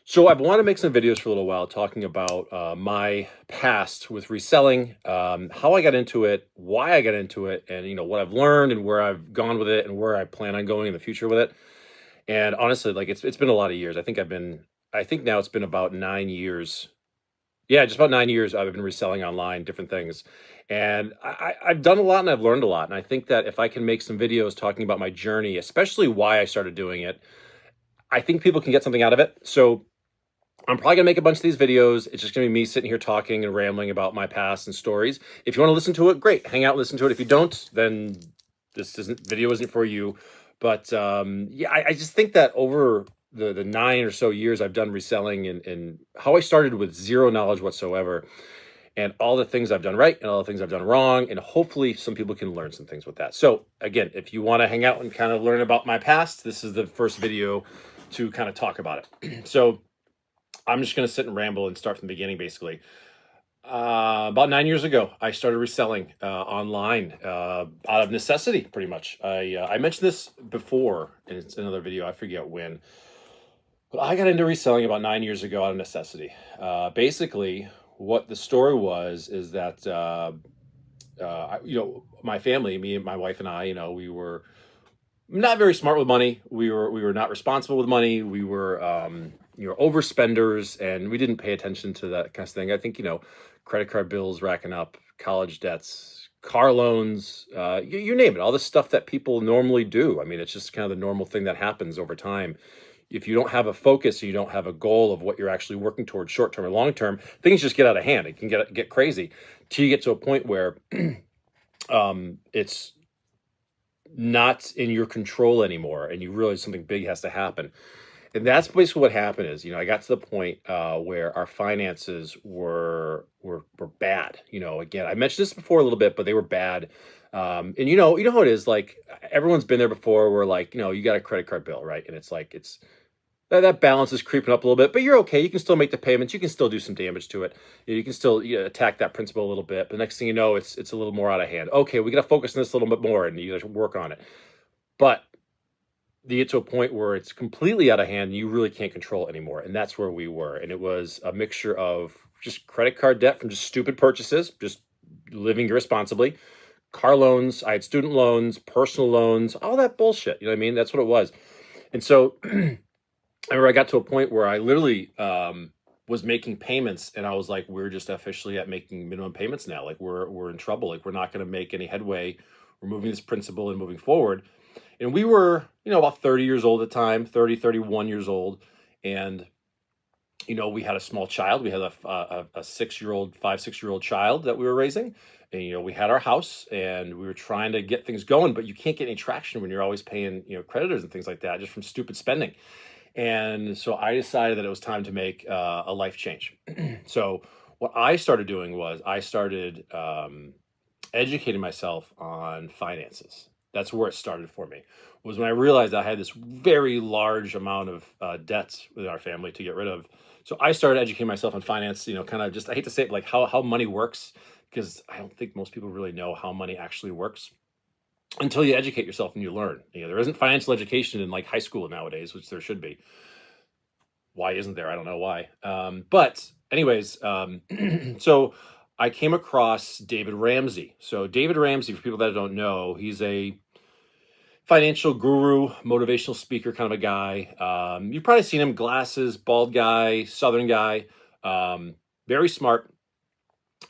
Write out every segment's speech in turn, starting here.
So I've wanted to make some videos for a little while talking about my past with reselling, how I got into it, why I got into it, and what I've learned and where I've gone with it and where I plan on going in the future with it. And honestly, like it's been a lot of years. I think now it's been about 9 years. Yeah, just about 9 years I've been reselling online different things. And I've done a lot and I've learned a lot. And I think that if I can make some videos talking about my journey, especially why I started doing it, I think people can get something out of it. So I'm probably gonna make a bunch of these videos. It's just gonna be me sitting here talking and rambling about my past and stories. If you want to listen to it, great. Hang out, listen to it. If you don't, then this isn't video isn't for you. But yeah, I just think that over the 9 or so years I've done reselling and how I started with zero knowledge whatsoever, and all the things I've done right and all the things I've done wrong, and hopefully some people can learn some things with that. So again, if you want to hang out and kind of learn about my past, this is the first video to kind of talk about it. So I'm just going to sit and ramble and start from the beginning, basically. About 9 years ago, I started reselling online out of necessity, pretty much. I mentioned this before, and it's another video. I forget when, but I got into reselling about 9 years ago out of necessity. Basically, what the story was is that my family, me and my wife and I, we were not very smart with money. We were not responsible with money. We were overspenders, and we didn't pay attention to that kind of thing. I think credit card bills racking up, college debts, car loans, you name it, all the stuff that people normally do. I mean, it's just kind of the normal thing that happens over time. If you don't have a focus, you don't have a goal of what you're actually working towards, short term or long term, things just get out of hand. It can get crazy till you get to a point where it's not in your control anymore, and you realize something big has to happen. And that's basically what happened is, I got to the point where our finances were bad. Again, I mentioned this before a little bit, but they were bad. And you know how it is. Like everyone's been there before. Where like you got a credit card bill, right? And it's like that balance is creeping up a little bit, but you're okay. You can still make the payments. You can still do some damage to it. You can still attack that principal a little bit. But next thing you know, it's a little more out of hand. Okay, we got to focus on this a little bit more, and you got to work on it. But you get to a point where it's completely out of hand and you really can't control it anymore. And that's where we were. And it was a mixture of just credit card debt from just stupid purchases, just living irresponsibly, car loans. I had student loans, personal loans, all that bullshit. You know what I mean? That's what it was. And so I remember I got to a point where I literally was making payments, and I was like, we're just officially at making minimum payments now. Like we're in trouble. Like we're not going to make any headway. We're moving this principle and moving forward. And we were, about 30 years old at the time, 30, 31 years old. And, we had a small child. We had a 6-year-old, 5, 6-year-old child that we were raising. And, we had our house and we were trying to get things going, but you can't get any traction when you're always paying, creditors and things like that just from stupid spending. And so I decided that it was time to make a life change. So what I started doing was I started educating myself on finances. That's where it started for me, was when I realized I had this very large amount of debts within our family to get rid of. So I started educating myself on finance, kind of just, I hate to say it, like how money works, because I don't think most people really know how money actually works until you educate yourself and you learn. There isn't financial education in like high school nowadays, which there should be. Why isn't there? I don't know why. But anyways, so I came across David Ramsey. So David Ramsey, for people that don't know, he's a financial guru, motivational speaker kind of a guy. You've probably seen him, glasses, bald guy, Southern guy, very smart.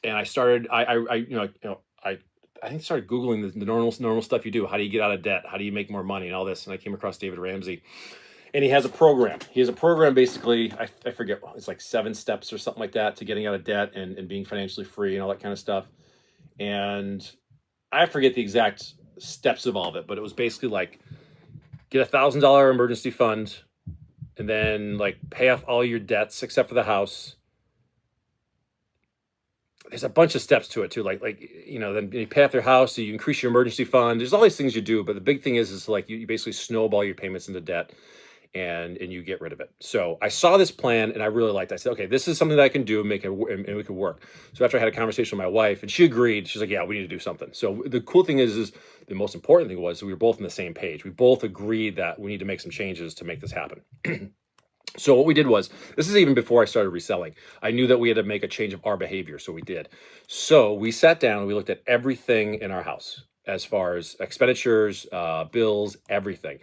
And I started, I think started Googling the normal stuff you do. How do you get out of debt? How do you make more money and all this? And I came across David Ramsey, and he has a program. He has a program, basically, I forget, it's like 7 steps or something like that to getting out of debt and being financially free and all that kind of stuff. And I forget the exact steps of all of it, but it was basically like get $1,000 emergency fund, and then like pay off all your debts except for the house. There's a bunch of steps to it too, like then you pay off your house, so you increase your emergency fund. There's all these things you do, but the big thing is like you basically snowball your payments into debt, and you get rid of it. So I saw this plan and I really liked it. I said, okay, this is something that I can do and we could work. So after I had a conversation with my wife, and she agreed, she's like, yeah, we need to do something. So the cool thing is the most important thing was we were both on the same page. We both agreed that we need to make some changes to make this happen. So what we did was, this is even before I started reselling. I knew that we had to make a change of our behavior, so we did. So we sat down and we looked at everything in our house as far as expenditures, bills, everything.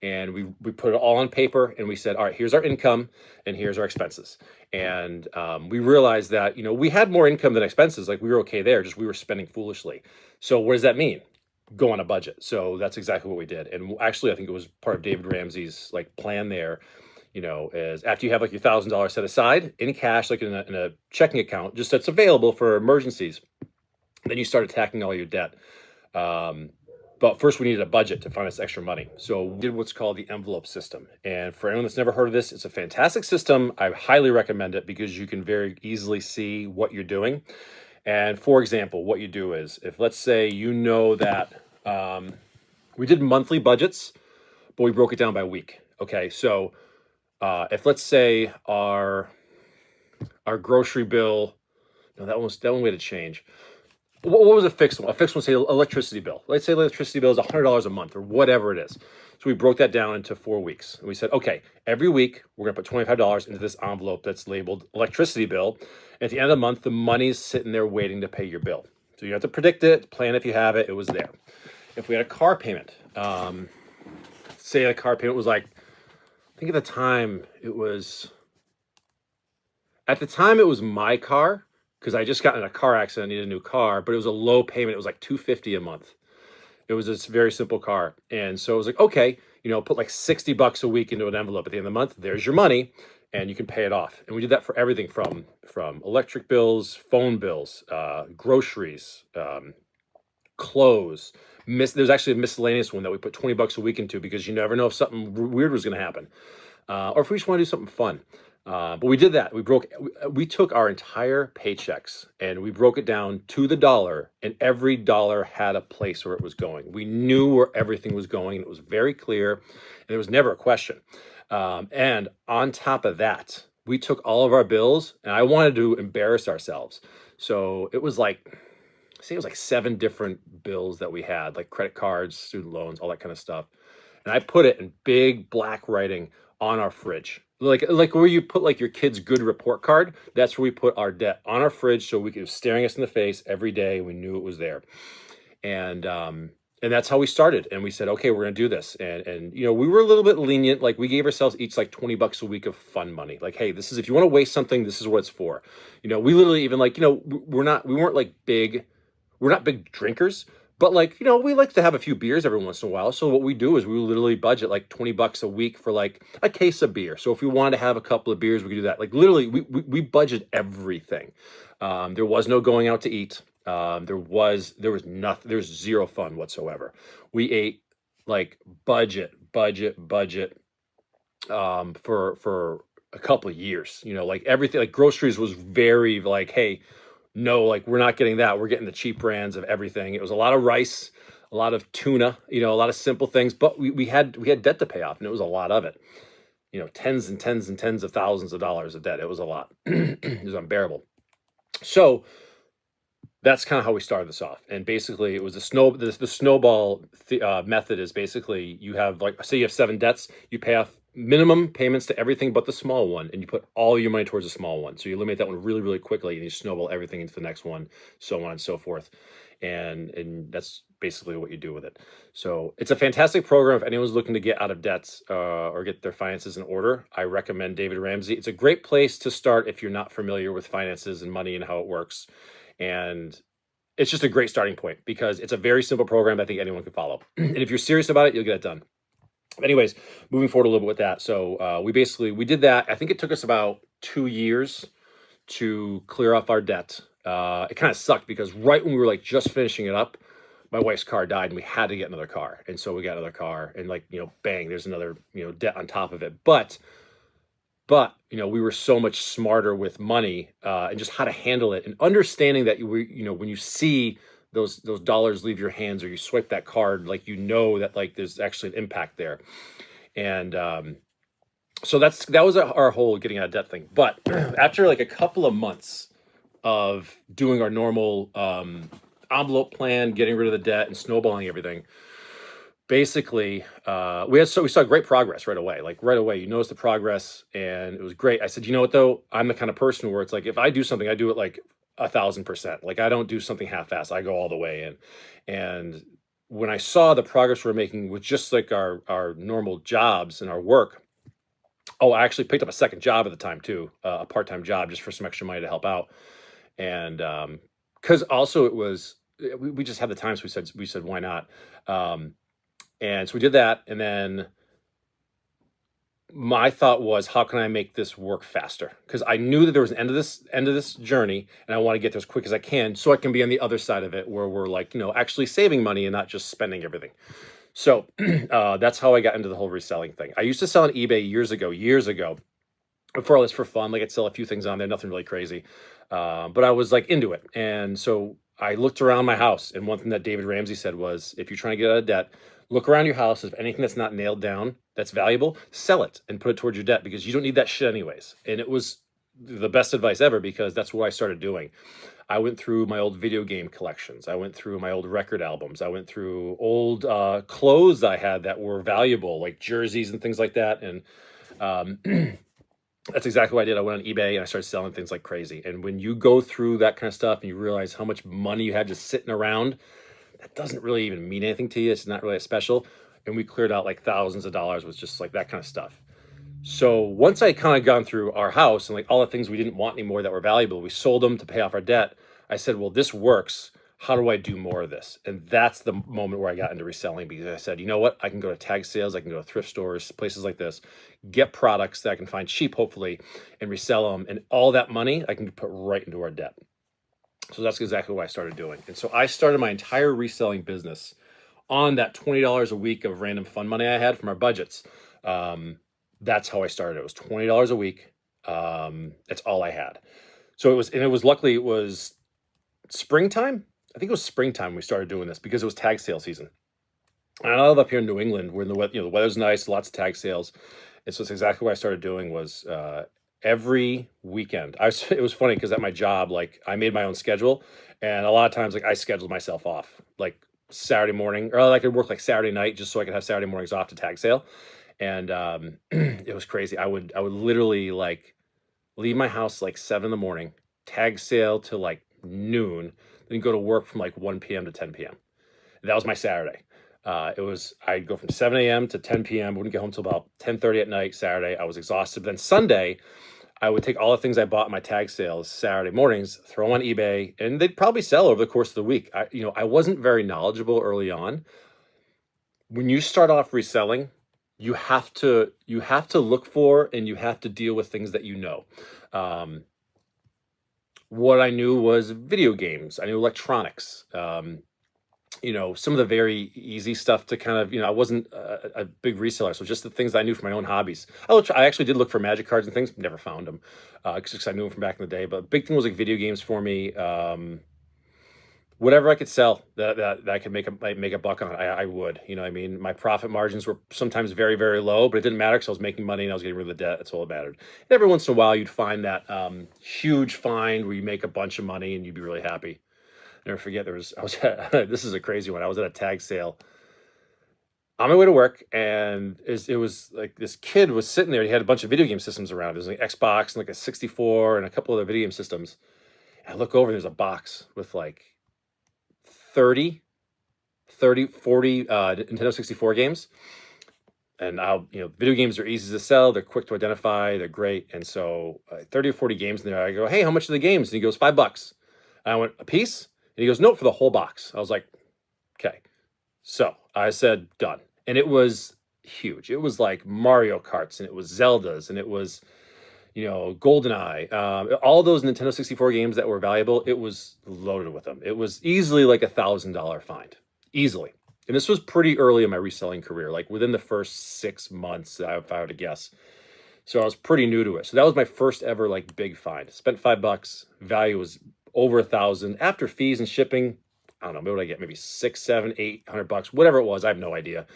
And we put it all on paper and we said, all right, here's our income and here's our expenses. And we realized that, we had more income than expenses. Like we were okay there, just we were spending foolishly. So what does that mean? Go on a budget. So that's exactly what we did. And actually, I think it was part of David Ramsey's like plan there, is after you have like your $1,000 set aside in cash, like in a checking account, just that's available for emergencies, then you start attacking all your debt. But first we needed a budget to find us extra money. So we did what's called the envelope system. And for anyone that's never heard of this, it's a fantastic system. I highly recommend it because you can very easily see what you're doing. And for example, what you do is, if let's say that we did monthly budgets, but we broke it down by week. Okay, so if let's say our grocery bill, no, that one we had to change. What was a fixed one? A fixed one, say electricity bill. Let's say electricity bill is $100 a month or whatever it is. So we broke that down into 4 weeks. And we said, okay, every week we're gonna put $25 into this envelope that's labeled electricity bill. And at the end of the month, the money's sitting there waiting to pay your bill. So you have to predict it, plan if you have it, it was there. If we had a car payment, say a car payment was like, I think at the time it was my car, because I just got in a car accident, needed a new car, but it was a low payment. It was like $250 a month. It was this very simple car. And so it was like, okay, put like $60 a week into an envelope at the end of the month. There's your money and you can pay it off. And we did that for everything from electric bills, phone bills, groceries, clothes. There's actually a miscellaneous one that we put $20 a week into because you never know if something weird was going to happen. Or if we just want to do something fun. But we did that. We took our entire paychecks and we broke it down to the dollar, and every dollar had a place where it was going. We knew where everything was going, and it was very clear, and there was never a question. And on top of that, we took all of our bills, and I wanted to embarrass ourselves. So it was like, I think it was like 7 different bills that we had, like credit cards, student loans, all that kind of stuff. And I put it in big black writing on our fridge. Like where you put like your kid's good report card, that's where we put our debt, on our fridge, so it was staring us in the face every day. We knew it was there. And that's how we started. And we said, okay, we're gonna do this. And we were a little bit lenient. Like we gave ourselves each like $20 a week of fun money. Like, hey, this is, if you want to waste something, this is what it's for. We literally even like, we're not big drinkers, but like, we like to have a few beers every once in a while. So what we do is we literally budget like $20 a week for like a case of beer. So if we wanted to have a couple of beers, we could do that. Like literally we budget everything. There was no going out to eat. There was nothing, there's zero fun whatsoever. We ate like budget, for a couple of years, like everything, like groceries was very like, hey, no, like we're not getting that. We're getting the cheap brands of everything. It was a lot of rice, a lot of tuna, a lot of simple things, but we had debt to pay off, and it was a lot of it. Tens and tens and tens of thousands of dollars of debt. It was a lot. It was unbearable. So that's kind of how we started this off. And basically it was the snowball method is basically, you have like, say you have 7 debts, you pay off minimum payments to everything but the small one, and you put all your money towards the small one. So you eliminate that one really, really quickly, and you snowball everything into the next one, so on and so forth. And that's basically what you do with it. So it's a fantastic program. If anyone's looking to get out of debts or get their finances in order, I recommend David Ramsey. It's a great place to start if you're not familiar with finances and money and how it works. And it's just a great starting point because it's a very simple program I think anyone can follow. And if you're serious about it, you'll get it done. Anyways, moving forward a little bit with that. So we did that. I think it took us about 2 years to clear off our debt. It kind of sucked because right when we were like just finishing it up, my wife's car died and we had to get another car. And so we got another car, and like, bang, there's another, debt on top of it. But we were so much smarter with money and just how to handle it, and understanding that when you see those dollars leave your hands, or you swipe that card, like that like there's actually an impact there. And so that was our whole getting out of debt thing. But after like a couple of months of doing our normal envelope plan, getting rid of the debt and snowballing everything, basically, we saw great progress right away. Like right away, you notice the progress, and it was great. I said, you know what though, I'm the kind of person where it's like if I do something, I do it like 1,000%. Like I don't do something half-assed. I go all the way in. And when I saw the progress we're making with just like our normal jobs and our work, oh, I actually picked up a second job at the time too, a part-time job just for some extra money to help out. And because also it was we just had the time, so we said why not. Um, and so we did that, and then my thought was, how can I make this work faster? Because I knew that there was an end of this journey, and I want to get there as quick as I can, so I can be on the other side of it, where we're like, actually saving money and not just spending everything. So that's how I got into the whole reselling thing. I used to sell on eBay years ago, before all this for fun. Like I'd sell a few things on there, nothing really crazy, but I was like into it, and so I looked around my house, and one thing that David Ramsey said was, if you're trying to get out of debt, look around your house. If anything that's not nailed down, that's valuable, sell it and put it towards your debt, because you don't need that shit anyways. And it was the best advice ever, because that's what I started doing. I went through my old video game collections. I went through my old record albums. I went through old clothes I had that were valuable, like jerseys and things like that. And um, that's exactly what I did. I went on eBay and I started selling things like crazy. And when you go through that kind of stuff and you realize how much money you had just sitting around, that doesn't really even mean anything to you. It's not really special. And we cleared out like thousands of dollars with just like that kind of stuff. So once I kind of gone through our house and like all the things we didn't want anymore that were valuable, we sold them to pay off our debt. I said, well, this works. How do I do more of this? And that's the moment where I got into reselling, because I said, you know what? I can go to tag sales. I can go to thrift stores, places like this, get products that I can find cheap, hopefully, and resell them. And all that money I can put right into our debt. So that's exactly what I started doing. And so I started my entire reselling business on that $20 a week of random fun money I had from our budgets. That's how I started. It was $20 a week. That's all I had. So luckily it was springtime. I think it was springtime we started doing this, because it was tag sale season. And I live up here in New England, where the weather's nice, lots of tag sales. And so it's exactly what I started doing was every weekend. It was funny because at my job, like I made my own schedule, and a lot of times like I scheduled myself off like Saturday morning, or I could work like Saturday night just so I could have Saturday mornings off to tag sale. And it was crazy. I would literally like leave my house like 7 in the morning, tag sale to like noon, then go to work from like 1 p.m. to 10 p.m. That was my Saturday. I'd go from 7 a.m. to 10 p.m. Wouldn't get home till about 10:30 at night Saturday. I was exhausted. Then Sunday, I would take all the things I bought in my tag sales Saturday mornings, throw them on eBay, and they'd probably sell over the course of the week. I wasn't very knowledgeable early on. When you start off reselling, you have to look for, and you have to deal with things that you know. What I knew was video games. I knew electronics. Some of the very easy stuff to kind of, I wasn't a big reseller. So just the things I knew from my own hobbies. I actually did look for magic cards and things, never found them because I knew them from back in the day. But big thing was like video games for me. Whatever I could sell that I could make a buck on, I would. You know what I mean? My profit margins were sometimes very, very low, but it didn't matter because I was making money and I was getting rid of the debt. That's all that mattered. And every once in a while, you'd find that huge find where you make a bunch of money and you'd be really happy. Never forget, this is a crazy one. I was at a tag sale on my way to work, and it was like this kid was sitting there. He had a bunch of video game systems around. There's like Xbox and like a 64 and a couple other video game systems. And I look over and there's a box with like 40 Nintendo 64 games. And video games are easy to sell. They're quick to identify. They're great. And so 30 or 40 games in there. I go, hey, how much are the games? And he goes, $5. And I went, a piece? And he goes, no, for the whole box. I was like, okay. So I said, done. And it was huge. It was like Mario Karts, and it was Zeldas, and it was, GoldenEye. All those Nintendo 64 games that were valuable, it was loaded with them. It was easily like $1,000 find. Easily. And this was pretty early in my reselling career, like within the first 6 months, if I were to guess. So I was pretty new to it. So that was my first ever like big find. Spent $5. Value was over 1,000 after fees and shipping. I don't know, maybe what I get, maybe 6, 7, 800 bucks, whatever it was. I have no idea.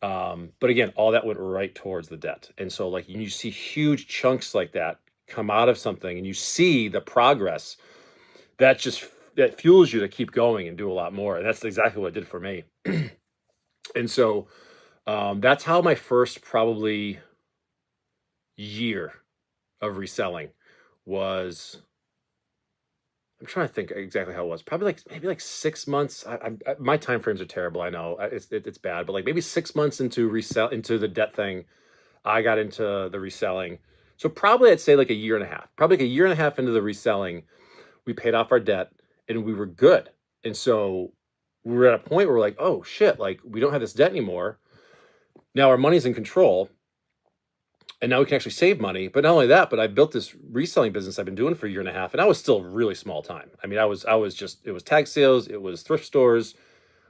But again, all that went right towards the debt. And so like you see huge chunks like that come out of something, and you see the progress that fuels you to keep going and do a lot more. And that's exactly what it did for me. And so that's how my first probably year of reselling was. I'm trying to think exactly how it was. Probably like maybe like 6 months. My time frames are terrible. I know it's bad, but like maybe 6 months into into the debt thing, I got into the reselling. So probably I'd say like a year and a half. Probably like a year and a half into the reselling, we paid off our debt and we were good. And so we were at a point where we're like, oh shit, like we don't have this debt anymore. Now our money's in control. And now we can actually save money. But not only that, but I built this reselling business I've been doing for a year and a half, and I was still really small time. I mean, I was just, it was tag sales, it was thrift stores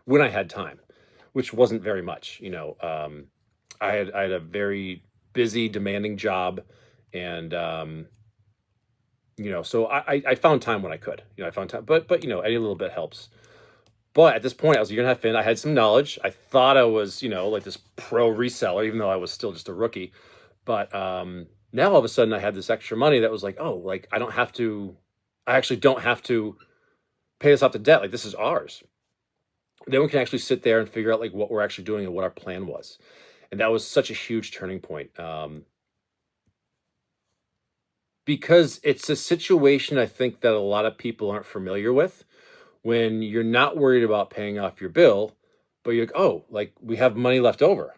when I had time, which wasn't very much. I had a very busy, demanding job, and so I found time when I could. I found time, but any little bit helps. But at this point, I was a year and a half in. I had some knowledge. I thought I was, like this pro reseller, even though I was still just a rookie. But now all of a sudden, I had this extra money that was like, oh, like I don't have to. I actually don't have to pay this off the debt. Like this is ours. Then we can actually sit there and figure out like what we're actually doing and what our plan was. And that was such a huge turning point, because it's a situation I think that a lot of people aren't familiar with when you're not worried about paying off your bill, but you're like, oh, like we have money left over.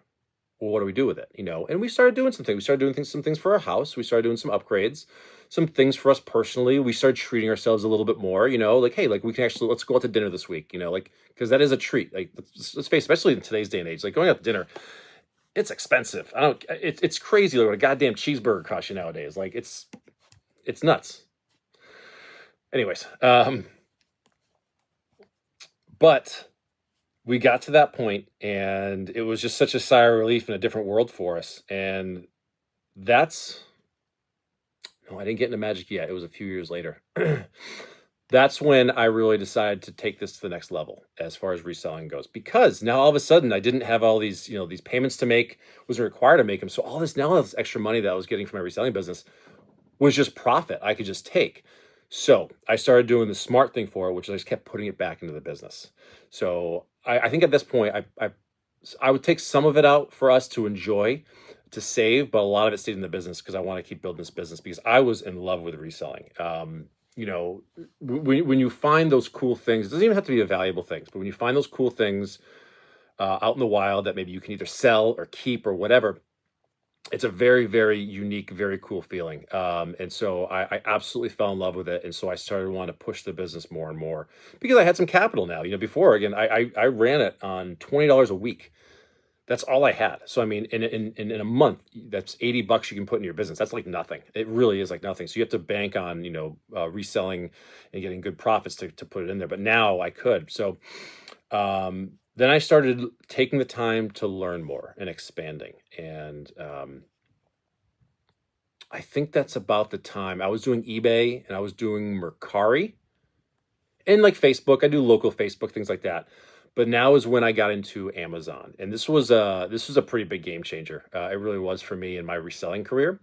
Well, what do we do with it? And we started doing some things. We started doing some things for our house. We started doing some upgrades, some things for us personally. We started treating ourselves a little bit more, like, hey, like we can actually, let's go out to dinner this week, like, because that is a treat. Like, let's face it, especially in today's day and age, like going out to dinner, it's expensive. It's crazy like what a goddamn cheeseburger costs you nowadays. Like it's nuts. Anyways, but we got to that point and it was just such a sigh of relief in a different world for us. And that's, no, I didn't get into magic yet. It was a few years later. That's when I really decided to take this to the next level as far as reselling goes, because now all of a sudden I didn't have all these, these payments to make, wasn't required to make them. So all this extra money that I was getting from my reselling business was just profit I could just take. So I started doing the smart thing for it, which is I just kept putting it back into the business. So I think at this point, I would take some of it out for us to enjoy, to save, but a lot of it stayed in the business because I want to keep building this business because I was in love with reselling. When you find those cool things, it doesn't even have to be the valuable things, but when you find those cool things out in the wild that maybe you can either sell or keep or whatever, it's a very, very unique, very cool feeling. And so I absolutely fell in love with it. And so I started wanting to push the business more and more because I had some capital now. Before, again, I ran it on $20 a week. That's all I had. So, I mean, in a month, that's $80 you can put in your business. That's like nothing. It really is like nothing. So you have to bank on, reselling and getting good profits to put it in there. But now I could. So, then I started taking the time to learn more and expanding. And I think that's about the time I was doing eBay and I was doing Mercari and like Facebook. I do local Facebook, things like that. But now is when I got into Amazon, and this was a pretty big game changer. It really was for me in my reselling career,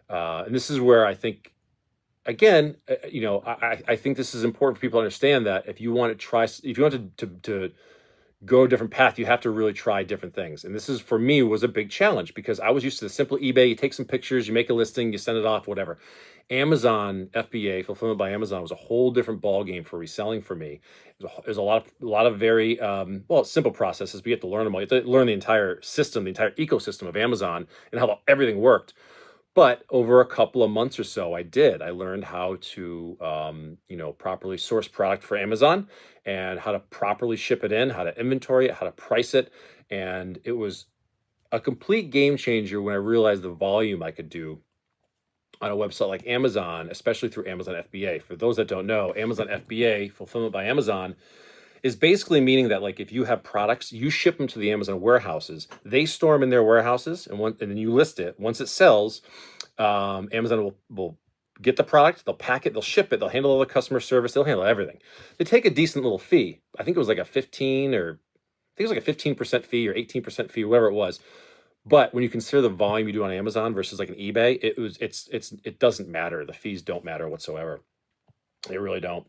and this is where I think, again, I think this is important for people to understand that if you want to try, if you want to go a different path, you have to really try different things. And this is, for me, was a big challenge because I was used to the simple eBay. You take some pictures, you make a listing, you send it off, whatever. Amazon FBA, fulfillment by Amazon, was a whole different ball game for reselling for me. There's a lot of very simple processes. But you have to learn them all. You have to learn the entire system, the entire ecosystem of Amazon, and how everything worked. But over a couple of months or so, I learned how to, properly source product for Amazon and how to properly ship it in, how to inventory it, how to price it. And it was a complete game changer when I realized the volume I could do on a website like Amazon, especially through Amazon FBA. For those that don't know, Amazon FBA, fulfillment by Amazon, is basically meaning that like if you have products, you ship them to the Amazon warehouses, they store them in their warehouses, and then you list it. Once it sells, Amazon will get the product, they'll pack it, they'll ship it, they'll handle all the customer service, they'll handle everything. They take a decent little fee. I think it was like a 15% fee or 18% fee, whatever it was. But when you consider the volume you do on Amazon versus like an eBay, it doesn't matter. The fees don't matter whatsoever. They really don't.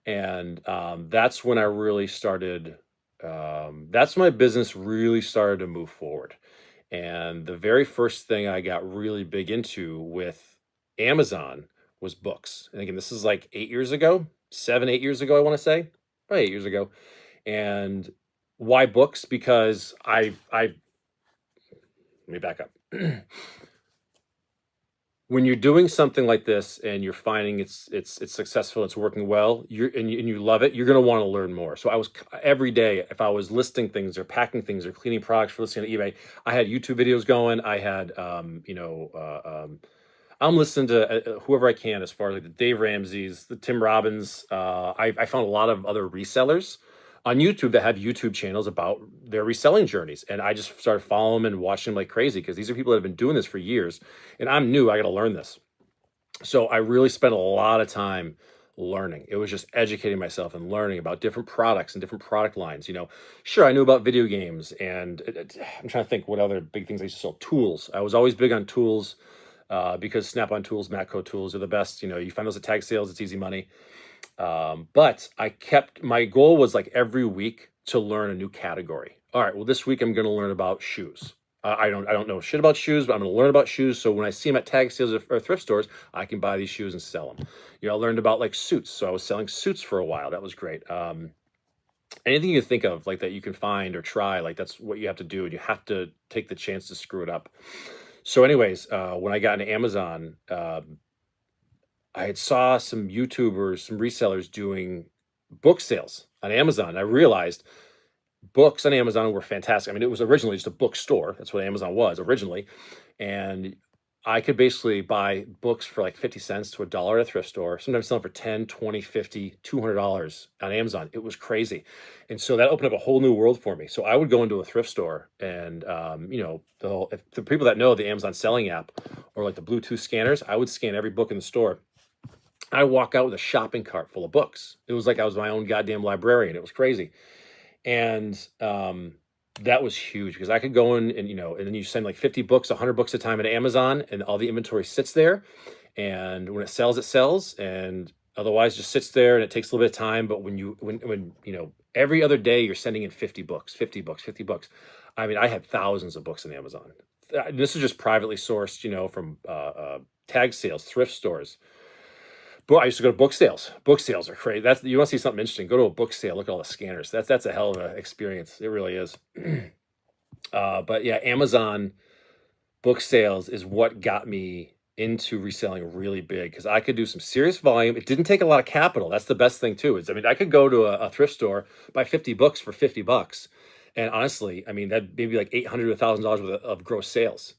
And that's when I really started that's when my business really started to move forward. And the very first thing I got really big into with Amazon was books. And again, this is like 8 years ago, 7, 8 years ago, I want to say, probably 8 years ago. And why books? Because let me back up. When you're doing something like this and you're finding it's successful, it's working well, and you love it, you're going to want to learn more. So I was every day, if I was listing things or packing things or cleaning products for listing on eBay, I had YouTube videos going. I had I'm listening to whoever I can, as far as like the Dave Ramseys, the Tim Robbins. I found a lot of other resellers on YouTube that have YouTube channels about their reselling journeys, and I just started following them and watching them like crazy, because these are people that have been doing this for years, and I'm new. I got to learn this. So I really spent a lot of time learning. It was just educating myself and learning about different products and different product lines. Sure, I knew about video games, and I'm trying to think what other big things I used to sell. Tools. I was always big on tools, because Snap-on tools, Matco tools are the best. You find those at tag sales, it's easy money. But my goal was like every week to learn a new category. All right, well, this week I'm going to learn about shoes. I don't know shit about shoes, but I'm going to learn about shoes. So when I see them at tag sales or thrift stores, I can buy these shoes and sell them. I learned about like suits. So I was selling suits for a while. That was great. Anything you think of like that you can find or try, like that's what you have to do. And you have to take the chance to screw it up. So anyways, when I got into Amazon, I had saw some YouTubers, some resellers doing book sales on Amazon. And I realized books on Amazon were fantastic. I mean, it was originally just a bookstore. That's what Amazon was originally. And I could basically buy books for like 50 cents to $1 at a thrift store, sometimes selling for 10, 20, 50, $200 on Amazon. It was crazy. And so that opened up a whole new world for me. So I would go into a thrift store and, if the people that know the Amazon selling app or like the Bluetooth scanners, I would scan every book in the store. I walk out with a shopping cart full of books. It was like I was my own goddamn librarian. It was crazy. And that was huge, because I could go in and then you send like 50 books, 100 books at a time at Amazon, and all the inventory sits there. And when it sells, and otherwise just sits there, and it takes a little bit of time. But when every other day you're sending in 50 books, 50 books, 50 books. I mean, I had thousands of books on Amazon. This is just privately sourced, from tag sales, thrift stores. But I used to go to book sales. Book sales are crazy. You want to see something interesting, go to a book sale, look at all the scanners. That's a hell of an experience. It really is. But yeah, Amazon book sales is what got me into reselling really big, because I could do some serious volume. It didn't take a lot of capital. That's the best thing too. I could go to a thrift store, buy 50 books for $50. And honestly, that maybe like $800 to $1,000 worth of gross sales.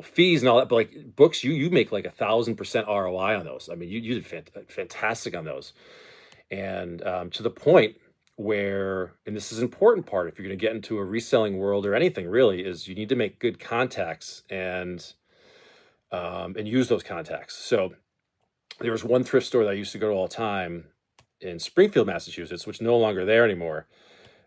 Fees and all that, but like books, you make like 1,000% ROI on those. You did fantastic on those. And to the point where, and this is an important part, if you're going to get into a reselling world or anything really, is you need to make good contacts and use those contacts. So there was one thrift store that I used to go to all the time in Springfield, Massachusetts, which is no longer there anymore.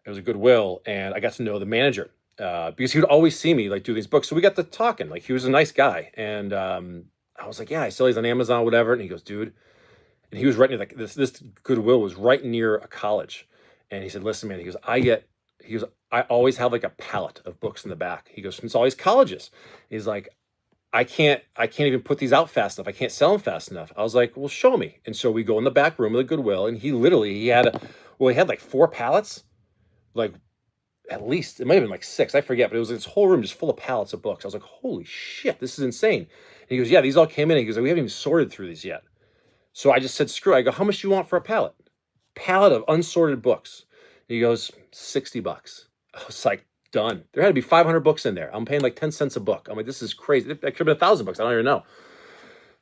It was a Goodwill, and I got to know the manager. Because he would always see me like do these books. So we got to talking, like he was a nice guy. And I was like, yeah, I sell these on Amazon, whatever. And he goes, dude, and he was right near like this Goodwill was right near a college. And he said, listen, man, he goes, I always have like a pallet of books in the back. He goes, since all these colleges, he's like, I can't even put these out fast enough. I can't sell them fast enough. I was like, well, show me. And so we go in the back room of the Goodwill, and he had like 4 pallets, like, at least it might have been like 6, I forget, but it was this whole room just full of pallets of books. I was like, holy shit, this is insane. And he goes, yeah, these all came in. He goes, we haven't even sorted through these yet. So I just said, screw it. I go, how much do you want for a pallet of unsorted books? And he goes, $60. I was like, done. There had to be 500 books in there. I'm paying like 10 cents a book. I'm like, this is crazy. That could have been $1,000. I don't even know.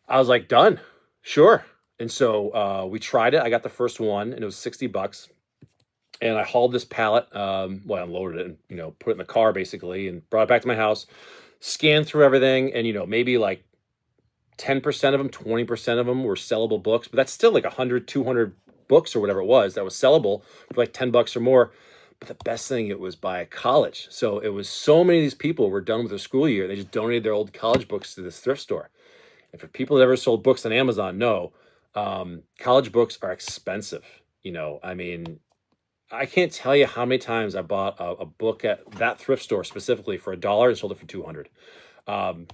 I was like, done. Sure. And so we tried it. I got the first one, and it was $60. And I hauled this pallet, I unloaded it and, put it in the car basically, and brought it back to my house, scanned through everything. And, maybe like 10% of them, 20% of them were sellable books, but that's still like 100, 200 books or whatever it was that was sellable for like $10 or more. But the best thing, it was by a college. So it was so many of these people were done with their school year. They just donated their old college books to this thrift store. And for people that ever sold books on Amazon, know college books are expensive. I can't tell you how many times I bought a book at that thrift store specifically for $1 and sold it for 200. Um,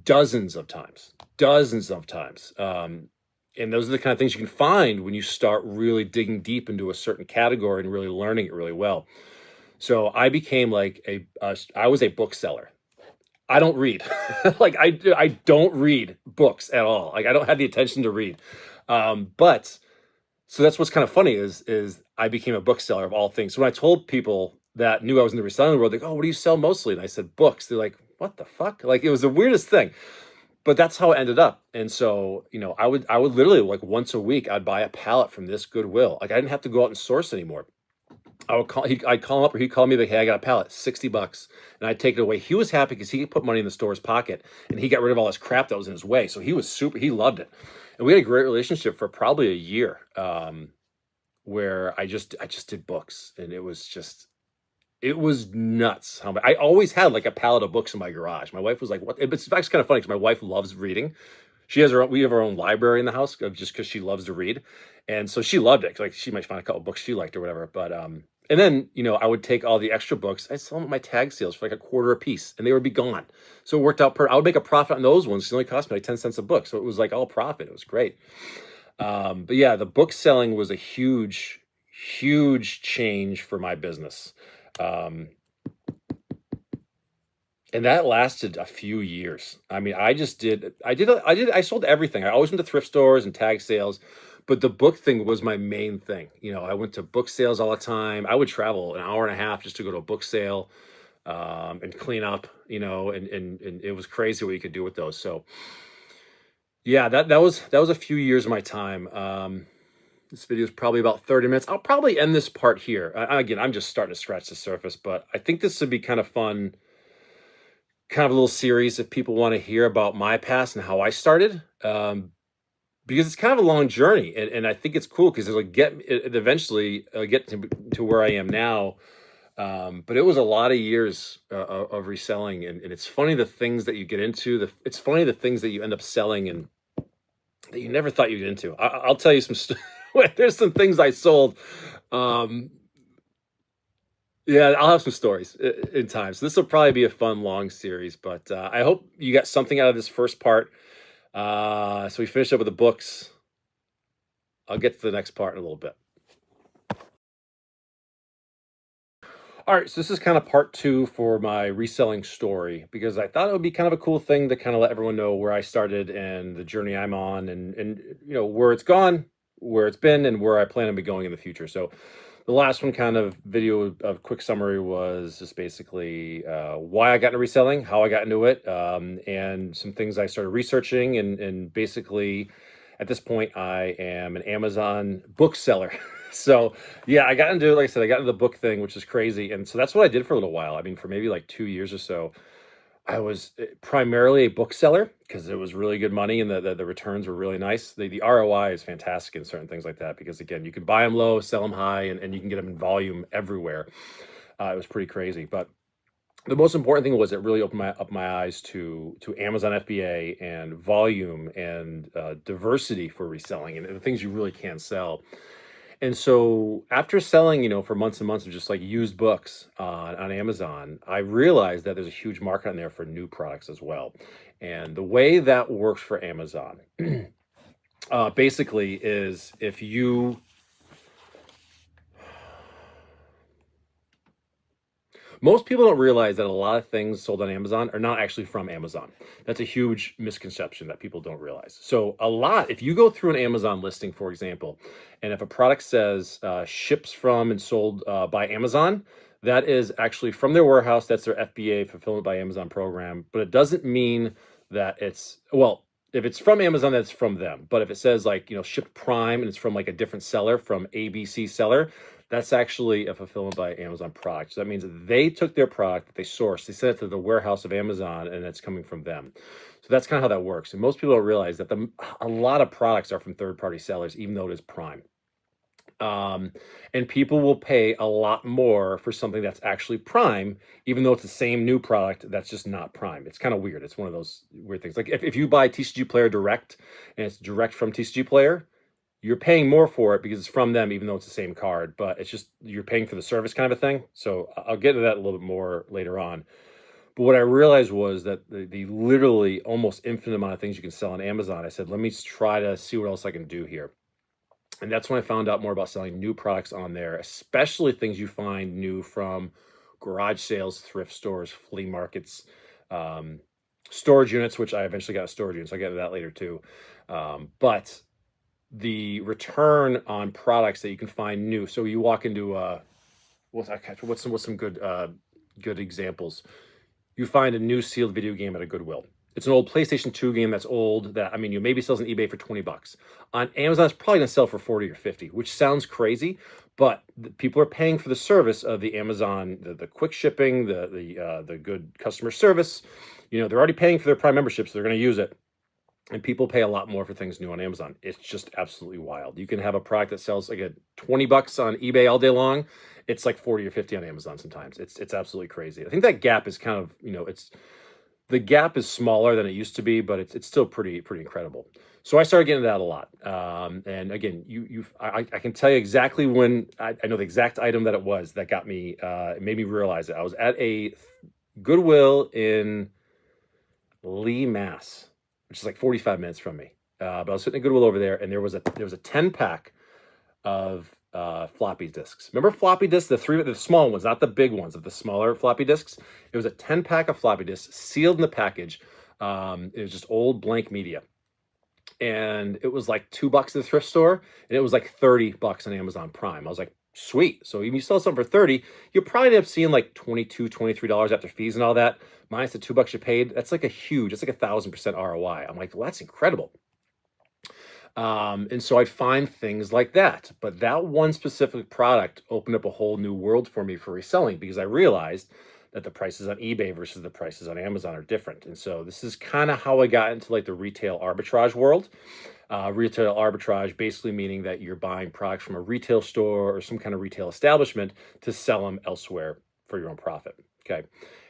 dozens of times. And those are the kind of things you can find when you start really digging deep into a certain category and really learning it really well. So I became like I was a bookseller. I don't read. Like I don't read books at all. Like I don't have the attention to read. But so that's what's kind of funny is I became a bookseller of all things. So when I told people that knew I was in the reselling world, like, oh, what do you sell mostly? And I said books. They're like, what the fuck? Like it was the weirdest thing. But that's how it ended up. And so, I would literally like once a week I'd buy a pallet from this Goodwill. Like I didn't have to go out and source anymore. I'd call him up or he'd call me like, hey, I got a pallet, $60. And I'd take it away. He was happy because he could put money in the store's pocket and he got rid of all this crap that was in his way. So he loved it. And we had a great relationship for probably a year, where I just did books, and it was nuts. I always had like a pallet of books in my garage. My wife was like, what? It's actually kind of funny because my wife loves reading. We have our own library in the house just because she loves to read. And so she loved it. Like she might find a couple books she liked or whatever. But, and then, I would take all the extra books. I'd sell them at my tag sales for like a quarter a piece and they would be gone. So it worked out I would make a profit on those ones. It only cost me like 10 cents a book. So it was like all profit. It was great. But yeah, the book selling was a huge, huge change for my business. Um, and that lasted a few years. I mean, I sold everything. I always went to thrift stores and tag sales, but the book thing was my main thing. I went to book sales all the time. I would travel an hour and a half just to go to a book sale, and clean up, and it was crazy what you could do with those. So yeah, that was a few years of my time. This video is probably about 30 minutes. I'll probably end this part here. Again, I'm just starting to scratch the surface, but I think this would be kind of fun, kind of a little series if people want to hear about my past and how I started. Because it's kind of a long journey, and I think it's cool because it'll eventually get to where I am now. But it was a lot of years of reselling, and it's funny the things that you get into. It's funny the things that you end up selling and that you never thought you'd get into. I'll tell you there's some things I sold. Yeah, I'll have some stories in time. So this will probably be a fun, long series, but I hope you got something out of this first part. So we finished up with the books. I'll get to the next part in a little bit. All right, so this is kind of part 2 for my reselling story because I thought it would be kind of a cool thing to kind of let everyone know where I started and the journey I'm on and where it's gone, where it's been, and where I plan on be going in the future. So the last one kind of video of quick summary was just basically why I got into reselling, how I got into it, and some things I started researching. And basically, at this point, I am an Amazon bookseller. So yeah, I got into, like I said, I got into the book thing, which is crazy. And so that's what I did for a little while. I mean, for maybe like 2 years or so, I was primarily a bookseller because it was really good money and the returns were really nice. The ROI is fantastic in certain things like that because, again, you can buy them low, sell them high, and you can get them in volume everywhere. It was pretty crazy. But the most important thing was it really opened up my eyes to Amazon FBA and volume and diversity for reselling and the things you really can sell. And so after selling, for months and months of just like used books on Amazon, I realized that there's a huge market on there for new products as well. And the way that works for Amazon basically is if you most people don't realize that a lot of things sold on Amazon are not actually from Amazon. That's a huge misconception that people don't realize. So if you go through an Amazon listing, for example, and if a product says ships from and sold by Amazon, that is actually from their warehouse. That's their FBA, Fulfillment by Amazon program. But it doesn't mean that if it's from Amazon, that's from them. But if it says shipped prime and it's from like a different seller, from ABC seller, that's actually a Fulfillment by Amazon product. So that means that they took their product that they sourced, they sent it to the warehouse of Amazon, and it's coming from them. So that's kind of how that works. And most people don't realize that a lot of products are from third-party sellers, even though it is prime. And people will pay a lot more for something that's actually prime, even though it's the same new product that's just not prime. It's kind of weird. It's one of those weird things. Like if you buy TCG Player direct and it's direct from TCG Player, you're paying more for it because it's from them, even though it's the same card, but it's just you're paying for the service kind of a thing. So I'll get into that a little bit more later on. But what I realized was that the literally almost infinite amount of things you can sell on Amazon, I said, let me try to see what else I can do here. And that's when I found out more about selling new products on there, especially things you find new from garage sales, thrift stores, flea markets, storage units, which I eventually got a storage unit, so I'll get into that later too. But the return on products that you can find new. So you walk into what's some good examples. You find a new sealed video game at a Goodwill. It's an old PlayStation 2 game that's old that, I mean, you maybe sells on eBay for $20. On Amazon, it's probably gonna sell for 40 or 50, which sounds crazy, but people are paying for the service of the Amazon, the quick shipping, the good customer service. You know, they're already paying for their Prime membership, so they're gonna use it. And people pay a lot more for things new on Amazon. It's just absolutely wild. You can have a product that sells like at $20 on eBay all day long. It's like 40 or 50 on Amazon sometimes. It's absolutely crazy. I think that gap is kind of, the gap is smaller than it used to be, but it's still pretty incredible. So I started getting into that a lot. And again, I can tell you exactly when I know the exact item that it was that got me. It made me realize it. I was at a Goodwill in Lee, Mass, which is like 45 minutes from me. But I was sitting at Goodwill over there, and there was a 10-pack of floppy disks. Remember floppy disks, the small ones, not the big ones, of the smaller floppy disks. It was a 10-pack of floppy disks sealed in the package. It was just old blank media, and it was like $2 at the thrift store, and it was like $30 on Amazon Prime. I was like, sweet. So if you sell something for 30, you'll probably end up seeing like $22, $23 after fees and all that, minus the $2 you paid. That's like it's like 1,000% ROI. I'm like, well, that's incredible. And so I'd find things like that. But that one specific product opened up a whole new world for me for reselling, because I realized that the prices on eBay versus the prices on Amazon are different. And so this is kind of how I got into like the retail arbitrage world. Retail arbitrage basically meaning that you're buying products from a retail store or some kind of retail establishment to sell them elsewhere for your own profit. Okay.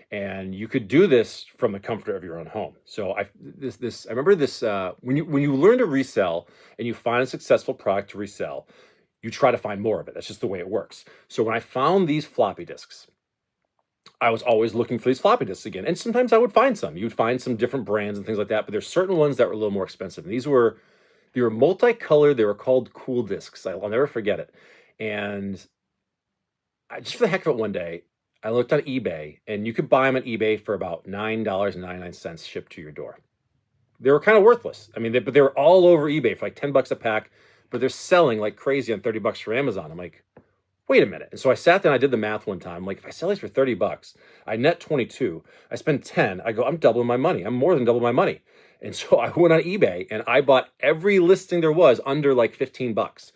And you could do this from the comfort of your own home. So I remember this, when you learn to resell and you find a successful product to resell, you try to find more of it. That's just the way it works. So when I found these floppy disks, I was always looking for these floppy disks again. And sometimes I would find some. You'd find some different brands and things like that, but there's certain ones that were a little more expensive. And they were multicolored. They were called cool disks. I'll never forget it. And just for the heck of it, one day, I looked on eBay, and you could buy them on eBay for about $9.99 shipped to your door. They were kind of worthless. I mean, but they were all over eBay for like $10 a pack, but they're selling like crazy on $30 for Amazon. I'm like, wait a minute. And so I sat down, I did the math one time. I'm like, if I sell these for $30, I net 22, I spend 10, I go, I'm doubling my money. I'm more than double my money. And so I went on eBay and I bought every listing there was under like $15.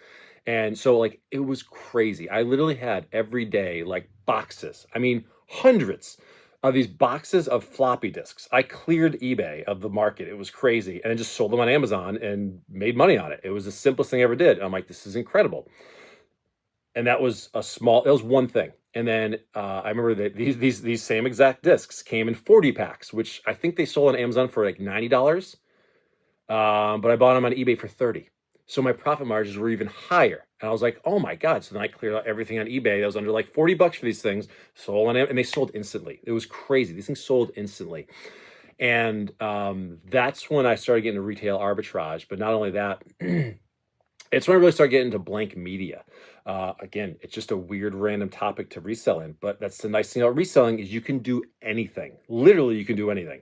And so like, it was crazy. I literally had every day, like boxes. I mean, hundreds of these boxes of floppy disks. I cleared eBay of the market. It was crazy. And I just sold them on Amazon and made money on it. It was the simplest thing I ever did. And I'm like, this is incredible. And that was one thing. And then I remember that these same exact discs came in 40 packs, which I think they sold on Amazon for like $90. But I bought them on eBay for 30. So my profit margins were even higher. And I was like, oh my God. So then I cleared out everything on eBay that was under like $40 for these things, sold on it, and they sold instantly. It was crazy. These things sold instantly. And that's when I started getting into retail arbitrage. But not only that, it's when I really started getting into blank media. Again, it's just a weird random topic to resell in, but that's the nice thing about reselling is you can do anything. Literally, you can do anything.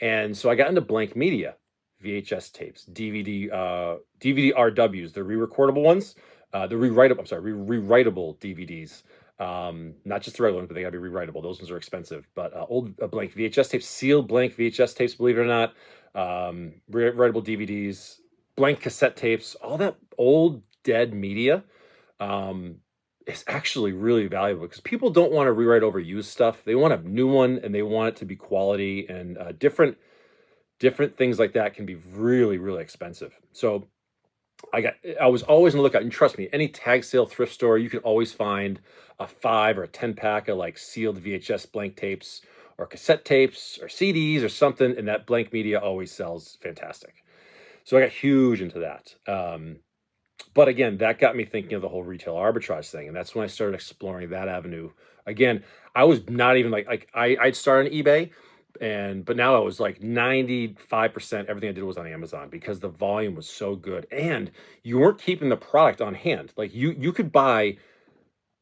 And so I got into blank media. VHS tapes, DVD RWs, the re-recordable ones, rewritable DVDs. Not just the regular ones, but they gotta be rewritable. Those ones are expensive. But old blank VHS tapes, sealed blank VHS tapes, believe it or not, rewritable DVDs, blank cassette tapes, all that old dead media is actually really valuable because people don't want to rewrite over used stuff. They want a new one and they want it to be quality, and different things like that can be really, really expensive. So I was always on the lookout, and trust me, any tag sale thrift store, you can always find a 5 or a 10 pack of like sealed VHS blank tapes or cassette tapes or CDs or something, and that blank media always sells fantastic. So I got huge into that. But again, that got me thinking of the whole retail arbitrage thing, and that's when I started exploring that avenue. Again, I was not even I'd started on eBay, but now I was like 95% everything I did was on Amazon because the volume was so good, and you weren't keeping the product on hand. Like you could buy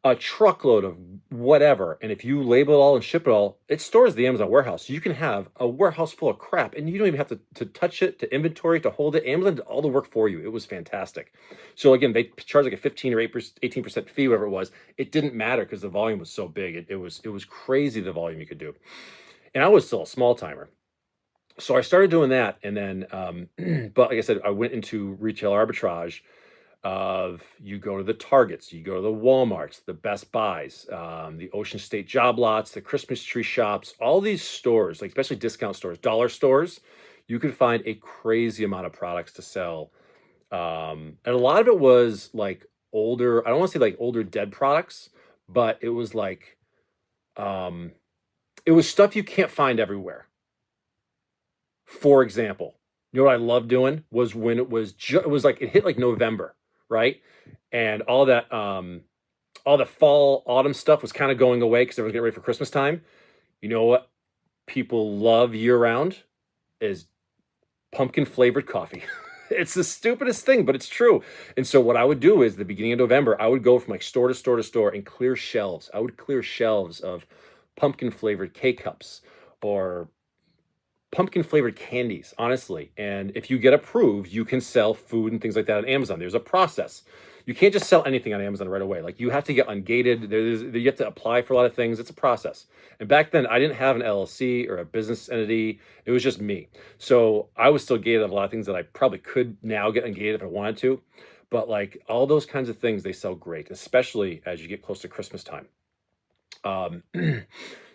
a truckload of whatever, and if you label it all and ship it all, it stores the Amazon warehouse. So you can have a warehouse full of crap, and you don't even have to touch it, to inventory, to hold it. Amazon did all the work for you. It was fantastic. So again, they charged like a 15 or 18% fee, whatever it was. It didn't matter because the volume was so big. It was crazy the volume you could do, and I was still a small timer. So I started doing that, and then, but like I said, I went into retail arbitrage of you go to the Targets, you go to the Walmarts, the Best Buys, the Ocean State job lots, the Christmas tree shops, all these stores, like especially discount stores, dollar stores, you could find a crazy amount of products to sell. And a lot of it was like older, I don't want to say like older dead products, but um, it was stuff you can't find everywhere. For example, you know what I loved doing was when it was like it hit like November, right? And all the fall, autumn stuff was kind of going away because everyone's getting ready for Christmas time. You know what people love year round is pumpkin flavored coffee. It's the stupidest thing, but it's true. And so what I would do is the beginning of November, I would go from like store to store to store and clear shelves. I would clear shelves of pumpkin flavored K cups or pumpkin flavored candies, honestly. And if you get approved, you can sell food and things like that on Amazon. There's a process. You can't just sell anything on Amazon right away. Like you have to get ungated. You have to apply for a lot of things. It's a process. And back then, I didn't have an LLC or a business entity. It was just me. So I was still gated on a lot of things that I probably could now get ungated if I wanted to. But like all those kinds of things, they sell great, especially as you get close to Christmas time. Um,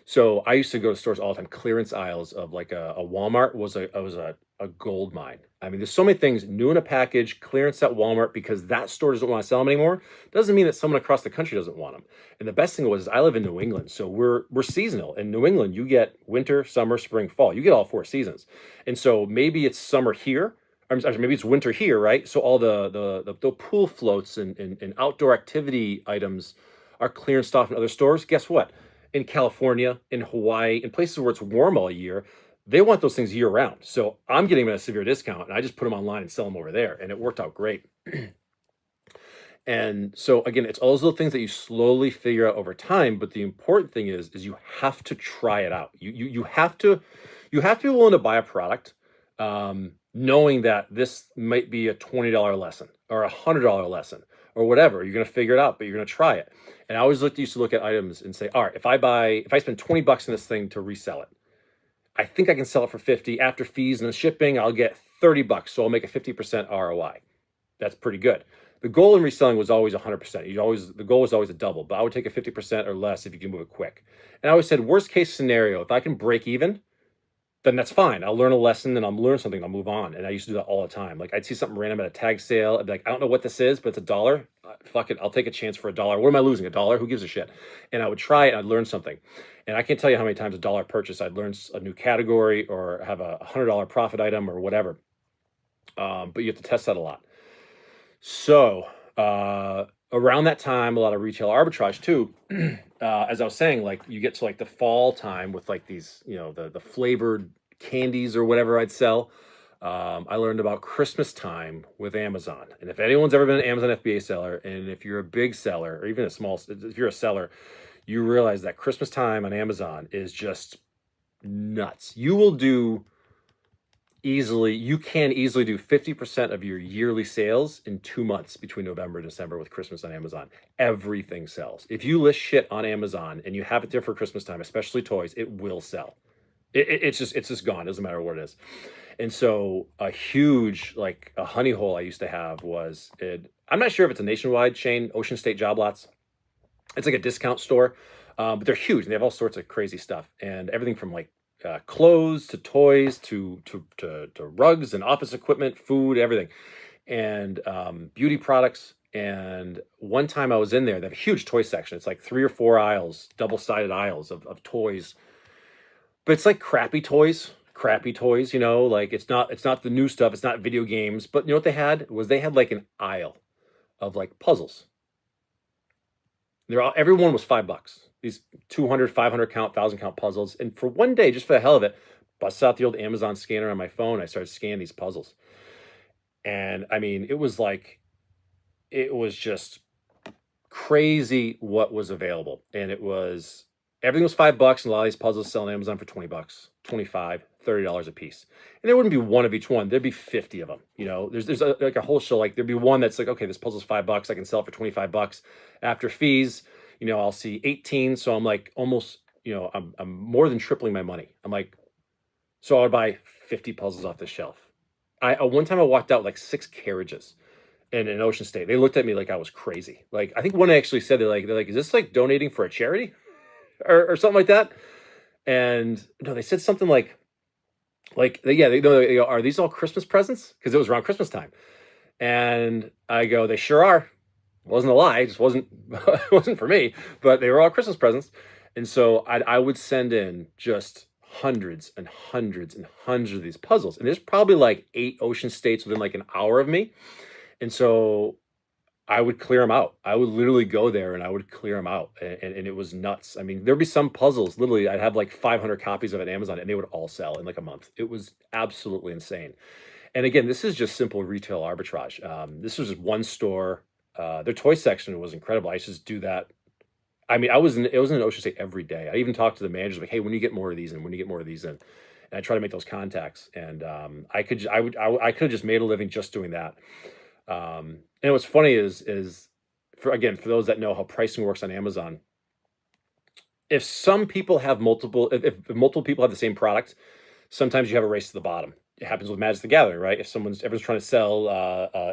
so I used to go to stores all the time. Clearance aisles of like a Walmart was a gold mine. I mean, there's so many things new in a package, clearance at Walmart because that store doesn't want to sell them anymore. Doesn't mean that someone across the country doesn't want them. And the best thing was is I live in New England, so we're seasonal. In New England, you get winter, summer, spring, fall. You get all four seasons. And so maybe it's summer here. Maybe it's winter here, right? So all the pool floats and outdoor activity items are clearanced off in other stores. Guess what? In California, in Hawaii, in places where it's warm all year, they want those things year round. So I'm getting them at a severe discount, and I just put them online and sell them over there, and it worked out great. And so again, it's all those little things that you slowly figure out over time. But the important thing is you have to try it out. You have to be willing to buy a product, knowing that this might be a $20 lesson or a $100 lesson or whatever. You're going to figure it out, but you're going to try it. And I always used to look at items and say, all right, if I spend 20 bucks in this thing to resell it, I think I can sell it for 50 after fees and shipping. I'll get 30 bucks. So I'll make a 50% ROI. That's pretty good. The goal in reselling was always 100%. The goal was always a double, but I would take a 50% or less if you can move it quick. And I always said, worst case scenario, if I can break even, then that's fine. I'll learn a lesson and I'll learn something. I'll move on. And I used to do that all the time. Like I'd see something random at a tag sale. I'd be like, I don't know what this is, but it's $1. Fuck it. I'll take a chance for $1. What am I losing? $1? Who gives a shit? And I would try it and I'd learn something. And I can't tell you how many times $1 purchase I'd learn a new category or have a $100 profit item or whatever. But you have to test that a lot. So around that time, a lot of retail arbitrage too. As I was saying, like you get to like the fall time with like these, the flavored candies or whatever I'd sell. I learned about Christmas time with Amazon. And if anyone's ever been an Amazon FBA seller, and if you're a big seller or even if you're a seller, you realize that Christmas time on Amazon is just nuts. You can easily do 50% of your yearly sales in 2 months between November and December with Christmas on Amazon. Everything sells. If you list shit on Amazon and you have it there for Christmas time, especially toys, it will sell. It's just gone. It doesn't matter what it is. And so a huge, like a honey hole I used to have I'm not sure if it's a nationwide chain, Ocean State job lots. It's like a discount store, but they're huge and they have all sorts of crazy stuff and everything from like clothes to toys to rugs and office equipment, food, everything, and beauty products. And one time I was in there, they have a huge toy section. It's like 3 or 4 aisles, double-sided aisles of toys. But it's like crappy toys, like it's not the new stuff. It's not video games. But you know what they had? They had like an aisle of like puzzles. Everyone was $5. These 200, 500 count, 1,000 count puzzles. And for one day, just for the hell of it, bust out the old Amazon scanner on my phone. I started scanning these puzzles. And I mean, it was just crazy what was available. And everything was $5. And a lot of these puzzles sell on Amazon for $20, 25, $30 a piece. And there wouldn't be one of each one. There'd be 50 of them. There's like a whole show. Like there'd be one that's like, okay, this puzzle's $5. I can sell it for $25 after fees. I'll see 18. So I'm like almost, I'm more than tripling my money. I'm like, so I would buy 50 puzzles off the shelf. One time I walked out with like 6 carriages in Ocean State. They looked at me like I was crazy. Like I think one actually said they're like, is this like donating for a charity or something like that? And no, they said something like they go, are these all Christmas presents? Because it was around Christmas time. And I go, they sure are. It wasn't a lie. It just wasn't it wasn't for me, but they were all Christmas presents. And so I would send in just hundreds and hundreds and hundreds of these puzzles. And there's probably like 8 Ocean States within like an hour of me. And so I would clear them out. I would literally go there and I would clear them out. And it was nuts. I mean, there'd be some puzzles, literally, I'd have like 500 copies of it on Amazon and they would all sell in like a month. It was absolutely insane. And again, this is just simple retail arbitrage. This was just one store. Their toy section was incredible. I used to just do that. I mean, it was in Ocean State every day. I even talked to the managers like, hey, when you get more of these in, when you get more of these in. And I try to make those contacts. And I could have just made a living just doing that. And what's funny is for those that know how pricing works on Amazon, if multiple people have the same product, sometimes you have a race to the bottom. It happens with Magic the Gathering, right? If everyone's trying to sell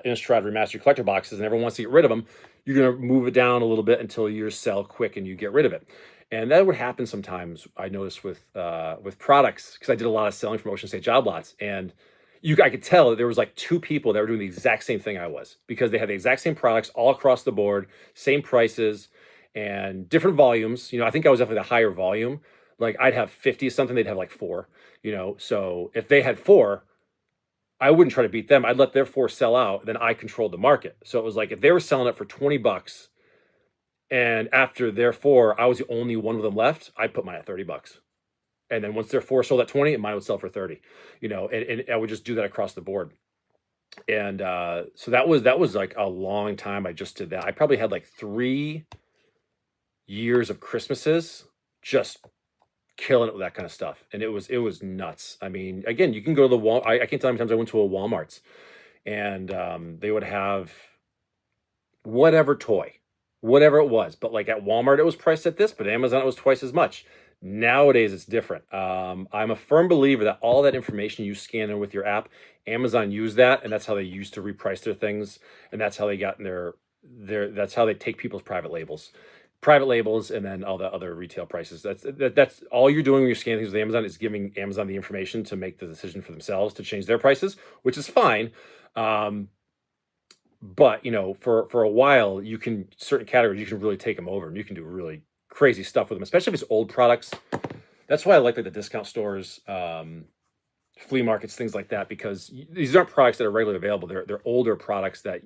Innistrad Remastered collector boxes and everyone wants to get rid of them, you're going to move it down a little bit until yours sell quick and you get rid of it. And that would happen sometimes, I noticed, with products, because I did a lot of selling from Ocean State job lots. And I could tell that there was like 2 people that were doing the exact same thing I was, because they had the exact same products all across the board, same prices and different volumes. I think I was definitely the higher volume. Like I'd have 50 something, they'd have like 4, So if they had 4, I wouldn't try to beat them. I'd let their 4 sell out. Then I controlled the market. So it was like, if they were selling it for $20 and after their 4, I was the only one of them left, I'd put mine at $30. And then once their 4 sold at 20, mine would sell for 30, and I would just do that across the board. And so that was like a long time. I just did that. I probably had like 3 years of Christmases just killing it with that kind of stuff. And it was nuts. I mean, again, you can go to the Walmart. I can't tell how many times I went to a Walmart's and they would have whatever toy, whatever it was. But like at Walmart, it was priced at this, but Amazon, it was twice as much. Nowadays, it's different. I'm a firm believer that all that information you scan in with your app, Amazon used that, and that's how they used to reprice their things, and that's how they got in that's how they take people's private labels, and then all the other retail prices. That's all you're doing when you're scanning things with Amazon, is giving Amazon the information to make the decision for themselves to change their prices, which is fine. But for a while, certain categories you can really take them over, and you can do really crazy stuff with them, especially if it's old products. That's why I like the discount stores, flea markets, things like that, because these aren't products that are regularly available. They're older products that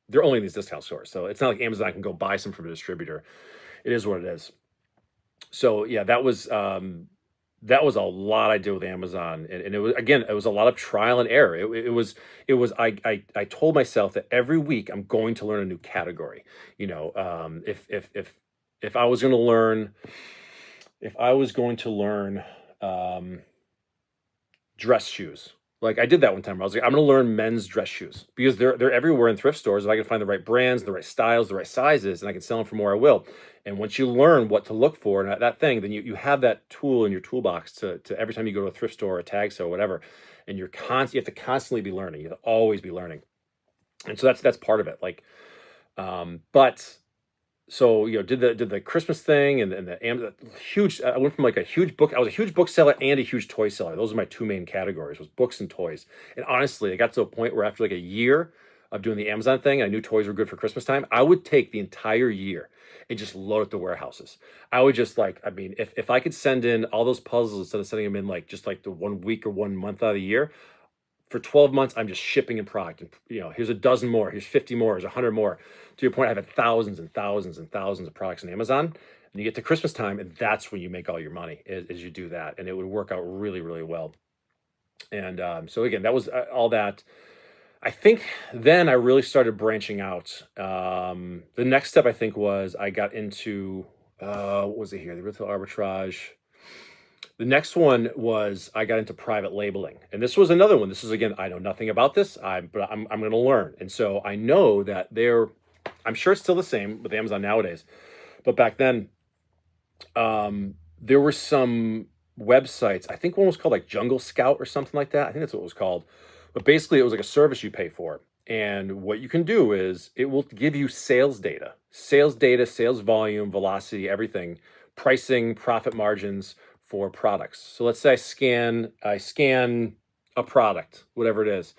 they're only in these discount stores. So it's not like Amazon can go buy some from a distributor. It is what it is. So yeah, that was a lot I did with Amazon, and it was a lot of trial and error. I told myself that every week I'm going to learn a new category. If I was going to learn dress shoes, like I did that one time. I was like, I'm going to learn men's dress shoes, because they're everywhere in thrift stores. If I can find the right brands, the right styles, the right sizes, and I can sell them for more, I will. And once you learn what to look for and that thing, then you have that tool in your toolbox to every time you go to a thrift store or a tag store or whatever, and you have to constantly be learning. You have to always be learning. And so that's part of it. Like, so did the Christmas thing and the huge. I went from like a huge book. I was a huge book seller and a huge toy seller. Those are my 2 main categories: was books and toys. And honestly, I got to a point where after like a year of doing the Amazon thing, I knew toys were good for Christmas time. I would take the entire year and just load up the warehouses. I would just if I could send in all those puzzles instead of sending them in like just like the 1 week or 1 month out of the year, for 12 months, I'm just shipping in product. And, here's a dozen more, here's 50 more, here's 100 more. To your point, I've had thousands and thousands and thousands of products on Amazon. And you get to Christmas time, and that's when you make all your money, is you do that. And it would work out really, really well. And so again, that was all that. I think then I really started branching out. The next step, I think, was I got into, what was it here? The retail arbitrage. The next one was I got into private labeling. And this was another one. This is, again, I know nothing about this, but I'm going to learn. And so I know that I'm sure it's still the same with Amazon nowadays. But back then, there were some websites. I think one was called like Jungle Scout or something like that. I think that's what it was called. But basically, it was like a service you pay for. And what you can do is it will give you sales data, sales volume, velocity, everything, pricing, profit margins for products. So let's say I scan a product, whatever it is,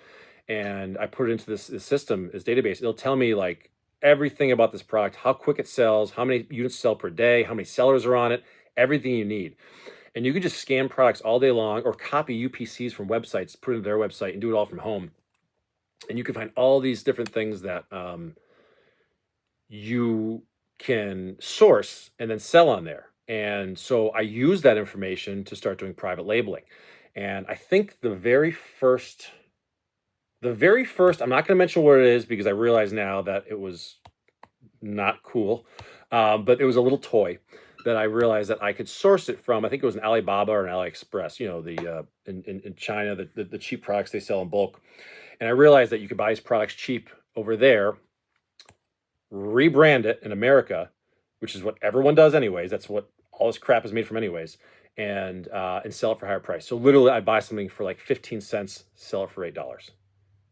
and I put it into this system, this database. It'll tell me like everything about this product, how quick it sells, how many units sell per day, how many sellers are on it, everything you need. And you can just scan products all day long or copy UPCs from websites, put it into their website and do it all from home. And you can find all these different things that you can source and then sell on there. And so I use that information to start doing private labeling. And I think the very first, I'm not going to mention what it is because I realize now that it was not cool, but it was a little toy that I realized that I could source it from. I think it was an Alibaba or an AliExpress, in China, the cheap products they sell in bulk. And I realized that you could buy these products cheap over there, rebrand it in America, which is what everyone does anyways. That's what all this crap is made from anyways, and sell it for a higher price. So literally I'd buy something for like 15 cents, sell it for $8.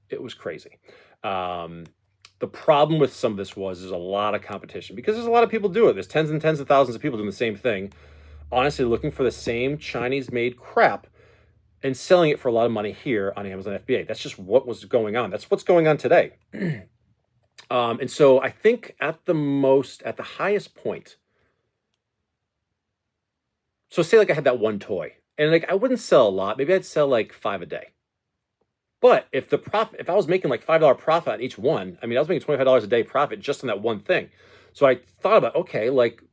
It was crazy. The problem with some of this was there's a lot of competition because there's a lot of people do it. There's tens and tens of thousands of people doing the same thing, honestly looking for the same Chinese-made crap and selling it for a lot of money here on Amazon FBA. That's just what was going on. That's what's going on today. And so I think at the highest point, so say like I had that one toy and like I wouldn't sell a lot. Maybe I'd sell like 5 a day. But if I was making like $5 profit on each one, I mean, I was making $25 a day profit just on that one thing. So I thought about, okay, like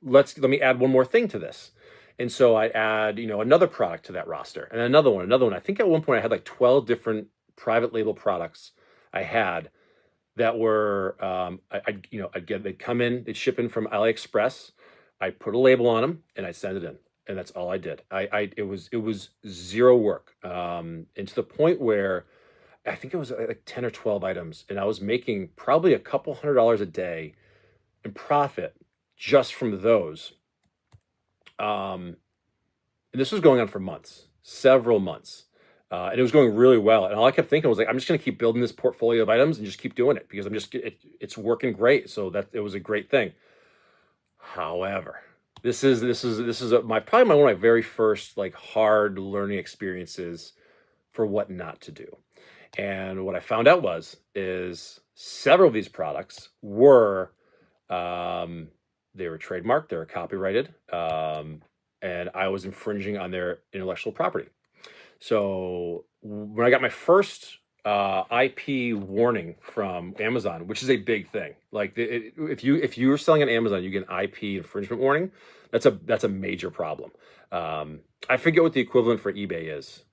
let me add one more thing to this. And so I add, another product to that roster and another one. I think at one point I had like 12 different private label products I had that were, they'd come in, they'd ship in from AliExpress. I put a label on them and I send it in. And that's all I did. It was zero work. And to the point where I think it was like 10 or 12 items and I was making probably a couple $100 a day in profit just from those. And this was going on for months, several months. And it was going really well. And all I kept thinking was like, I'm just going to keep building this portfolio of items and just keep doing it because it's working great. So that it was a great thing. However, this is probably one of my very first like hard learning experiences for what not to do. And what I found out is several of these products were they were trademarked, they were copyrighted, and I was infringing on their intellectual property. So when I got my first IP warning from Amazon, which is a big thing. Like if you're selling on Amazon, you get an IP infringement warning. That's a major problem. I forget what the equivalent for eBay is,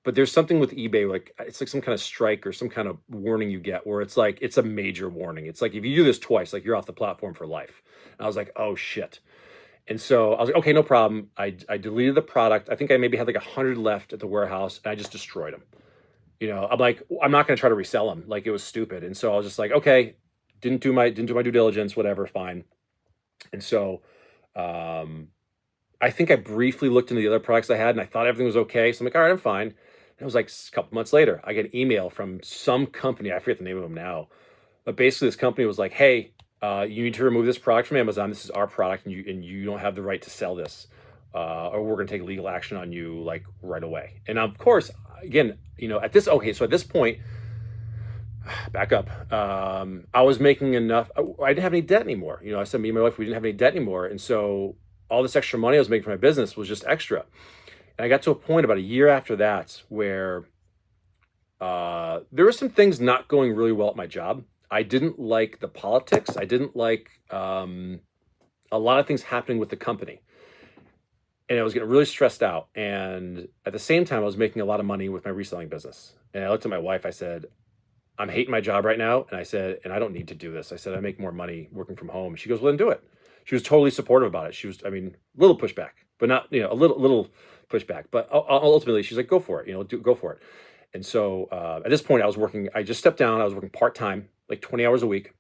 but there's something with eBay, like it's like some kind of strike or some kind of warning you get where it's like, it's a major warning. It's like, if you do this twice, like you're off the platform for life. And I was like, oh shit. And so I was like, okay, no problem. I deleted the product. I think I maybe had like 100 left at the warehouse and I just destroyed them. I'm like, I'm not going to try to resell them. Like it was stupid. And so I was just like, okay, didn't do my due diligence, whatever, fine. And so, I think I briefly looked into the other products I had and I thought everything was okay. So I'm like, all right, I'm fine. And it was like a couple months later, I get an email from some company. I forget the name of them now, but basically this company was like, hey, you need to remove this product from Amazon. This is our product and you don't have the right to sell this, or we're going to take legal action on you like right away. And of course, again, at this point, back up, I was making enough. I didn't have any debt anymore. I said, me and my wife, we didn't have any debt anymore. And so all this extra money I was making from my business was just extra. And I got to a point about a year after that where there were some things not going really well at my job. I didn't like the politics. I didn't like a lot of things happening with the company. And I was getting really stressed out. And at the same time, I was making a lot of money with my reselling business. And I looked at my wife, I said, I'm hating my job right now. And I said, and I don't need to do this. I said, I make more money working from home. She goes, well, then do it. She was totally supportive about it. She was, I mean, a little pushback, but not, a little pushback. But ultimately, she's like, go for it, go for it. And so at this point, I just stepped down. I was working part-time, like 20 hours a week.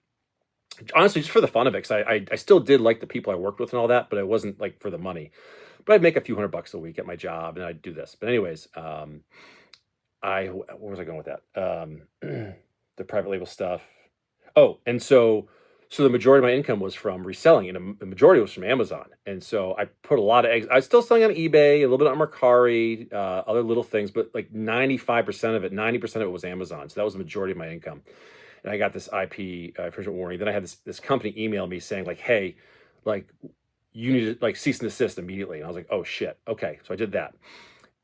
Honestly, just for the fun of it, because I still did like the people I worked with and all that, but it wasn't like for the money. But I'd make a few $100 a week at my job, and I'd do this. But anyways, where was I going with that? The private label stuff. Oh, and so the majority of my income was from reselling, and the majority was from Amazon. And so I put a lot of eggs. I was still selling on eBay, a little bit on Mercari, other little things, but like 95% of it, 90% of it was Amazon. So that was the majority of my income. And I got this IP infringement warning. Then I had this company email me saying like, hey, like you need to like cease and desist immediately. And I was like, oh shit. Okay. So I did that.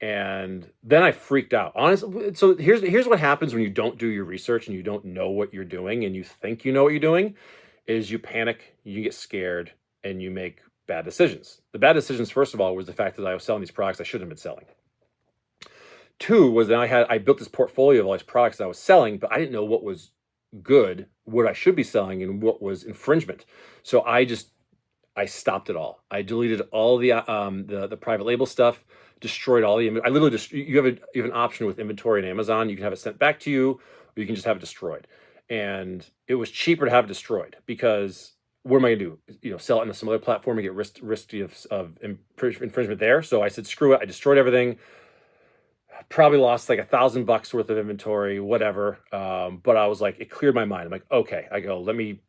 And then I freaked out. Honestly, so here's what happens when you don't do your research and you don't know what you're doing and you think you know what you're doing, is you panic, you get scared, and you make bad decisions. The bad decisions, first of all, was the fact that I was selling these products I shouldn't have been selling. Two was that I built this portfolio of all these products that I was selling, but I didn't know what was good, what I should be selling, and what was infringement. So I stopped it all. I deleted all the private label stuff, destroyed all the. I literally just you have an option with inventory in Amazon. You can have it sent back to you, or you can just have it destroyed. And it was cheaper to have it destroyed because what am I gonna do? Sell it on some other platform and get risk of infringement there. So I said, screw it. I destroyed everything. Probably lost like $1,000 worth of inventory, whatever. But I was like, it cleared my mind. I'm like, okay. I go, let me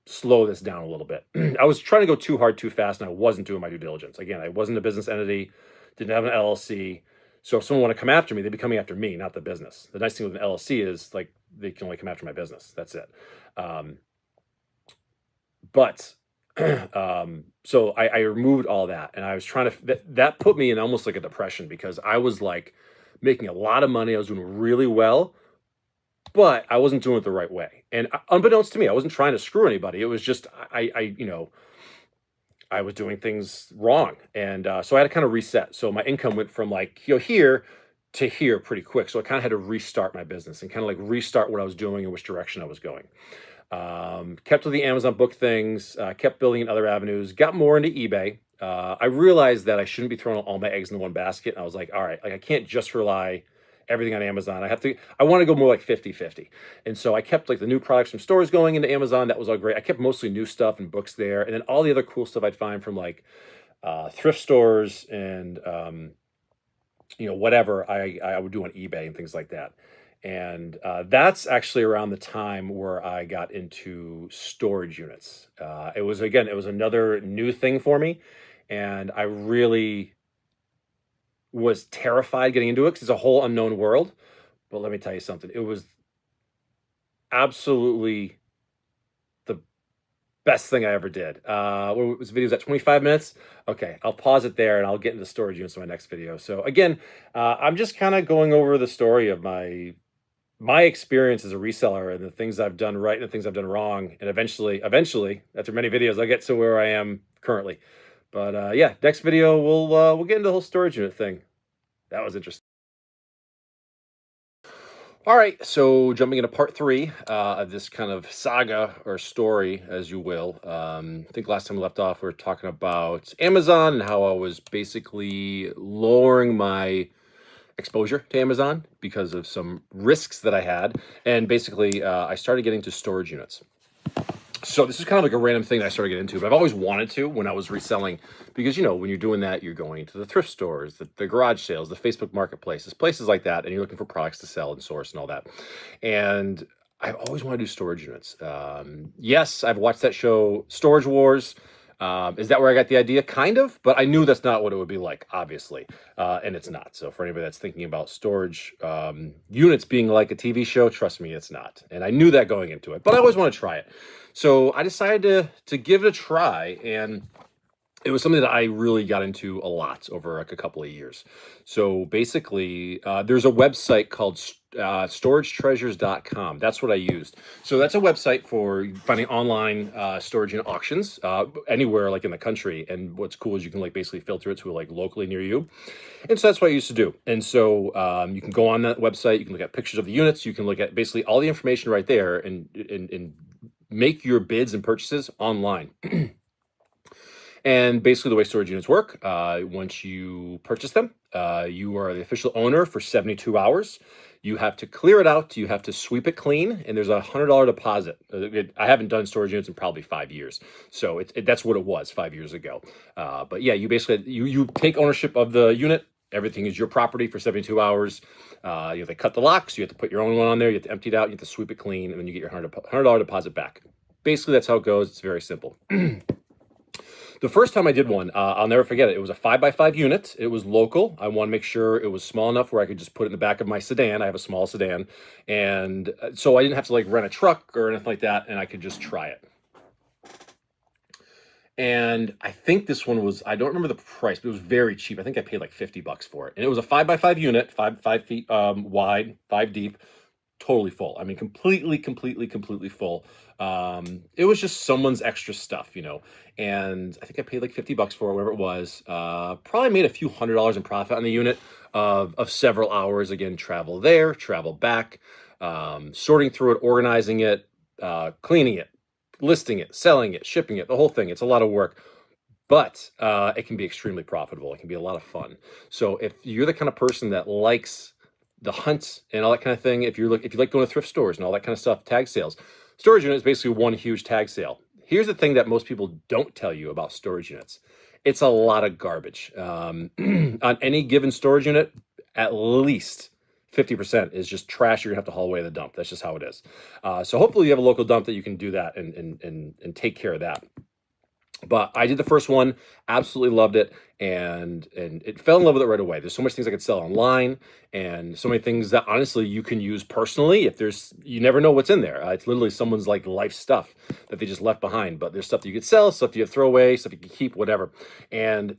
slow this down a little bit. I was trying to go too hard, too fast, and I wasn't doing my due diligence. Again, I wasn't a business entity, didn't have an LLC. So if someone want to come after me, they'd be coming after me, not the business. The nice thing with an LLC is like they can only come after my business. That's it. So I removed all that, and I was trying to. That put me in almost like a depression because I was like making a lot of money. I was doing really well, but I wasn't doing it the right way. And unbeknownst to me, I wasn't trying to screw anybody. It was just I was doing things wrong. And so I had to kind of reset. So my income went from like here to here pretty quick. So I kind of had to restart my business and kind of like restart what I was doing and which direction I was going. Kept with the Amazon book things, kept building in other avenues, got more into eBay. I realized that I shouldn't be throwing all my eggs in one basket. And I was like, all right, like I can't just rely everything on Amazon. I want to go more like 50-50. And so I kept like the new products from stores going into Amazon. That was all great. I kept mostly new stuff and books there. And then all the other cool stuff I'd find from like thrift stores and, whatever I would do on eBay and things like that. And that's actually around the time where I got into storage units. It was another new thing for me. And I really was terrified getting into it because it's a whole unknown world. But let me tell you something. It was absolutely the best thing I ever did. What was the videos at 25 minutes? Okay, I'll pause it there and I'll get into storage units in my next video. So again, I'm just kind of going over the story of my experience as a reseller and the things I've done right and the things I've done wrong. And eventually, after many videos, I'll get to where I am currently. But yeah, next video, we'll get into the whole storage unit thing. That was interesting. All right, so jumping into part 3 of this kind of saga or story, as you will. I think last time we left off, we were talking about Amazon and how I was basically lowering my exposure to Amazon because of some risks that I had. And basically, I started getting to storage units. So this is kind of like a random thing that I started getting into, but I've always wanted to when I was reselling, because, when you're doing that, you're going to the thrift stores, the garage sales, the Facebook marketplaces, places like that, and you're looking for products to sell and source and all that. And I've always wanted to do storage units. Yes, I've watched that show, Storage Wars. Is that where I got the idea? Kind of, but I knew that's not what it would be like, obviously, and it's not. So for anybody that's thinking about storage units being like a TV show, trust me, it's not. And I knew that going into it, but I always want to try it. So I decided to give it a try, and it was something that I really got into a lot over like a couple of years. So basically, there's a website called storagetreasures.com. That's what I used. So that's a website for finding online storage unit auctions anywhere like in the country. And what's cool is you can like basically filter it to like locally near you. And so that's what I used to do. And so you can go on that website, you can look at pictures of the units, you can look at basically all the information right there and make your bids and purchases online. And basically the way storage units work, once you purchase them, you are the official owner for 72 hours. You have to clear it out, you have to sweep it clean, and there's a $100 deposit. I haven't done storage units in probably 5 years, so that's what it was 5 years ago. But yeah, you basically, you take ownership of the unit. Everything is your property for 72 hours. You have to cut the locks, you have to put your own one on there, you have to empty it out, you have to sweep it clean, and then you get your $100 deposit back. Basically, that's how it goes. It's very simple. The first time I did one, I'll never forget it. It was a 5x5 unit. It was local. I want to make sure it was small enough where I could just put it in the back of my sedan. I have a small sedan. And so I didn't have to like rent a truck or anything like that, and I could just try it. And I think this one was, I don't remember the price, but it was very cheap. I think I paid like $50 for it. And it was a 5x5 unit, 5 feet wide, 5 deep. Totally full. I mean, completely full. It was just someone's extra stuff, you know, and I think I paid like $50 for it, whatever it was. Probably made a few $100s in profit on the unit of several hours. Again, travel there, travel back, sorting through it, organizing it, cleaning it, listing it, selling it, shipping it, the whole thing. It's a lot of work. But it can be extremely profitable. It can be a lot of fun. So if you're the kind of person that likes the hunts and all that kind of thing, if you like going to thrift stores and all that kind of stuff, tag sales, storage unit is basically one huge tag sale. Here's the thing that most people don't tell you about storage units. It's a lot of garbage. On any given storage unit, at least 50% is just trash you're gonna have to haul away to the dump. That's just how it is. So hopefully you have a local dump that you can do that and take care of that. But I did the first one, absolutely loved it, and it fell in love with it right away. There's so much things I could sell online, and so many things that honestly you can use personally. If you never know what's in there. It's literally someone's like life stuff that they just left behind. But there's stuff that you could sell, stuff you throw away, stuff you can keep, whatever. And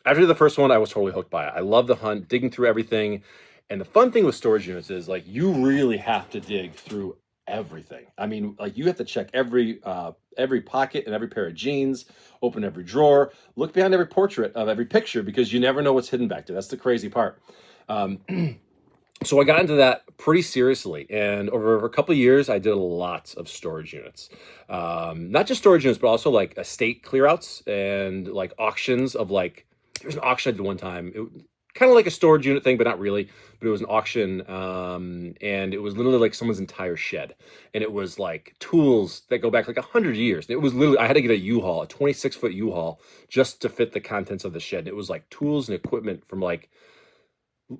after the first one, I was totally hooked by it. I love the hunt, digging through everything. And the fun thing with storage units is like you really have to dig through everything. I mean, like you have to check every pocket and every pair of jeans, open every drawer, look behind every portrait of every picture, because you never know what's hidden back there. That's the crazy part. So I got into that pretty seriously, and over a couple of years, I did lots of storage units. Not just storage units, but also like estate clearouts and like auctions of like, there's an auction I did one time. Kind of like a storage unit thing, but not really. But it was an auction, and it was literally like someone's entire shed. And it was like tools that go back like 100 years. And it was literally, I had to get a U-Haul, a 26-foot U-Haul, just to fit the contents of the shed. And it was like tools and equipment from like,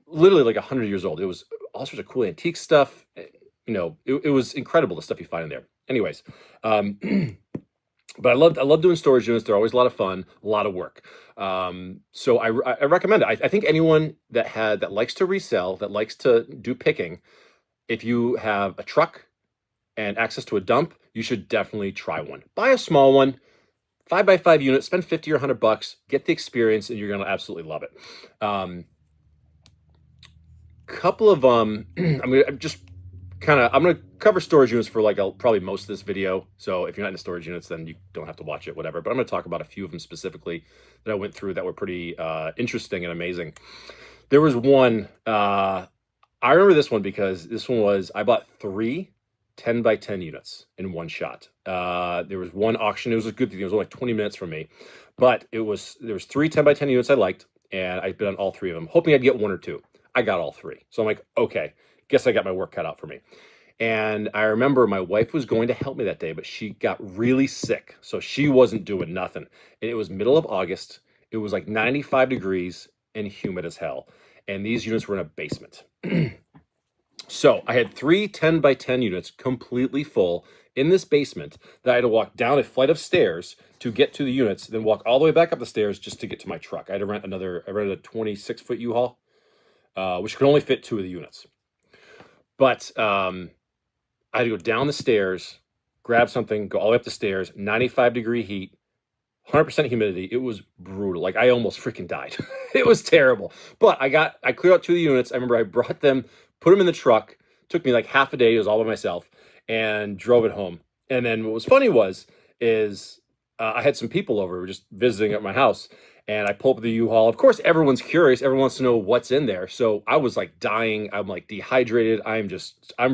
literally like 100 years old. It was all sorts of cool antique stuff. You know, it was incredible, the stuff you find in there. Anyways, but I love doing storage units. They're always a lot of fun, a lot of work. So I recommend it. I think anyone that likes to resell, that likes to do picking, if you have a truck and access to a dump, you should definitely try one. Buy a small one, 5x5 unit, spend $50 or $100, get the experience, and you're gonna absolutely love it. Couple of I'm gonna cover storage units for like probably most of this video. So if you're not into storage units, then you don't have to watch it, whatever. But I'm gonna talk about a few of them specifically that I went through that were pretty interesting and amazing. There was one, I remember this one because this one was, I bought 3 10x10 units in one shot. There was one auction. It was a good thing. It was only like 20 minutes from me, but there was 3 10x10 units I liked, and I bid on all 3 of them, hoping I'd get 1 or 2. I got all 3. So I'm like, okay, guess I got my work cut out for me. And I remember my wife was going to help me that day, but she got really sick. So she wasn't doing nothing. And it was middle of August. It was like 95 degrees and humid as hell. And these units were in a basement. So I had 3 10x10 units completely full in this basement that I had to walk down a flight of stairs to get to the units, then walk all the way back up the stairs just to get to my truck. I had to rent I rented a 26-foot U-Haul, which could only fit 2 of the units. But I had to go down the stairs, grab something, go all the way up the stairs, 95-degree heat, 100% humidity. It was brutal. Like I almost freaking died. It was terrible. But I cleared out 2 of the units. I remember I brought them, put them in the truck. Took me like half a day. It was all by myself, and drove it home. And then what was funny is I had some people over who were just visiting at my house, and I pull up the U-Haul. Of course, everyone's curious. Everyone wants to know what's in there. So I was like dying. I'm like dehydrated. I'm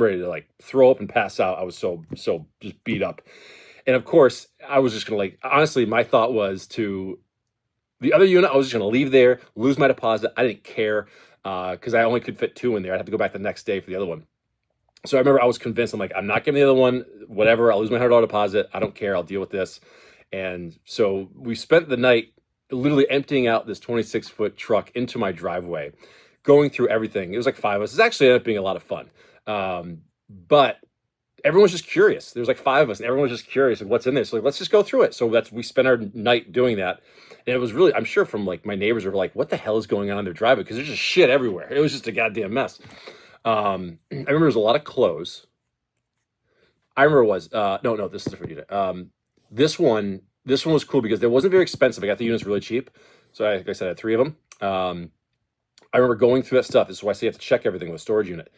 ready to like throw up and pass out. I was so just beat up. And of course, I was just gonna like, honestly, my thought was to the other unit, I was just gonna leave there, lose my deposit. I didn't care because I only could fit 2 in there. I'd have to go back the next day for the other one. So I remember I was convinced, I'm like, I'm not giving the other one, whatever. I'll lose my $100 deposit. I don't care. I'll deal with this. And so we spent the night literally emptying out this 26-foot truck into my driveway, going through everything. It was like 5 of us. It actually ended up being a lot of fun. But everyone was just curious. There was like 5 of us, and everyone was just curious of what's in there. So like, let's just go through it. So we spent our night doing that. And it was really, I'm sure from like my neighbors were like, what the hell is going on in their driveway? Because there's just shit everywhere. It was just a goddamn mess. I remember there was a lot of clothes. I remember it was, no, this is a different unit. This one was cool because it wasn't very expensive. I got the units really cheap. So like I said, I had 3 of them. I remember going through that stuff. This is why I say you have to check everything with a storage unit.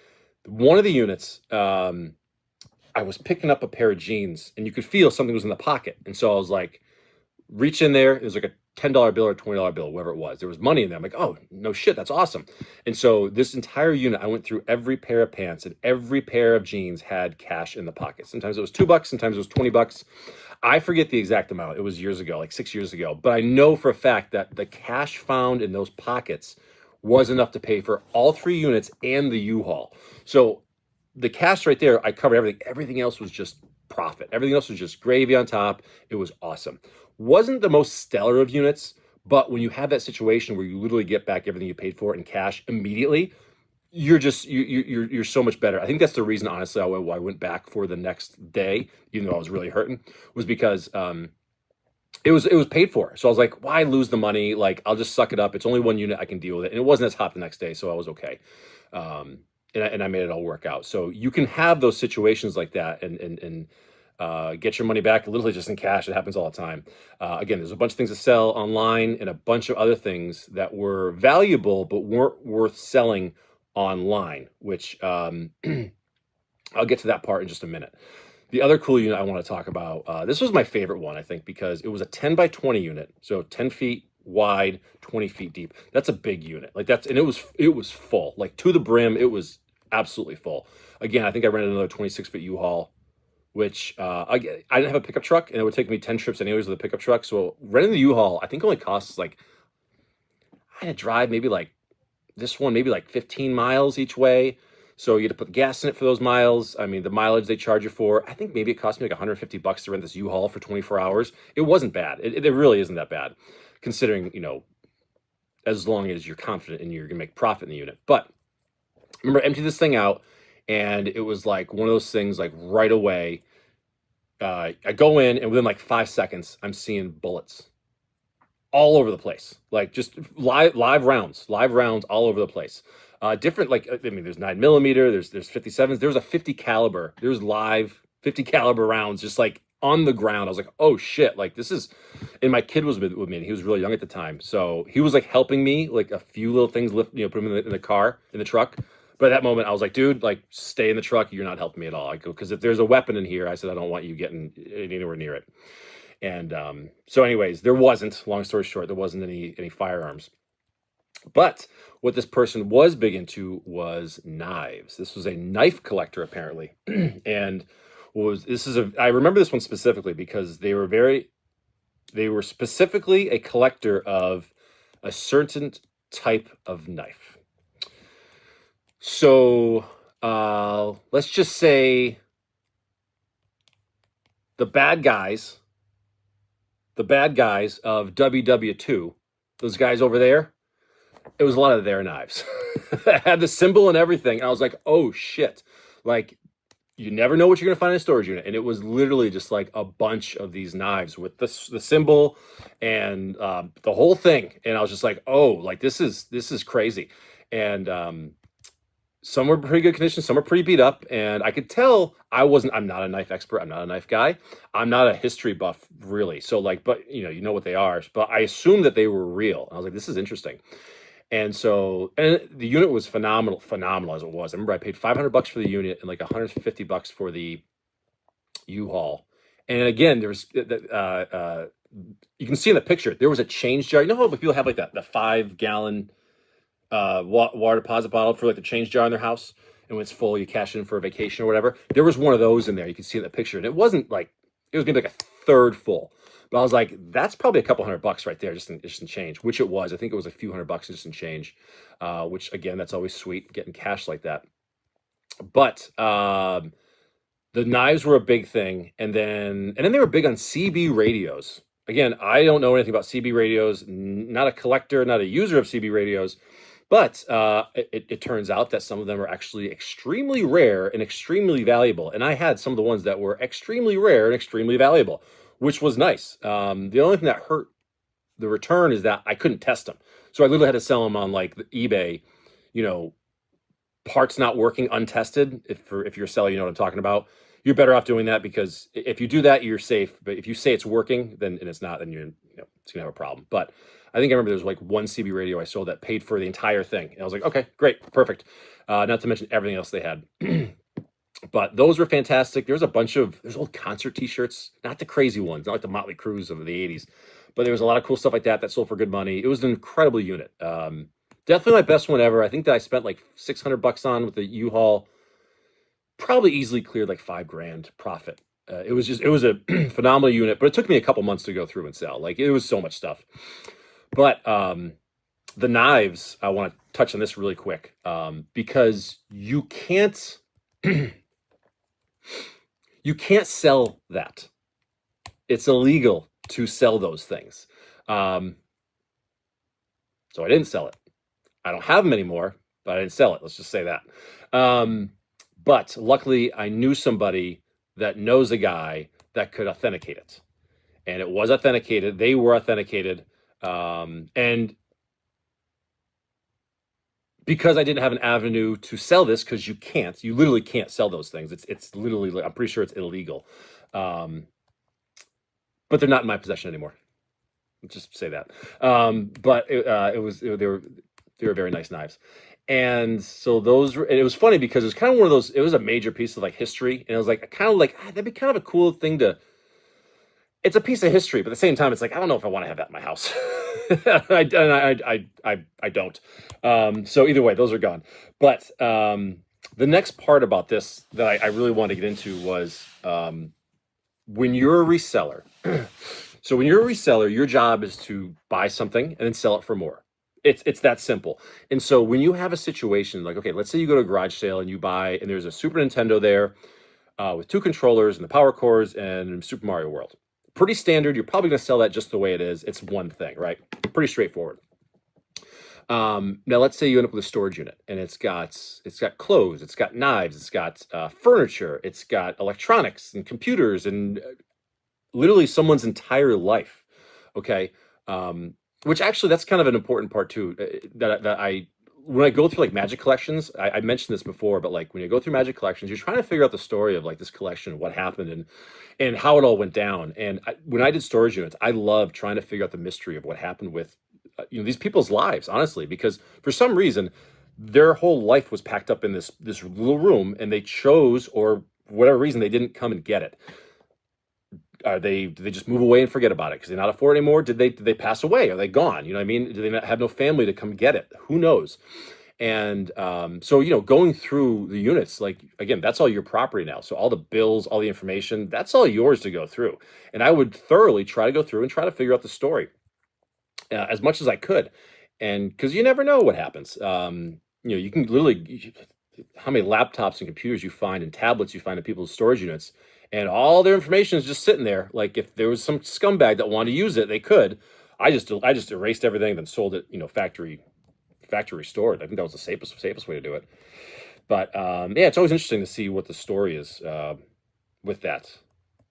One of the units, I was picking up a pair of jeans and you could feel something was in the pocket. And so I was like, reach in there. It was like a $10 bill or $20 bill, whatever it was. There was money in there. I'm like, oh, no shit, that's awesome. And so this entire unit, I went through every pair of pants and every pair of jeans had cash in the pocket. Sometimes it was $2, sometimes it was $20. I forget the exact amount. It was years ago, like 6 years ago. But I know for a fact that the cash found in those pockets was enough to pay for all 3 units and the U-Haul. So the cash right there, I covered everything. Everything else was just profit. Everything else was just gravy on top. It was awesome. Wasn't the most stellar of units, but when you have that situation where you literally get back everything you paid for in cash immediately, you're so much better. I think that's the reason, honestly, why I went back for the next day, even though I was really hurting, was because it was paid for. So I was like, why lose the money? Like, I'll just suck it up. It's only 1 unit. I can deal with it. And it wasn't as hot the next day, so I was okay. And I made it all work out. So you can have those situations like that and get your money back literally just in cash. It happens all the time. Again, there's a bunch of things to sell online and a bunch of other things that were valuable but weren't worth selling online, which I'll get to that part in just a minute. The other cool unit I want to talk about, this was my favorite one, I think, because it was a 10 by 20 unit. So 10 feet wide, 20 feet deep. That's a big unit. Like and it was full, like to the brim. It was absolutely full. Again, I think I rented another 26-foot U-Haul, which I didn't have a pickup truck, and it would take me 10 trips anyways with a pickup truck. So renting the U-Haul, I think only costs like, I had to drive maybe like this one, maybe like 15 miles each way. So you had to put gas in it for those miles. I mean, the mileage they charge you for, I think maybe it cost me like $150 to rent this U-Haul for 24 hours. It wasn't bad. It really isn't that bad, considering, as long as you're confident and you're going to make profit in the unit. But I remember emptying this thing out, and it was like one of those things like right away. I go in, and within like 5 seconds, I'm seeing bullets all over the place. Like just live rounds all over the place. Different, like, I mean, there's 9mm, there's 57s, there's a 50 caliber, there's live 50 caliber rounds just like on the ground. I was like, oh shit, like this is, and my kid was with me, and he was really young at the time. So he was like helping me, like a few little things, lift, put him in the car, in the truck. But at that moment, I was like, dude, like, stay in the truck. You're not helping me at all. I go, because if there's a weapon in here, I said, I don't want you getting anywhere near it. And so anyways, there wasn't, long story short, there wasn't any firearms. But what this person was big into was knives. This was a knife collector, apparently. And I remember this one specifically because they were specifically a collector of a certain type of knife. So let's just say the bad guys of WW2, those guys over there, it was a lot of their knives. It had the symbol and everything. And I was like, oh shit. Like, you never know what you're going to find in a storage unit. And it was literally just like a bunch of these knives with the symbol and the whole thing. And I was just like, oh, like this is crazy. And some were pretty good condition, some were pretty beat up, and I could tell I'm not a knife expert, I'm not a knife guy, I'm not a history buff really. So like, but you know what they are. But I assumed that they were real. And I was like, this is interesting. And so, and the unit was phenomenal as it was. I remember I paid $500 for the unit and like $150 for the U-Haul. And again, there's you can see in the picture there was a change jar. You know how people have like the 5-gallon water deposit bottle for like the change jar in their house, and when it's full, you cash it in for a vacation or whatever. There was one of those in there. You can see in the picture, and it wasn't like it was maybe like a third full. But I was like, that's probably a couple $100 right there, just in change, which it was. I think it was a few $100 just in change, which again, that's always sweet getting cash like that. But the knives were a big thing, and then they were big on CB radios. Again, I don't know anything about CB radios. Not a collector, not a user of CB radios, but it turns out that some of them are actually extremely rare and extremely valuable. And I had some of the ones that were extremely rare and extremely valuable, which was nice. The only thing that hurt the return is that I couldn't test them, so I literally had to sell them on like eBay, you know, parts not working untested. If you're a seller, you know what I'm talking about. You're better off doing that, because if you do that, you're safe. But if you say it's working, then and it's not, then it's gonna have a problem. But I think I remember there was like one CB radio I sold that paid for the entire thing, and I was like, okay, great, perfect. Not to mention everything else they had. But those were fantastic. There's old concert T-shirts, not the crazy ones, not like the Motley Crues of the '80s, but there was a lot of cool stuff like that sold for good money. It was an incredible unit. Definitely my best one ever. I think that I spent like $600 on with the U-Haul. Probably easily cleared like $5,000 profit. It was a phenomenal unit, but it took me a couple months to go through and sell. Like, it was so much stuff. But the knives, I want to touch on this really quick, because you can't sell that. It's illegal to sell those things. So I didn't sell it. I don't have them anymore, but I didn't sell it. Let's just say that. But luckily, I knew somebody that knows a guy that could authenticate it. And it was authenticated. They were authenticated. And because I didn't have an avenue to sell this, because you literally can't sell those things. It's literally, I'm pretty sure it's illegal. But they're not in my possession anymore. Let's just say that. But they were very nice knives. And so and it was funny because it was kind of one of those, it was a major piece of like history. And it was like, that'd be kind of a cool thing it's a piece of history, but at the same time, it's like, I don't know if I want to have that in my house. I don't. So either way, those are gone. But the next part about this that I really wanted to get into was when you're a reseller. So when you're a reseller, your job is to buy something and then sell it for more. It's that simple. And so when you have a situation like, okay, let's say you go to a garage sale and you buy, and there's a Super Nintendo there with 2 controllers and the power cords and Super Mario World. Pretty standard. You're probably going to sell that just the way it is. It's one thing, right? Pretty straightforward. Now let's say you end up with a storage unit, and it's got clothes, it's got knives, it's got furniture, it's got electronics and computers, and literally someone's entire life. Okay. Which actually, that's kind of an important part too, when I go through like Magic collections, I mentioned this before, but like when you go through Magic collections, you're trying to figure out the story of like this collection, what happened, and how it all went down. And when I did storage units, I love trying to figure out the mystery of what happened with these people's lives, honestly, because for some reason their whole life was packed up in this little room, and they chose, or for whatever reason, they didn't come and get it. Did they just move away and forget about it because they're not afford it anymore? Did they pass away? Are they gone? You know what I mean? Do they not have no family to come get it? Who knows? And so, going through the units, like, again, that's all your property now. So all the bills, all the information, that's all yours to go through. And I would thoroughly try to go through and try to figure out the story as much as I could. And because you never know what happens. You can literally, how many laptops and computers you find and tablets you find in people's storage units, and all their information is just sitting there. Like, if there was some scumbag that wanted to use it, they could. I just erased everything, then sold it, factory restored. I think that was the safest way to do it. But yeah, it's always interesting to see what the story is with that,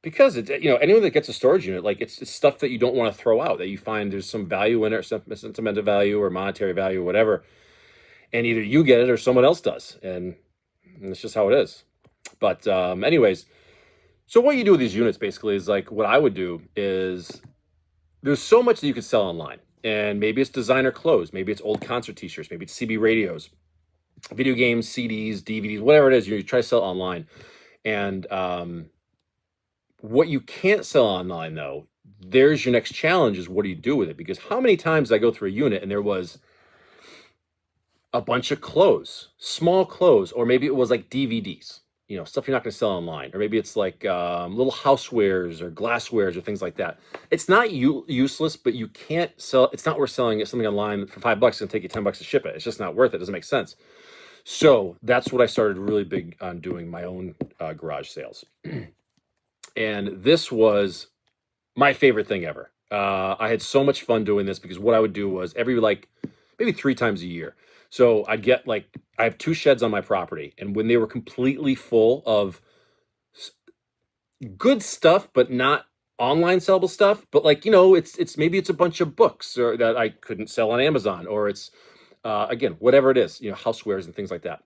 because anyone that gets a storage unit, like, it's stuff that you don't want to throw out, that you find there's some value in it, or some sentimental value or monetary value or whatever, and either you get it or someone else does, and it's just how it is. But anyways. So what you do with these units basically is, like, what I would do is, there's so much that you could sell online. And maybe it's designer clothes, maybe it's old concert t-shirts, maybe it's CB radios, video games, CDs, DVDs, whatever it is. You try to sell online. And what you can't sell online, though, there's your next challenge, is what do you do with it? Because how many times did I go through a unit and there was a bunch of clothes, small clothes, or maybe it was like DVDs, stuff you're not going to sell online, or maybe it's like little housewares or glasswares or things like that. It's not useless, but you can't sell. It's not worth selling something online for $5. It's going to take you $10 to ship it. It's just not worth it. It doesn't make sense. So that's what I started really big on doing, my own garage sales. And this was my favorite thing ever. I had so much fun doing this because what I would do was every maybe 3 times a year. So I'd get I have 2 sheds on my property, and when they were completely full of good stuff, but not online sellable stuff, but it's maybe it's a bunch of books or that I couldn't sell on Amazon, or it's again, whatever it is, housewares and things like that,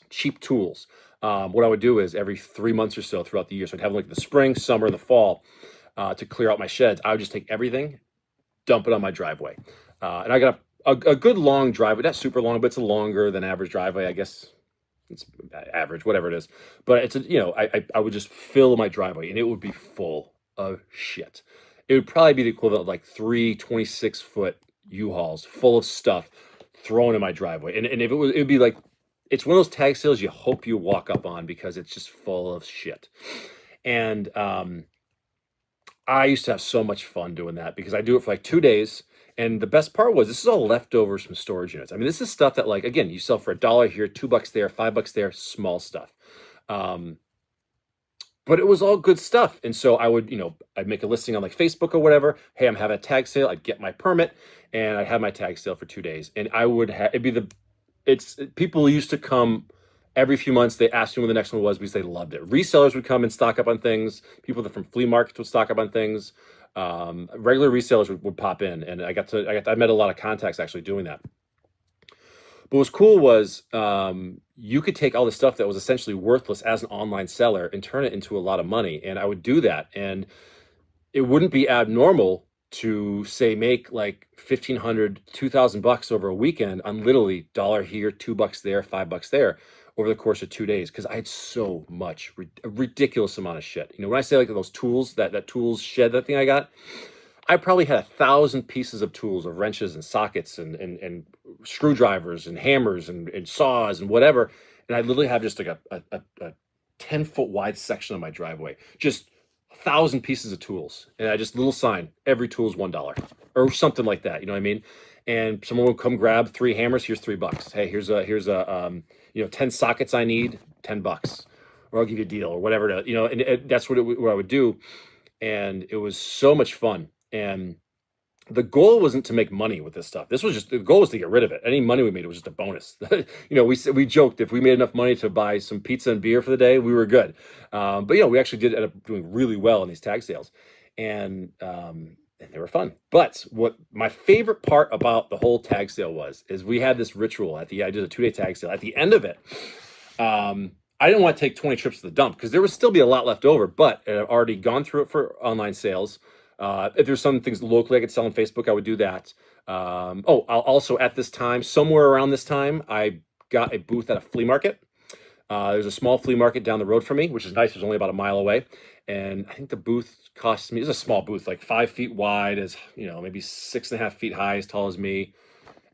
cheap tools. What I would do is every 3 months or so throughout the year, so I'd have like the spring, summer, and the fall to clear out my sheds. I would just take everything, dump it on my driveway. And I got a good long driveway, not super long, but it's a longer than average driveway. I guess it's average, whatever it is. But it's I would just fill my driveway, and it would be full of shit. It would probably be the equivalent of like 3 26-foot U-Hauls full of stuff thrown in my driveway. And if it would be like, it's one of those tag sales you hope you walk up on because it's just full of shit. And I used to have so much fun doing that because I do it for like 2 days. And the best part was, this is all leftovers from storage units. I mean, this is stuff that, like, again, you sell for $1 here, $2 there, $5 there, small stuff. But it was all good stuff. And so I would, I'd make a listing on like Facebook or whatever. Hey, I'm having a tag sale. I'd get my permit and I'd have my tag sale for 2 days. And I would have, people used to come every few months. They asked me when the next one was because they loved it. Resellers would come and stock up on things. People that from flea markets would stock up on things. Regular resellers would pop in, and I met a lot of contacts actually doing that. But what's cool was you could take all the stuff that was essentially worthless as an online seller and turn it into a lot of money. And I would do that, and it wouldn't be abnormal to say make like $1,500, $2,000 over a weekend on literally $1 here, $2 there, $5 there over the course of 2 days, because I had so much, a ridiculous amount of shit. When I say like those tools, that tools shed, that thing I got, I probably had 1,000 pieces of tools, of wrenches and sockets and screwdrivers and hammers and saws and whatever. And I literally have just like a 10-foot wide section of my driveway, just 1,000 pieces of tools. And I just little sign, every tool is $1 or something like that. You know what I mean? And someone will come grab 3 hammers. Here's $3. Hey, here's a 10 sockets I need, $10, or I'll give you a deal or whatever. And that's what I would do. And it was so much fun. And the goal wasn't to make money with this stuff. The goal was to get rid of it. Any money we made, it was just a bonus. We joked if we made enough money to buy some pizza and beer for the day, we were good. But we actually did end up doing really well in these tag sales, and they were fun. But what my favorite part about the whole tag sale is we had this ritual I did a 2-day tag sale. At the end of it, I didn't want to take 20 trips to the dump because there would still be a lot left over, but I've already gone through it for online sales. If there's some things locally I could sell on Facebook, I would do that. I'll also, at this time, somewhere around this time, I got a booth at a flea market. There's a small flea market down the road from me, which is nice. It's only about a mile away. And I think the booth cost me, it's a small booth, like 5 feet wide, as maybe 6.5 feet high, as tall as me.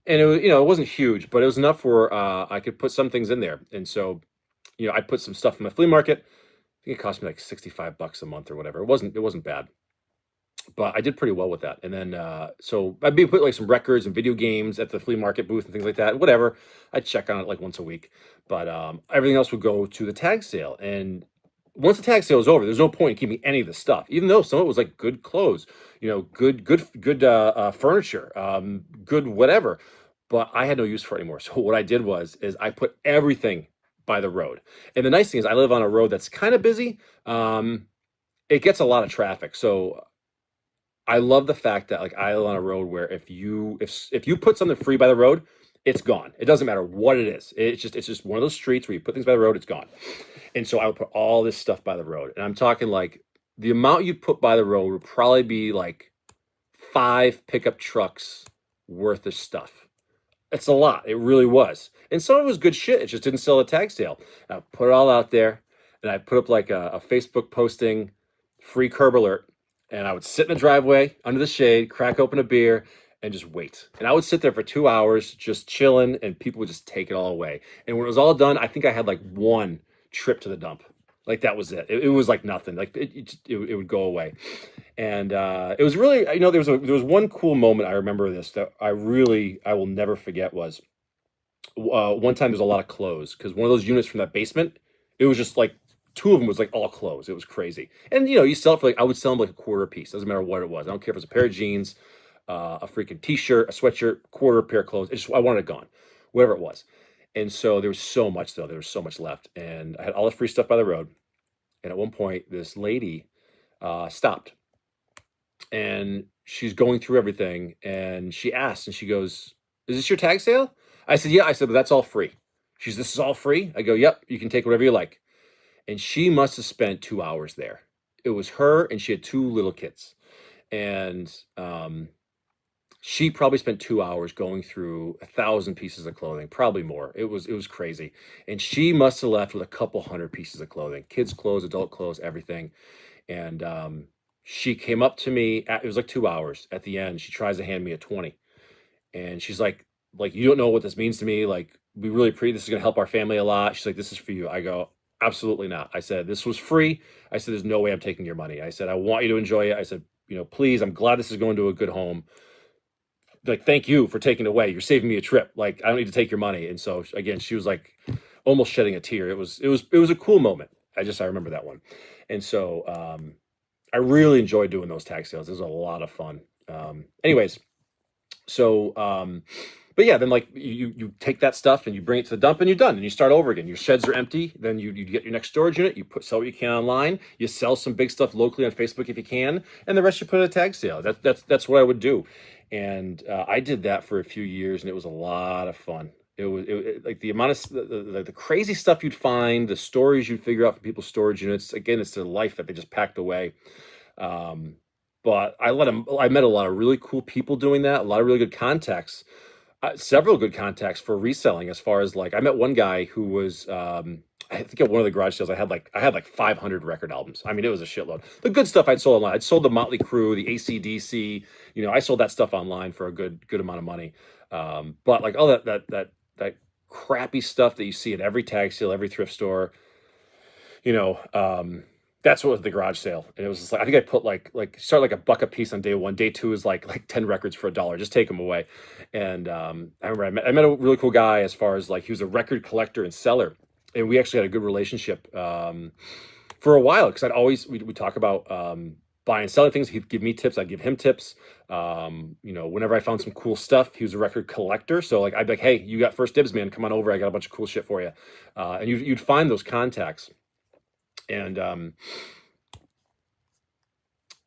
And it was, it wasn't huge, but it was enough where I could put some things in there. And so, I put some stuff in my flea market. I think it cost me like $65 a month or whatever. It wasn't bad. But I did pretty well with that. And then, so I'd be putting like some records and video games at the flea market booth and things like that, whatever. I'd check on it like once a week, but everything else would go to the tag sale. And once the tag sale was over, there's no point in keeping any of the stuff, even though some of it was like good clothes, good furniture, good whatever. But I had no use for it anymore. So what I did is I put everything by the road. And the nice thing is I live on a road that's kind of busy. It gets a lot of traffic. So I love the fact that like I live on a road where if you put something free by the road, it's gone. It doesn't matter what it is. It's just one of those streets where you put things by the road, it's gone. And so I would put all this stuff by the road. And I'm talking like the amount you put by the road would probably be like 5 pickup trucks worth of stuff. It's a lot. It really was. And some of it was good shit. It just didn't sell at tag sale. I put it all out there, and I put up like a Facebook posting, free curb alert. And I would sit in the driveway under the shade, crack open a beer, and just wait. And I would sit there for 2 hours just chilling, and people would just take it all away. And when it was all done, I think I had like one trip to the dump. Like that was it. It was like nothing. Like it would go away. And it was really, there was one cool moment I remember this that I will never forget was one time there's a lot of clothes because one of those units from that basement, it was just like two of them was like all clothes. It was crazy. And you sell it for like, I would sell them like a quarter a piece. Doesn't matter what it was. I don't care if it's a pair of jeans, a freaking t-shirt, a sweatshirt, quarter pair of clothes. I wanted it gone, whatever it was. And so there was so much though. There was so much left, and I had all the free stuff by the road. And at one point, this lady stopped, and she's going through everything, and she asked, and she goes, "Is this your tag sale?" I said, "Yeah." I said, "But that's all free." She's, "This is all free?" I go, "Yep, you can take whatever you like." And she must have spent 2 hours there. It was her, and she had two little kids. And she probably spent 2 hours going through 1,000 pieces of clothing, probably more. It was crazy. And she must have left with a couple hundred pieces of clothing, kids' clothes, adult clothes, everything. And she came up to me, it was like 2 hours. At the end, she tries to hand me a 20. And she's like, "You don't know what this means to me. Like, we really this is going to help our family a lot." She's like, "This is for you." I go, "Absolutely not." I said, "This was free." I said, "There's no way I'm taking your money." I said, "I want you to enjoy it." I said, "Please, I'm glad this is going to a good home. Like, thank you for taking it away. You're saving me a trip. Like, I don't need to take your money." And so again, she was like almost shedding a tear. It was a cool moment. I remember that one. And so I really enjoyed doing those tag sales. It was a lot of fun. Anyways, so but yeah, then like you take that stuff and you bring it to the dump and you're done and you start over again. Your sheds are empty. Then you get your next storage unit. You sell what you can online. You sell some big stuff locally on Facebook if you can, and the rest you put at a tag sale. That's what I would do. And I did that for a few years, and it was a lot of fun. Like the amount of the crazy stuff you'd find, the stories you'd figure out for people's storage units. Again, it's their life that they just packed away. But I met a lot of really cool people doing that. A lot of really good contacts. Several good contacts for reselling. As far as like, I met one guy who was, I think at one of the garage sales, I had like 500 record albums. I mean, it was a shitload. The good stuff I'd sold online. I'd sold the Motley Crue, the AC/DC. I sold that stuff online for a good amount of money. But like all that crappy stuff that you see at every tag sale, every thrift store, you know, that's what was the garage sale. And it was just like, I think I put start like $1 a piece on day one. Day two is like 10 records for $1. Just take them away. And I remember I met a really cool guy. As far as like, he was a record collector and seller, and we actually had a good relationship for a while, because we'd talk about buying and selling things. He'd give me tips, I'd give him tips. Whenever I found some cool stuff, he was a record collector, so like I'd be like, "Hey, you got first dibs, man. Come on over. I got a bunch of cool shit for you." And you'd find those contacts. And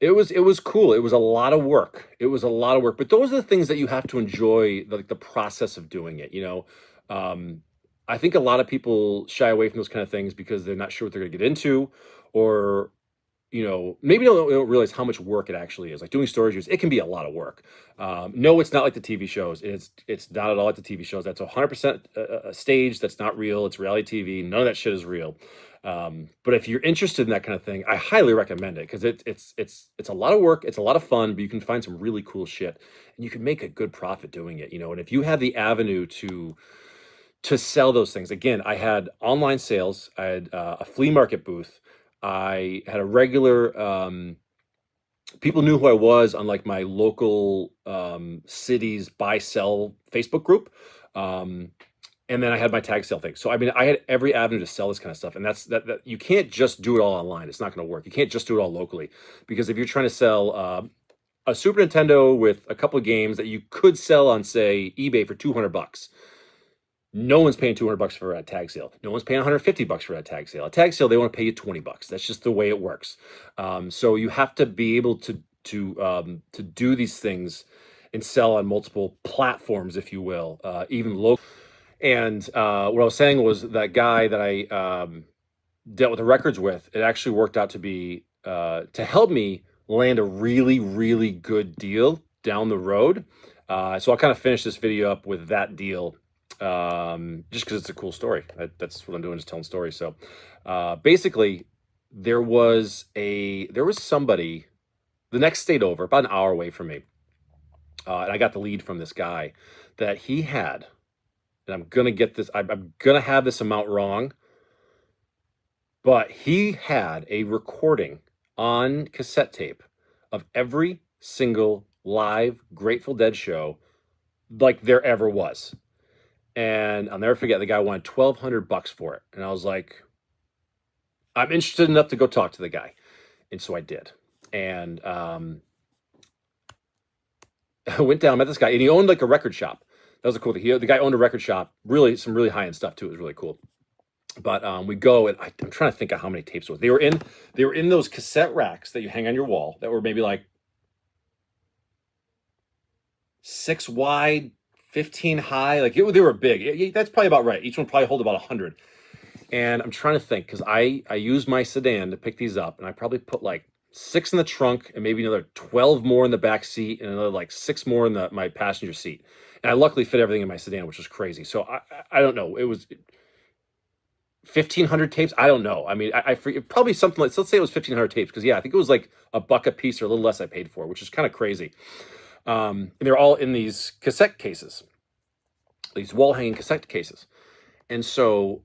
it was cool. It was a lot of work. But those are the things that you have to enjoy, like the process of doing it. I think a lot of people shy away from those kind of things because they're not sure what they're going to get into, or maybe they don't realize how much work it actually is. Like doing storage units, it can be a lot of work. No, it's not like the TV shows. It's not at all like the TV shows. That's 100% a stage. That's not real. It's reality TV. None of that shit is real. But if you're interested in that kind of thing, I highly recommend it, because it's a lot of work. It's a lot of fun, but you can find some really cool shit, and you can make a good profit doing it. And if you have the avenue to sell those things, again, I had online sales. I had a flea market booth. I had a regular, people knew who I was on like my local city's buy sell Facebook group. And then I had my tag sale thing. So I mean, I had every avenue to sell this kind of stuff. And that's that you can't just do it all online. It's not going to work. You can't just do it all locally, because if you're trying to sell a Super Nintendo with a couple of games that you could sell on, say, eBay for $200, no one's paying $200 for a tag sale. No one's paying $150 for a tag sale. A tag sale, they want to pay you $20. That's just the way it works. So you have to be able to do these things and sell on multiple platforms, if you will, even local. And what I was saying was, that guy that I dealt with the records with, it actually worked out to be to help me land a really, really good deal down the road. So I'll kind of finish this video up with that deal, just because it's a cool story. That's what I'm doing, is telling stories. So basically, there was somebody the next state over, about an hour away from me, and I got the lead from this guy that he had, and I'm gonna get this. I'm gonna have this amount wrong, but he had a recording on cassette tape of every single live Grateful Dead show like there ever was. And I'll never forget, the guy wanted $1,200 for it. And I was like, I'm interested enough to go talk to the guy. And so I did. And I went down, met this guy, and he owned like a record shop. That was a cool thing. The guy owned a record shop, really, some really high-end stuff too. It was really cool. But we go, and I'm trying to think of how many tapes it was. They were in those cassette racks that you hang on your wall that were maybe like 6 wide, 15 high. Like they were big. That's probably about right. Each one probably hold about 100. And I'm trying to think, because I used my sedan to pick these up, and I probably put like 6 in the trunk and maybe another 12 more in the back seat and another like 6 more in my passenger seat. And I luckily fit everything in my sedan, which was crazy. So I don't know. It was 1,500 tapes. I don't know. I mean, I forget, probably something like, let's say it was 1,500 tapes, because yeah, I think it was like $1 a piece or a little less I paid for, which is kind of crazy. And they're all in these cassette cases, these wall hanging cassette cases. And so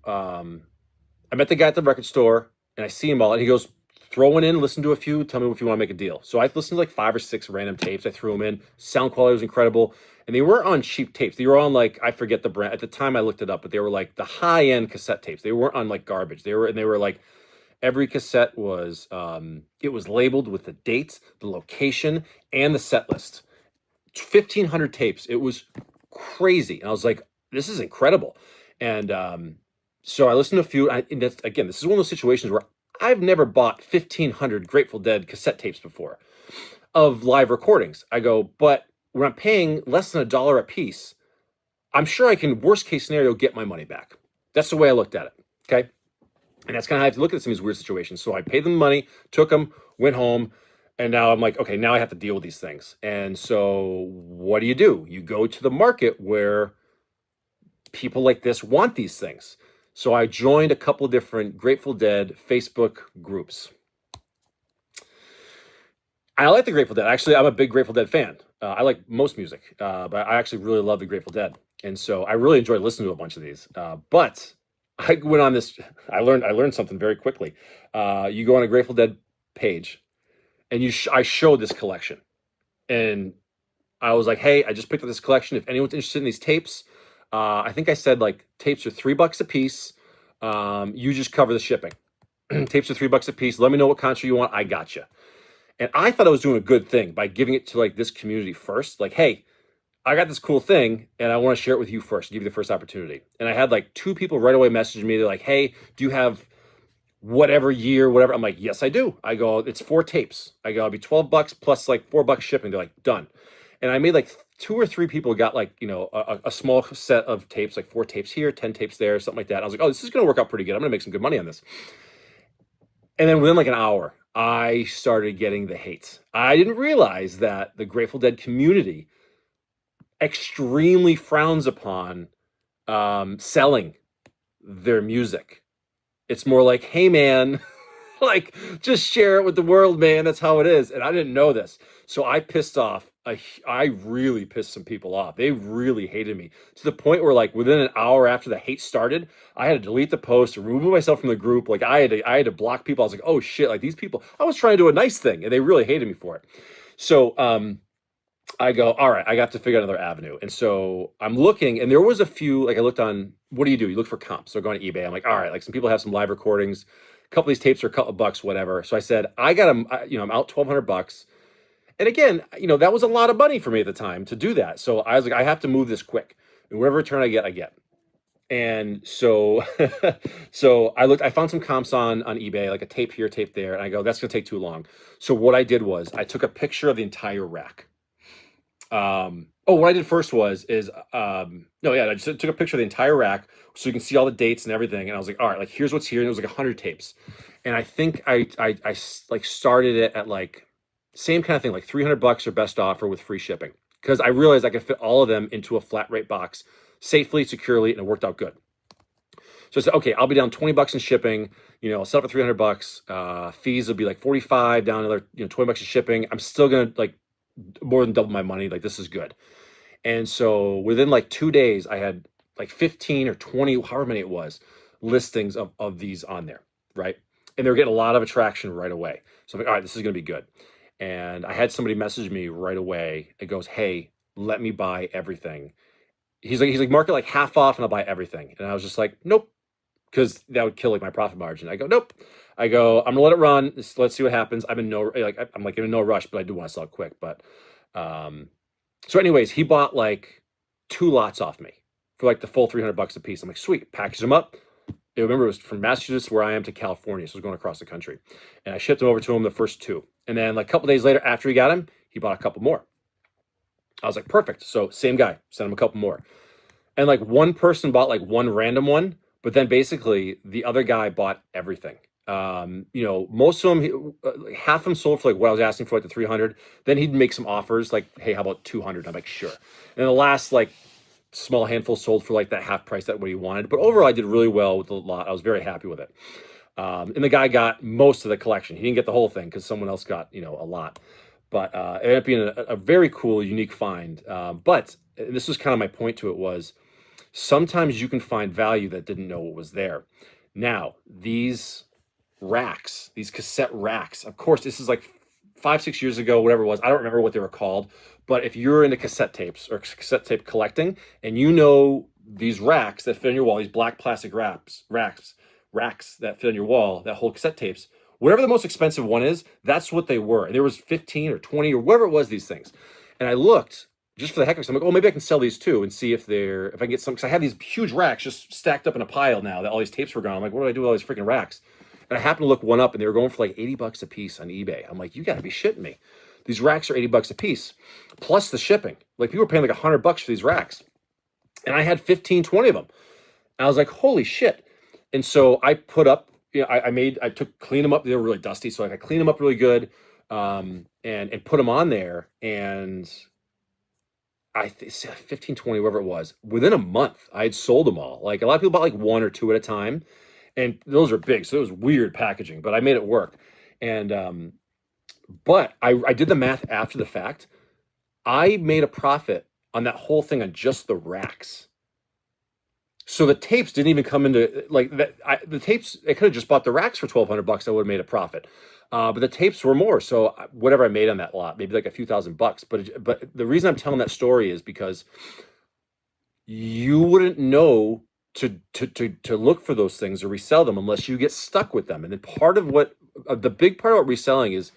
I met the guy at the record store, and I see him all, and he goes, throw one in, listen to a few, tell me if you want to make a deal. So I listened to like 5 or 6 random tapes. I threw them in. Sound quality was incredible. And they weren't on cheap tapes. They were on like, I forget the brand. At the time I looked it up, but they were like the high-end cassette tapes. They weren't on like garbage. They were like, every cassette was, it was labeled with the dates, the location, and the set list. 1,500 tapes. It was crazy. And I was like, this is incredible. And so I listened to a few. And that's, again, this is one of those situations where I've never bought 1,500 Grateful Dead cassette tapes before of live recordings. I go, but when I'm paying less than $1 a piece, I'm sure I can, worst case scenario, get my money back. That's the way I looked at it. Okay. And that's kind of how I have to look at some of these weird situations. So I paid them money, took them, went home. And now I'm like, okay, now I have to deal with these things. And so what do? You go to the market where people like this want these things. So I joined a couple of different Grateful Dead Facebook groups. I like the Grateful Dead. Actually, I'm a big Grateful Dead fan. I like most music, but I actually really love the Grateful Dead. And so I really enjoyed listening to a bunch of these. But I went on this, I learned something very quickly. You go on a Grateful Dead page, and I showed this collection. And I was like, hey, I just picked up this collection. If anyone's interested in these tapes, I think I said like tapes are $3 a piece. You just cover the shipping. Tapes are $3 a piece. Let me know what concert you want. I got you. And I thought I was doing a good thing by giving it to like this community first. Like, hey, I got this cool thing and I want to share it with you first, give you the first opportunity. And I had like 2 people right away message me. They're like, hey, do you have whatever year, whatever? I'm like, yes, I do. I go, it's 4 tapes. I go, it'll be $12 plus like $4 shipping. They're like, done. And I made like 2 or 3 people got like, you know, a small set of tapes, like 4 tapes here, 10 tapes there, something like that. I was like, oh, this is going to work out pretty good. I'm going to make some good money on this. And then within like an hour, I started getting the hate. I didn't realize that the Grateful Dead community extremely frowns upon selling their music. It's more like, hey, man, like, just share it with the world, man. That's how it is. And I didn't know this. So I pissed off. I really pissed some people off. They really hated me to the point where, like, within an hour after the hate started, I had to delete the post, remove myself from the group. Like, I had to block people. I was like, oh shit, like these people, I was trying to do a nice thing and they really hated me for it. So I go, all right, I got to figure out another avenue. And so I'm looking, and there was a few, like I looked on, what do? You look for comps. So I go on eBay. I'm like, all right, like some people have some live recordings. A couple of these tapes are a couple of bucks, whatever. So I said, I got them, you know, I'm out $1,200. And again, you know, that was a lot of money for me at the time to do that. So I was like, I have to move this quick. And whatever return I get, I get. And so, so I found some comps on eBay, like a tape here, tape there. And I go, that's going to take too long. So what I did was I took a picture of the entire rack. What I did first I just took a picture of the entire rack so you can see all the dates and everything. And I was like, all right, like here's what's here. And it was like 100 tapes. And I think I like started it at like same kind of thing, like $300 or best offer with free shipping. Because I realized I could fit all of them into a flat rate box safely, securely, and it worked out good. So I said, okay, I'll be down $20 in shipping. I'll sell it for $300. Fees will be like 45, down another, $20 in shipping. I'm still gonna like more than double my money. Like, this is good. And so within like 2 days, I had like 15 or 20, however many it was, listings of these on there, right? And they were getting a lot of attraction right away. So I'm like, all right, this is gonna be good. And I had somebody message me right away. It goes, hey, let me buy everything. He's like, market like half off and I'll buy everything. And I was just like, nope, because that would kill like my profit margin. I go, nope. I go, I'm gonna let it run. Let's see what happens. I'm in no rush, but I do want to sell it quick. But so anyways, he bought like 2 lots off me for like the full $300 a piece. I'm like, sweet, packaged them up. Remember, it was from Massachusetts where I am to California, so I was going across the country. And I shipped them over to him, the first 2. And then like a couple days later, after he got him, he bought a couple more. I was like, perfect. So same guy, sent him a couple more. And like one person bought like one random one, but then basically the other guy bought everything. Most of them, half of them sold for like what I was asking for, like the 300. Then he'd make some offers like, hey, how about 200? I'm like, sure. And the last like small handful sold for like that half price, that what he wanted. But overall, I did really well with the lot. I was very happy with it. And the guy got most of the collection. He didn't get the whole thing because someone else got, a lot. But it ended up being a very cool, unique find. But this was kind of my point to it was, sometimes you can find value that didn't know what was there. Now, these racks, these cassette racks, of course, this is like 5-6 years ago, whatever it was. I don't remember what they were called. But if you're into cassette tapes or cassette tape collecting, and these racks that fit on your wall, these black plastic racks that fit on your wall, that hold cassette tapes, whatever the most expensive one is, that's what they were. And there was 15 or 20 or whatever it was, these things. And I looked just for the heck of it. I'm like, oh, maybe I can sell these too and see if I can get some, because I have these huge racks just stacked up in a pile now that all these tapes were gone. I'm like, what do I do with all these freaking racks? And I happened to look one up and they were going for like $80 a piece on eBay. I'm like, you gotta be shitting me. These racks are $80 a piece, plus the shipping. Like, people were paying like $100 for these racks. And I had 15, 20 of them. And I was like, holy shit. And so I put up, cleaned them up. They were really dusty. So I cleaned them up really good, and put them on there. And 15, 20, whatever it was, within a month, I had sold them all. Like, a lot of people bought like 1 or 2 at a time. And those are big. So it was weird packaging, but I made it work. And, but I did the math after the fact. I made a profit on that whole thing on just the racks. So the tapes didn't even come into like that. The tapes, I could have just bought the racks for $1,200. I would have made a profit. But the tapes were more. So whatever I made on that lot, maybe like a few $1,000. But the reason I'm telling that story is because you wouldn't know to look for those things or resell them unless you get stuck with them. And then the big part about reselling is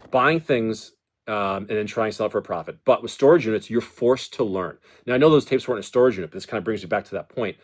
buying things and then trying to sell it for a profit. But with storage units, you're forced to learn. Now, I know those tapes weren't in a storage unit, but this kind of brings me back to that point.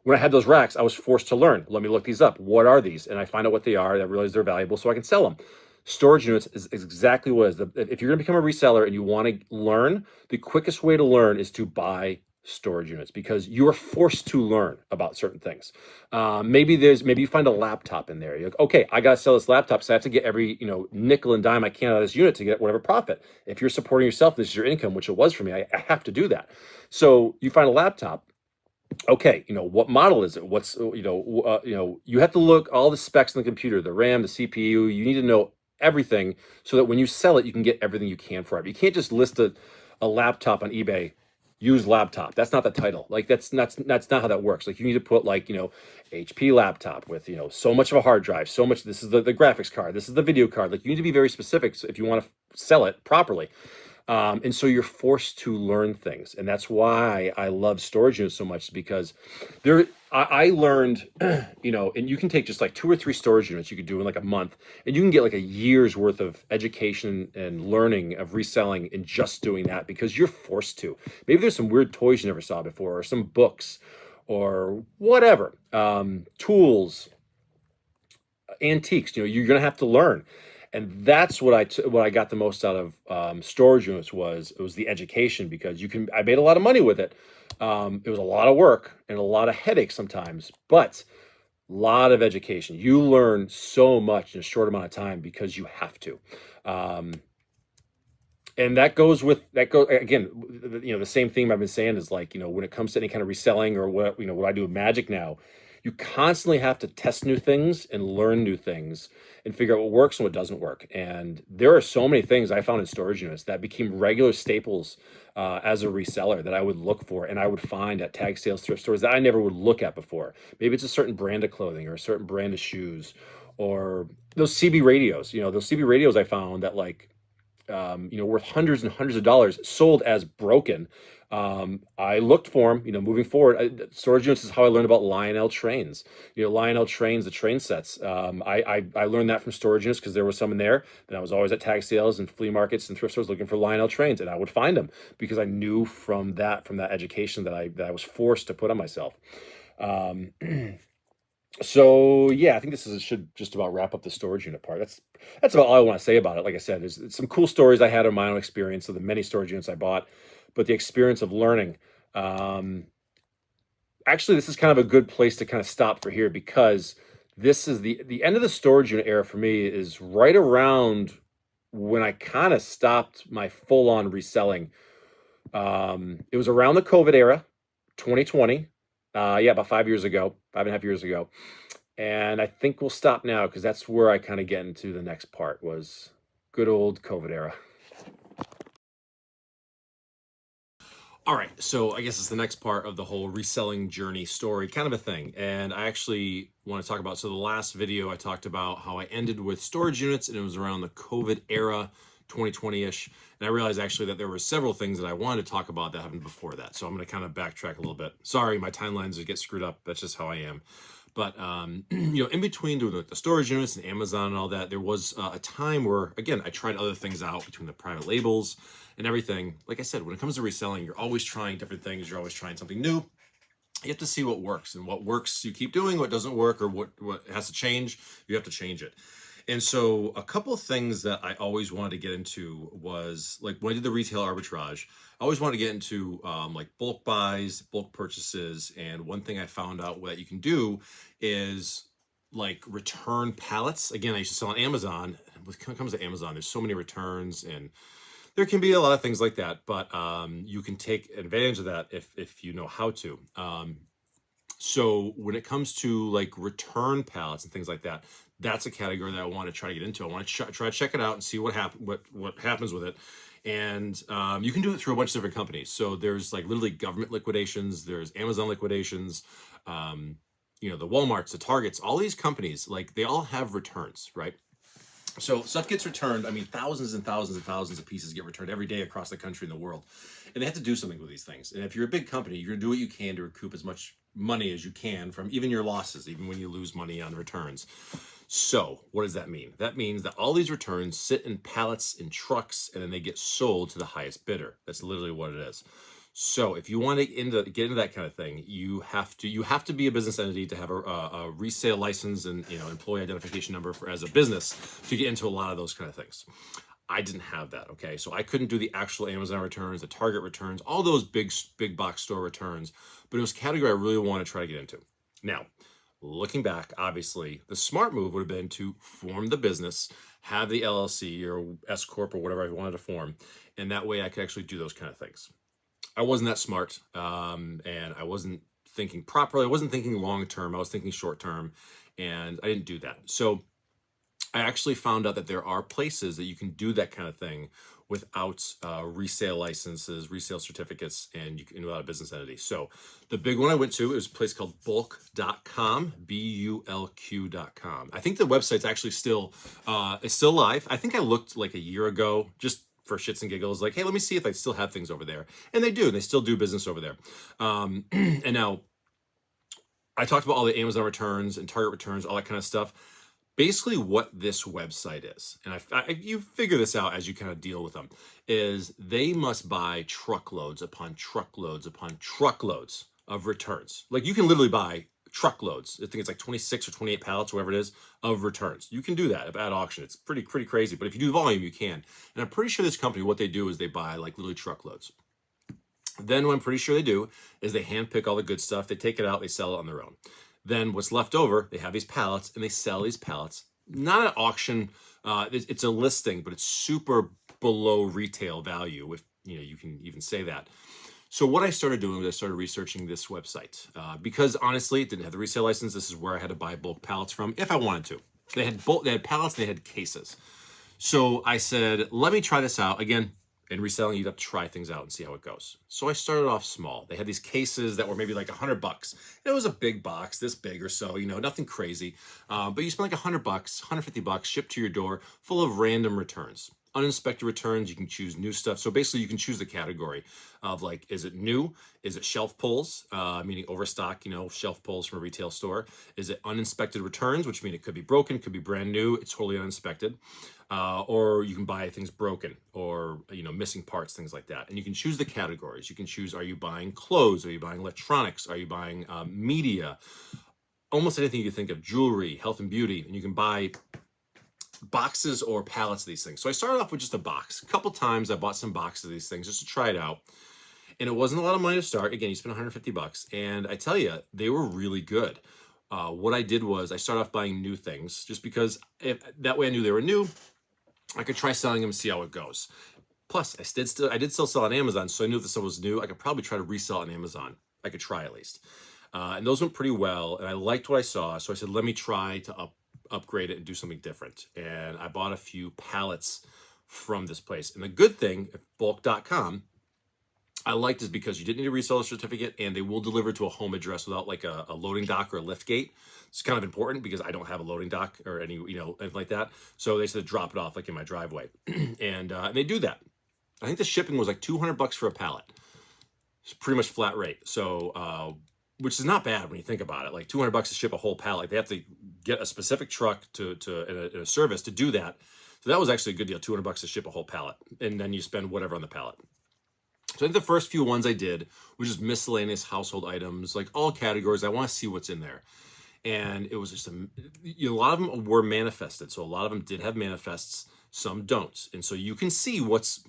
When I had those racks, I was forced to learn. Let me look these up. What are these? And I find out what they are. I realize they're valuable, so I can sell them. Storage units is exactly what it is. If you're going to become a reseller and you want to learn, the quickest way to learn is to buy storage units, because you are forced to learn about certain things. Maybe you find a laptop in there. You're like, okay, I got to sell this laptop, so I have to get every nickel and dime I can out of this unit to get whatever profit. If you're supporting yourself, this is your income, which it was for me. I have to do that. So you find a laptop. Okay, what model is it? What's you have to look all the specs on the computer, the RAM, the CPU. You need to know everything so that when you sell it, you can get everything you can for it. You can't just list a laptop on eBay, used laptop. That's not the title. Like, that's not how that works. Like, you need to put like, HP laptop with, so much of a hard drive, so much, this is the graphics card, this is the video card. Like, you need to be very specific if you want to sell it properly. And so you're forced to learn things. And that's why I love storage units so much, because I learned, and you can take just like 2 or 3 storage units you could do in like a month, and you can get like a year's worth of education and learning of reselling in just doing that, because you're forced to. Maybe there's some weird toys you never saw before, or some books, or whatever, tools, antiques, you're going to have to learn. And that's what I got the most out of storage units was the education, because I made a lot of money with it. It was a lot of work and a lot of headaches sometimes, but lot of education. You learn so much in a short amount of time because you have to. Um, and that goes with that go again, the same theme I've been saying is like, when it comes to any kind of reselling or what I do with magic now, you constantly have to test new things and learn new things and figure out what works and what doesn't work. And there are so many things I found in storage units that became regular staples as a reseller that I would look for and I would find at tag sales thrift stores that I never would look at before. Maybe it's a certain brand of clothing or a certain brand of shoes or those CB radios. Those CB radios I found that like worth hundreds and hundreds of dollars, sold as broken. I looked for them, moving forward. Storage units is how I learned about Lionel trains. Lionel trains, the train sets. I learned that from storage units because there was some in there. Then I was always at tag sales and flea markets and thrift stores looking for Lionel trains, and I would find them because I knew from that education that I was forced to put on myself. Um, So yeah, I think should just about wrap up the storage unit part. That's about all I want to say about it. Like I said, there's some cool stories I had in my own experience of the many storage units I bought, but the experience of learning. Um, Actually, this is kind of a good place to kind of stop for here because this is the end of the storage unit era for me is right around when I kind of stopped my full on reselling. It was around the COVID era, 2020. Yeah, about 5 years ago, 5.5 years ago. And I think we'll stop now because that's where I kind of get into the next part was good old COVID era. All right, so I guess it's the next part of the whole reselling journey story, kind of a thing. And I actually want to talk about, so the last video I talked about how I ended with storage units and it was around the COVID era, 2020-ish. And I realized actually that there were several things that I wanted to talk about that happened before that. So I'm going to kind of backtrack a little bit. Sorry, my timelines get screwed up. That's just how I am. But, in between doing the storage units and Amazon and all that, there was a time where, again, I tried other things out between the private labels and everything. Like I said, when it comes to reselling, you're always trying different things. You're always trying something new. You have to see what works, and what works you keep doing. What doesn't work or what has to change, you have to change it. And so a couple of things that I always wanted to get into was like when I did the retail arbitrage, I always wanted to get into like bulk buys, bulk purchases. And one thing I found out that you can do is like return pallets. Again, I used to sell on Amazon. When it comes to Amazon, there's so many returns and there can be a lot of things like that, but you can take advantage of that if you know how to. So when it comes to like return pallets and things like that, that's a category that I want to try to get into. I want to try to check it out and see what happens with it. And you can do it through a bunch of different companies. So there's like literally government liquidations, there's Amazon liquidations, the Walmarts, the Targets, all these companies, like they all have returns, right? So stuff gets returned. I mean, thousands and thousands and thousands of pieces get returned every day across the country and the world. And they have to do something with these things. And if you're a big company, you're going to do what you can to recoup as much money as you can from even your losses, even when you lose money on returns. So what does that mean? That means that all these returns sit in pallets in trucks and then they get sold to the highest bidder. That's literally what it is. So if you want to get into that kind of thing, you have to be a business entity to have a resale license and employee identification number as a business to get into a lot of those kind of things. I didn't have that, okay? So I couldn't do the actual Amazon returns, the Target returns, all those big box store returns, but it was a category I really want to try to get into. Now, looking back, obviously, the smart move would have been to form the business, have the LLC or S Corp or whatever I wanted to form, and that way I could actually do those kind of things. I wasn't that smart, and I wasn't thinking properly. I wasn't thinking long term. I was thinking short term, and I didn't do that. So I actually found out that there are places that you can do that kind of thing without resale licenses, resale certificates, and you can without a business entity. So the big one I went to is a place called bulk.com, bulq.com. I think the website's actually still live. I think I looked like a year ago, just for shits and giggles, like, hey, let me see if I still have things over there. And they do, and they still do business over there. And now I talked about all the Amazon returns and Target returns, all that kind of stuff. Basically what this website is, and you figure this out as you kind of deal with them, is they must buy truckloads upon truckloads upon truckloads of returns. Like you can literally buy truckloads. I think it's like 26 or 28 pallets, whatever it is, of returns. You can do that at auction. It's pretty crazy. But if you do volume, you can. And I'm pretty sure this company, what they do is they buy like literally truckloads. Then what I'm pretty sure they do is they handpick all the good stuff. They take it out, they sell it on their own. Then what's left over, they have these pallets and they sell these pallets, not at auction. It's a listing, but it's super below retail value. If you can even say that. So what I started doing was I started researching this website because honestly, it didn't have the resale license. This is where I had to buy bulk pallets from if I wanted to. They had pallets, they had cases. So I said, let me try this out. Again, in reselling, you'd have to try things out and see how it goes. So I started off small. They had these cases that were maybe like $100. It was a big box, this big or so, nothing crazy. But you spend like $100, $150 shipped to your door, full of random returns. Uninspected returns, you can choose new stuff. So basically you can choose the category of like, is it new? Is it shelf pulls, meaning overstock, shelf pulls from a retail store? Is it uninspected returns, which mean it could be broken, could be brand new, it's totally uninspected. Or you can buy things broken or, missing parts, things like that. And you can choose the categories. You can choose, are you buying clothes? Are you buying electronics? Are you buying media? Almost anything you can think of, jewelry, health and beauty. And you can buy boxes or pallets of these things. So I started off with just a box. A couple times I bought some boxes of these things just to try it out. And it wasn't a lot of money to start. Again, you spend $150. And I tell you, they were really good. What I did was I started off buying new things just because that way I knew they were new. I could try selling them and see how it goes. Plus, I did still sell on Amazon, so I knew if this stuff was new, I could probably try to resell on Amazon. I could try at least. And those went pretty well, and I liked what I saw, so I said, let me try to upgrade it and do something different. And I bought a few pallets from this place. And the good thing, bulk.com, I liked is because you didn't need a reseller certificate and they will deliver to a home address without like a loading dock or a lift gate. It's kind of important because I don't have a loading dock or anything like that. So they said drop it off like in my driveway. And they do that. I think the shipping was like $200 for a pallet. It's pretty much flat rate. So, which is not bad when you think about it. Like $200 to ship a whole pallet. Like they have to get a specific truck in a service to do that. So that was actually a good deal, $200 to ship a whole pallet. And then you spend whatever on the pallet. So I think the first few ones I did were just miscellaneous household items, like all categories. I want to see what's in there. And it was just a lot of them were manifested. So a lot of them did have manifests, some don't. And so you can see what's,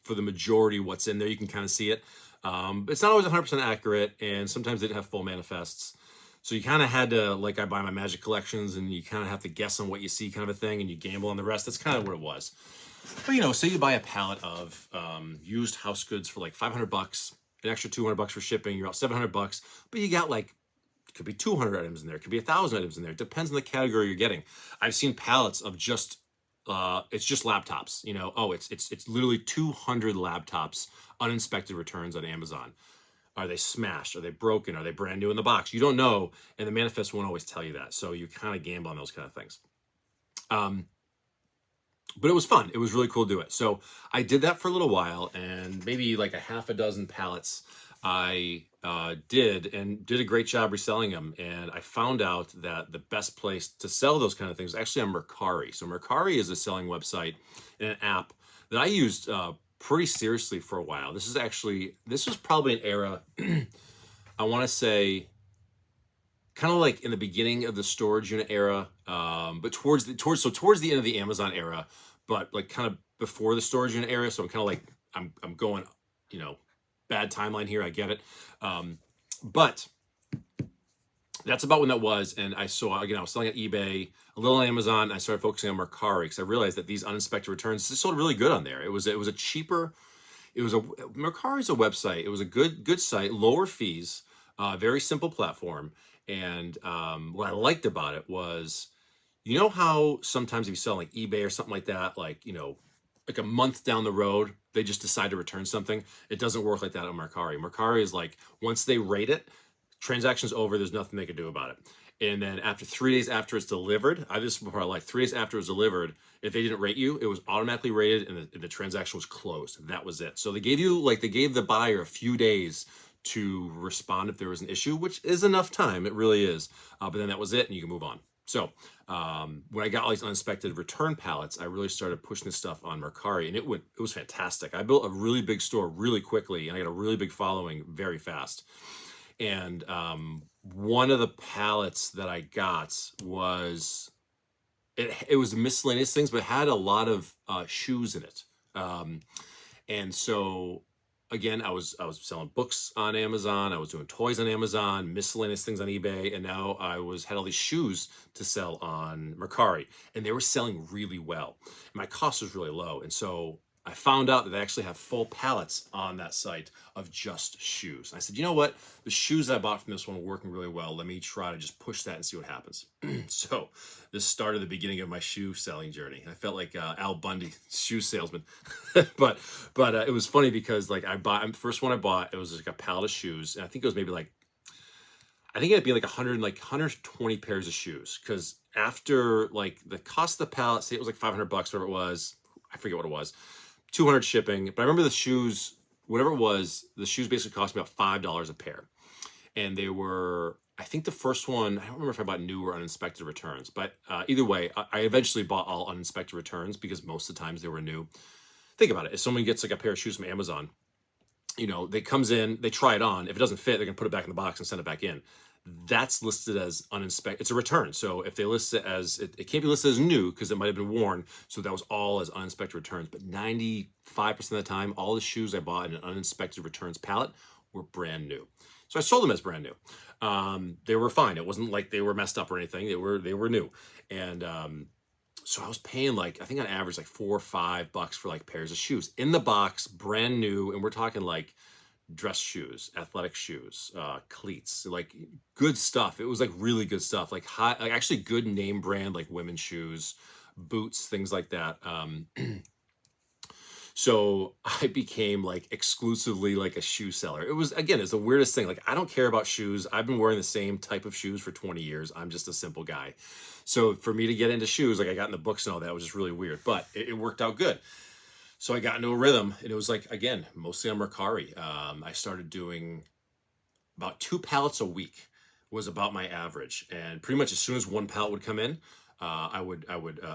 for the majority, what's in there. You can kind of see it. It's not always 100% accurate. And sometimes they didn't have full manifests. So you kind of had to, like I buy my Magic collections and you kind of have to guess on what you see kind of a thing and you gamble on the rest. That's kind of what it was. But say you buy a pallet of used house goods for like $500, an extra $200 for shipping, you're out $700, but you got like, it could be 200 items in there, it could be 1,000 items in there. It depends on the category you're getting. I've seen pallets of just, it's just laptops, it's literally 200 laptops, uninspected returns on Amazon. Are they smashed? Are they broken? Are they brand new in the box? You don't know, and the manifest won't always tell you that. So you kind of gamble on those kind of things. But it was fun. It was really cool to do it. So I did that for a little while, and maybe like a half a dozen pallets I did a great job reselling them. And I found out that the best place to sell those kind of things is actually on Mercari. So Mercari is a selling website and an app that I used pretty seriously for a while. This was probably an era, I want to say, kind of like in the beginning of the storage unit era, but towards the end of the Amazon era, but like kind of before the storage unit era. So I'm kind of like, I'm going, bad timeline here. I get it. But that's about when that was. And I saw, again, I was selling at eBay, a little on Amazon. And I started focusing on Mercari because I realized that these uninspected returns sold really good on there. Mercari's a website. It was a good site, lower fees, very simple platform. And what I liked about it was, how sometimes if you sell like eBay or something like that, like a month down the road, they just decide to return something. It doesn't work like that on Mercari. Mercari is like, once they rate it, transaction's over, there's nothing they can do about it. And then after 3 days after it's delivered, this is before, like 3 days after it was delivered, if they didn't rate you, it was automatically rated and the transaction was closed. That was it. So they gave the buyer a few days to respond if there was an issue, which is enough time. It really is. But then that was it and you can move on. So when I got all these uninspected return pallets, I really started pushing this stuff on Mercari, and it was fantastic. I built a really big store really quickly, and I got a really big following very fast. And one of the pallets that I got was, it was miscellaneous things, but it had a lot of shoes in it. And so again, I was selling books on Amazon. I was doing toys on Amazon, miscellaneous things on eBay, and now had all these shoes to sell on Mercari, and they were selling really well. And my cost was really low, and so I found out that they actually have full pallets on that site of just shoes. And I said, you know what? The shoes I bought from this one are working really well. Let me try to just push that and see what happens. So this started the beginning of my shoe selling journey. I felt like Al Bundy, shoe salesman. but it was funny because like the first one I bought, it was like a pallet of shoes. And I think it was maybe like, I think it'd be like 120 pairs of shoes. Cause after like the cost of the pallet, say it was like $500, whatever it was. I forget what it was. 200 shipping. But I remember the shoes, whatever it was, the shoes basically cost me about $5 a pair. And they were, I think the first one, I don't remember if I bought new or uninspected returns, but either way, I eventually bought all uninspected returns because most of the times they were new. Think about it. If someone gets like a pair of shoes from Amazon, you know, they comes in, they try it on. If it doesn't fit, they're gonna put it back in the box and send it back in. That's listed as uninspected. It's a return. So if they list it as, it can't be listed as new because it might have been worn. So that was all as uninspected returns. But 95% of the time, all the shoes I bought in an uninspected returns pallet were brand new. So I sold them as brand new. They were fine. It wasn't like they were messed up or anything. They were new. And so I was paying like, I think on average, like $4 or $5 for like pairs of shoes in the box, brand new. And we're talking like dress shoes, athletic shoes, cleats, like good stuff. It was like really good stuff, like actually good name brand, like women's shoes, boots, things like that. So I became like exclusively like a shoe seller. It was, again, it's the weirdest thing. Like, I don't care about shoes. I've been wearing the same type of shoes for 20 years. I'm just a simple guy. So for me to get into shoes, like I got in the books and all that, was just really weird, but it worked out good. So I got into a rhythm, and it was like, again, mostly on Mercari. I started doing about 2 pallets a week was about my average. And pretty much as soon as one pallet would come in, I would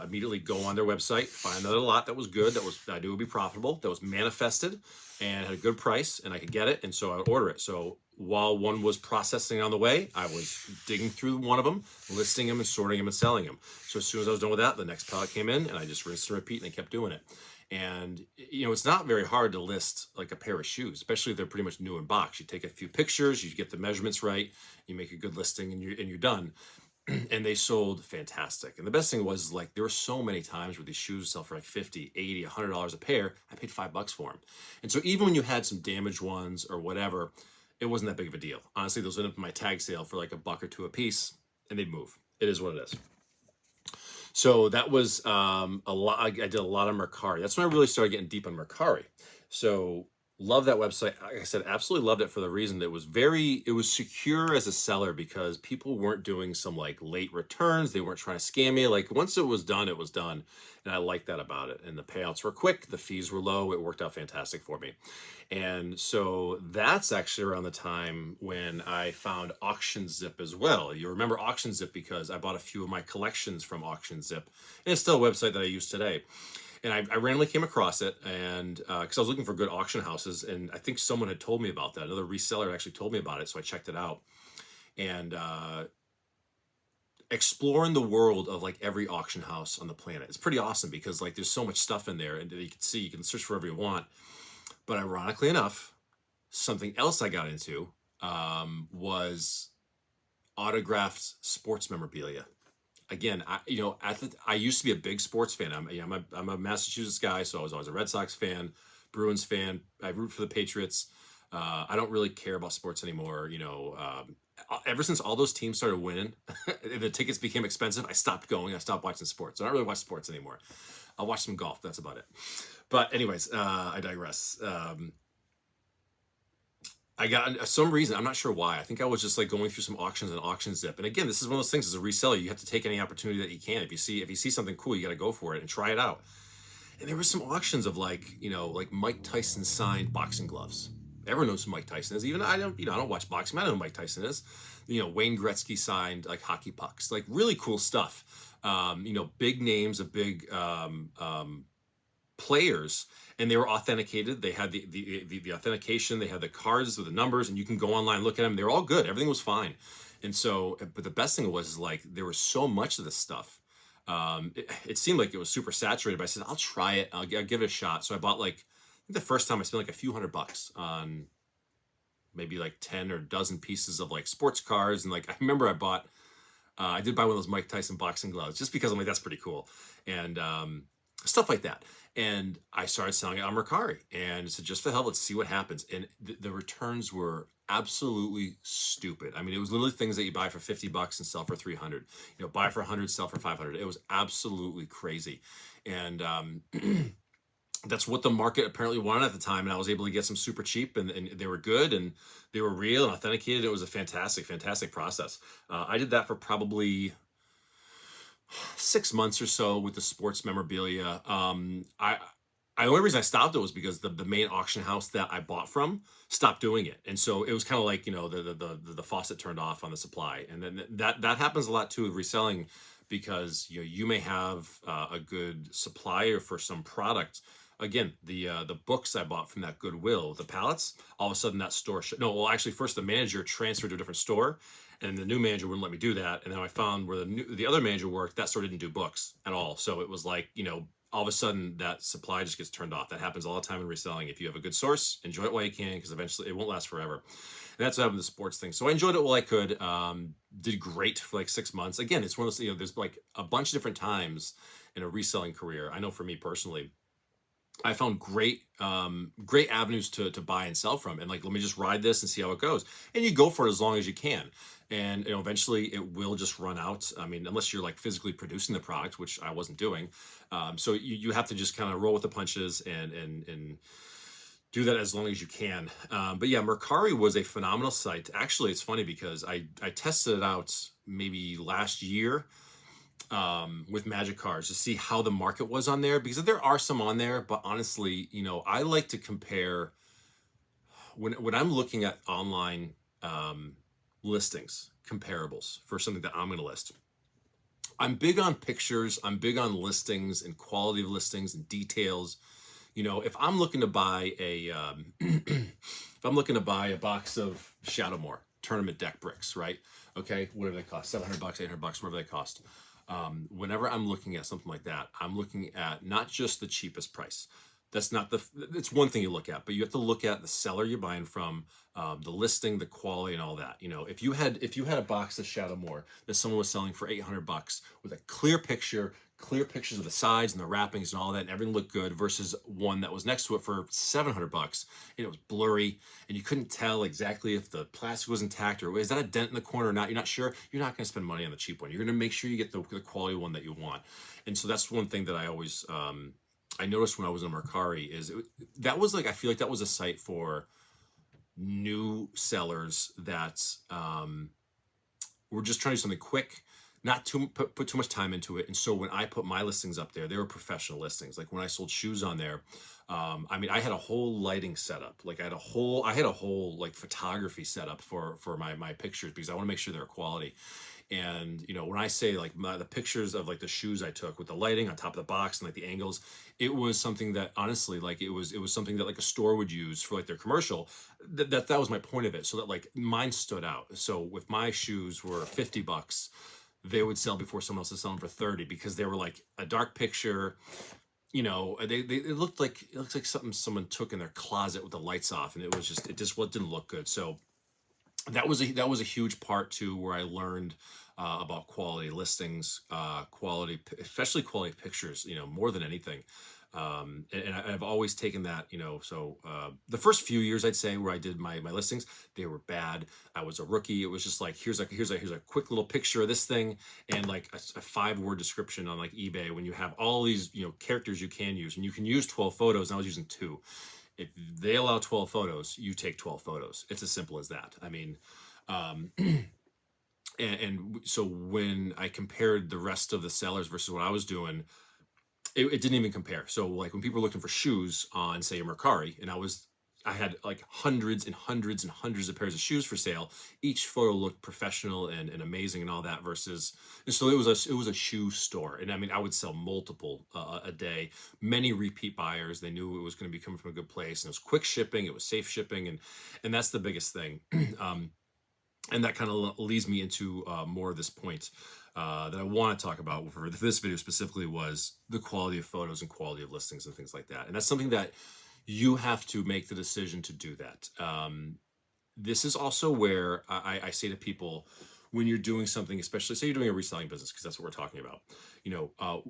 immediately go on their website, find another lot that was good, that I knew would be profitable, that was manifested and had a good price, and I could get it. And so I would order it. So while one was processing on the way, I was digging through one of them, listing them and sorting them and selling them. So as soon as I was done with that, the next pallet came in, and I just rinsed and repeat, and I kept doing it. And, you know, it's not very hard to list like a pair of shoes, especially if they're pretty much new in box. You take a few pictures, you get the measurements right, you make a good listing, and you're done. And they sold fantastic. And the best thing was, like, there were so many times where these shoes sell for like $50, $80, $100 a pair. I paid $5 for them. And so even when you had some damaged ones or whatever, it wasn't that big of a deal. Honestly, those ended up in my tag sale for like $1 or $2 a piece, and they'd move. It is what it is. So that was a lot. I did a lot of Mercari. That's when I really started getting deep on Mercari. So love that website. Like I said, absolutely loved it for the reason that it was secure as a seller because people weren't doing some like late returns. They weren't trying to scam you. Like once it was done, it was done. And I liked that about it. And the payouts were quick. The fees were low. It worked out fantastic for me. And so that's actually around the time when I found Auction Zip as well. You remember Auction Zip because I bought a few of my collections from Auction Zip. And it's still a website that I use today. And I randomly came across it, and because I was looking for good auction houses, and I think someone had told me about that. Another reseller actually told me about it, so I checked it out. And exploring the world of like every auction house on the planet, it's pretty awesome because like there's so much stuff in there, and you can search for whatever you want. But ironically enough, something else I got into was autographed sports memorabilia. Again, I used to be a big sports fan. I'm a Massachusetts guy, so I was always a Red Sox fan, Bruins fan. I root for the Patriots. I don't really care about sports anymore. Ever since all those teams started winning, the tickets became expensive. I stopped going. I stopped watching sports. So I don't really watch sports anymore. I'll watch some golf. That's about it. But anyways, I digress. I got some reason, I'm not sure why. I think I was just like going through some auctions and Auction Zip. And again, this is one of those things as a reseller, you have to take any opportunity that you can. If you see something cool, you got to go for it and try it out. And there were some auctions of like Mike Tyson signed boxing gloves. Everyone knows who Mike Tyson is. Even I don't watch boxing. I know who Mike Tyson is. Wayne Gretzky signed like hockey pucks, like really cool stuff. Big names of big players, and they were authenticated. They had the authentication. They had the cards with the numbers, and you can go online, look at them. They're all good. Everything was fine. And so, but the best thing was like there was so much of this stuff. It seemed like it was super saturated, but I said, I'll try it. I'll give it a shot. So I bought like the first time I spent like a few $100 on maybe like 10 or dozen pieces of like sports cars. And like, I remember I did buy one of those Mike Tyson boxing gloves just because I'm like, that's pretty cool. And stuff like that. And I started selling it on Mercari. And so just for the hell, let's see what happens. And the returns were absolutely stupid. I mean, it was literally things that you buy for $50 and sell for 300. You know, buy for 100, sell for 500. It was absolutely crazy. And that's what the market apparently wanted at the time. And I was able to get some super cheap, and they were good, and they were real and authenticated. It was a fantastic process. I did that for probably 6 months or so with the sports memorabilia. The only reason I stopped it was because the main auction house that I bought from stopped doing it, and so it was kind of like, you know, the faucet turned off on the supply. And then that happens a lot too with reselling, because you may have a good supplier for some product. Again, the books I bought from that Goodwill, the pallets, all of a sudden that store no, well, actually first the manager transferred to a different store, and the new manager wouldn't let me do that. And then I found where the other manager worked, that store didn't do books at all. So it was like, all of a sudden that supply just gets turned off. That happens all the time in reselling. If you have a good source, enjoy it while you can, because eventually it won't last forever. And that's what happened with the sports thing. So I enjoyed it while I could. Did great for like 6 months. Again, it's one of those, there's like a bunch of different times in a reselling career. I know for me personally, I found great avenues to buy and sell from, and like, let me just ride this and see how it goes. And you go for it as long as you can, and eventually it will just run out. I mean, unless you're like physically producing the product, which I wasn't doing. So you have to just kind of roll with the punches and do that as long as you can. But yeah, Mercari was a phenomenal site. Actually, it's funny because I tested it out maybe last year with magic cards to see how the market was on there, because there are some on there, but honestly, I like to compare when I'm looking at online listings, comparables for something that I'm going to list. I'm big on pictures. I'm big on listings and quality of listings and details. If I'm looking to buy if I'm looking to buy a box of Shadowmore tournament deck bricks, right? Okay, whatever they cost, $700, $800, whatever they cost. Whenever I'm looking at something like that, I'm looking at not just the cheapest price. That's not it's one thing you look at, but you have to look at the seller you're buying from, the listing, the quality, and all that. If you had a box of Shadowmore that someone was selling for $800 with a clear pictures of the sides and the wrappings and all that, and everything looked good, versus one that was next to it for $700 and it was blurry and you couldn't tell exactly if the plastic was intact or is that a dent in the corner or not, you're not sure, you're not going to spend money on the cheap one. You're going to make sure you get the quality one that you want. And so that's one thing that I always I noticed when I was in Mercari is that was like, I feel like that was a site for new sellers that were just trying to do something quick, not put too much time into it. And so when I put my listings up there, they were professional listings. Like when I sold shoes on there, I mean, I had a whole lighting setup. Like I had a whole like photography setup for my pictures, because I want to make sure they're quality. And when I say like the pictures of like the shoes I took with the lighting on top of the box and like the angles, it was something that honestly, like it was something that like a store would use for like their commercial. That was my point of it. So that like mine stood out. So if my shoes were $50, they would sell before someone else is selling for 30, because they were like a dark picture. It looked like something someone took in their closet with the lights off, and it didn't look good. So that was a huge part too, where I learned about quality listings, especially quality pictures, more than anything. And I've always taken that, so the first few years, I'd say, where I did my listings, they were bad. I was a rookie. It was just like, here's a quick little picture of this thing, and like a 5-word description on like eBay, when you have all these, characters you can use, and you can use 12 photos. And I was using 2. If they allow 12 photos, you take 12 photos. It's as simple as that. I mean, and so when I compared the rest of the sellers versus what I was doing, it didn't even compare. So like when people were looking for shoes on, say, Mercari, and I had like hundreds and hundreds and hundreds of pairs of shoes for sale. Each photo looked professional and amazing and all that, and so it was a shoe store. And I mean, I would sell multiple a day, many repeat buyers. They knew it was going to be coming from a good place, and it was quick shipping. It was safe shipping. And that's the biggest thing. And that kind of leads me into more of this point that I want to talk about for this video specifically, was the quality of photos and quality of listings and things like that. And that's something that, you have to make the decision to do that. This is also where I say to people, when you're doing something, especially say you're doing a reselling business, because that's what we're talking about,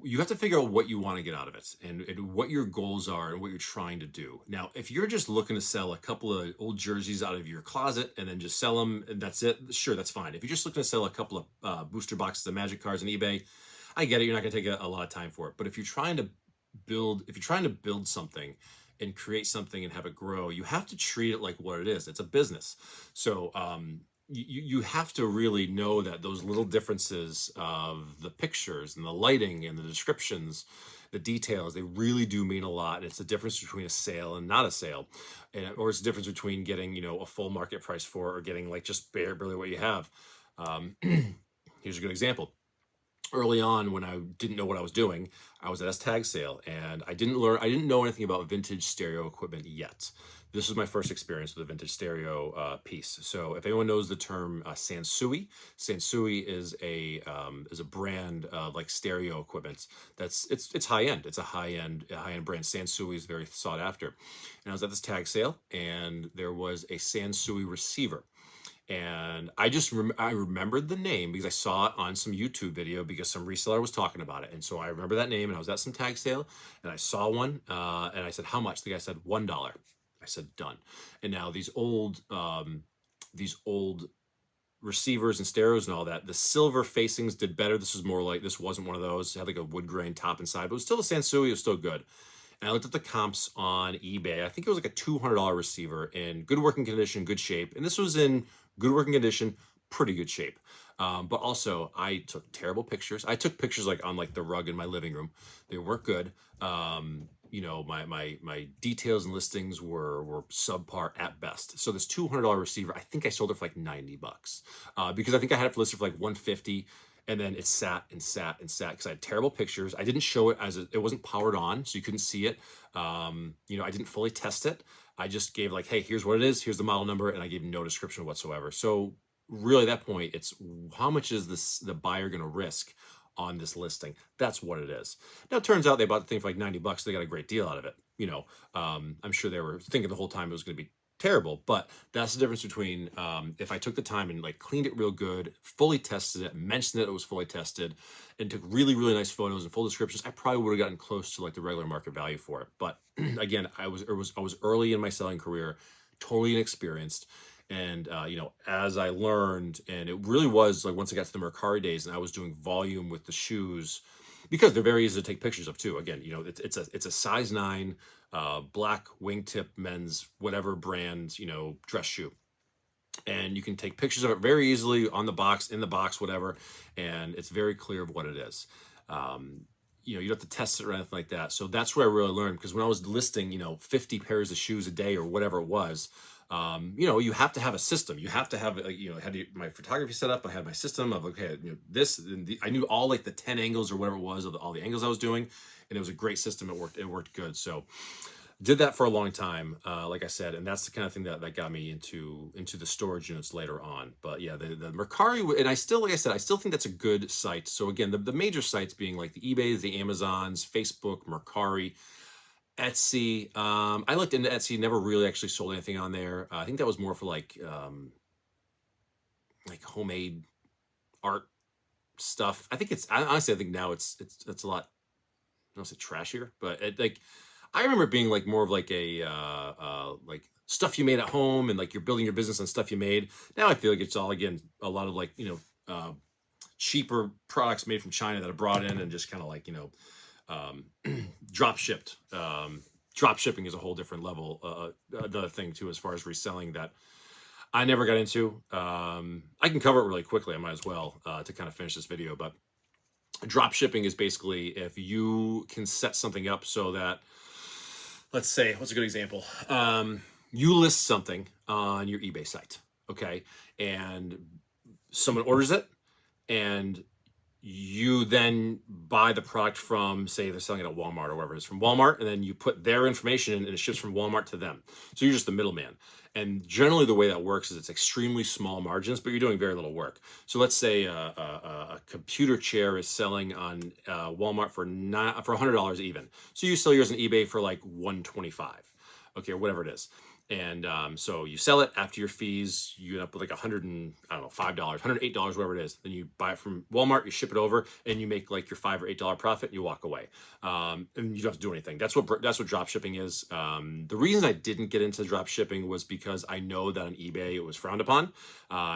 you have to figure out what you want to get out of it, and what your goals are and what you're trying to do. Now, if you're just looking to sell a couple of old jerseys out of your closet and then just sell them and that's it, sure, that's fine. If you're just looking to sell a couple of booster boxes of Magic cards on eBay, I get it. You're not going to take a lot of time for it. But if you're trying to build something and create something and have it grow, you have to treat it like what it is. It's a business. So you have to really know that those little differences of the pictures and the lighting and the descriptions, the details, they really do mean a lot. And it's the difference between a sale and not a sale, or it's the difference between getting a full market price for, or getting like just barely what you have. Here's a good example. Early on, when I didn't know what I was doing, I was at a tag sale, and I didn't know anything about vintage stereo equipment yet. This was my first experience with a vintage stereo piece. So if anyone knows the term Sansui, Sansui is a brand of like stereo equipment it's high end. It's a high end brand. Sansui is very sought after. And I was at this tag sale, and there was a Sansui receiver. And I remembered the name because I saw it on some YouTube video because some reseller was talking about it. And so I remember that name, and I was at some tag sale and I saw one, and I said, how much? The guy said $1. I said, done. And now these old receivers and stereos and all that, the silver facings did better. This wasn't one of those. It had like a wood grain top inside, but it was still a Sansui. It was still good. And I looked at the comps on eBay. I think it was like a $200 receiver in good working condition, good shape. And this was in good working condition, pretty good shape. But also, I took terrible pictures. I took pictures like on like the rug in my living room. They weren't good. My details and listings were subpar at best. So this $200 receiver, I think I sold it for like $90, because I think I had it listed for like $150. And then it sat and sat and sat because I had terrible pictures. I didn't show it it wasn't powered on, so you couldn't see it. I didn't fully test it. I just gave like, hey, here's what it is, here's the model number, and I gave no description whatsoever. So really at that point, it's how much is the buyer going to risk on this listing? That's what it is. Now, it turns out they bought the thing for like $90. They got a great deal out of it. I'm sure they were thinking the whole time it was going to be terrible, but that's the difference between if I took the time and like cleaned it real good, fully tested it, mentioned that it was fully tested, and took really, really nice photos and full descriptions, I probably would have gotten close to like the regular market value for it. But again, I was early in my selling career, totally inexperienced. And as I learned, and it really was like once I got to the Mercari days and I was doing volume with the shoes, because they're very easy to take pictures of too. Again, it's a size 9 black wingtip men's whatever brand dress shoe, and you can take pictures of it very easily on the box, in the box, whatever, and it's very clear of what it is. You don't have to test it or anything like that. So that's where I really learned, because when I was listing 50 pairs of shoes a day or whatever it was, you have to have a system. You have to have, my photography set up. I had my system of, okay, this, and I knew all like the 10 angles or whatever it was of all the angles I was doing. And it was a great system. It worked good. So did that for a long time, like I said, and that's the kind of thing that got me into the storage units later on. But yeah, the Mercari, and I still think that's a good site. So again, the major sites being like the eBays, the Amazons, Facebook, Mercari, Etsy. I looked into Etsy, never really actually sold anything on there. I think that was more for like homemade art stuff. I think honestly, I think now it's a lot, I don't say trashier, but I remember it being like more of like a like stuff you made at home, and like you're building your business on stuff you made. Now I feel like it's all, again, a lot of like cheaper products made from China that are brought in and just kind of like drop shipped. Drop shipping is a whole different level, another thing too, as far as reselling, that I never got into. I can cover it really quickly. I might as well to kind of finish this video. But drop shipping is basically if you can set something up so that, let's say, what's a good example? You list something on your eBay site, okay, and someone orders it, and you then buy the product from, say, they're selling it at Walmart or wherever it is, from Walmart, and then you put their information in, and it ships from Walmart to them. So you're just the middleman. And generally the way that works is it's extremely small margins, but you're doing very little work. So let's say a computer chair is selling on Walmart for $100 even. So you sell yours on eBay for like $125. okay, or whatever it is. And so you sell it after your fees, you end up with like $5, $108, whatever it is. Then you buy it from Walmart, you ship it over, and you make like your $5 or $8 profit, and you walk away. And you don't have to do anything. That's what drop shipping is. The reason I didn't get into drop shipping was because I know that on eBay it was frowned upon.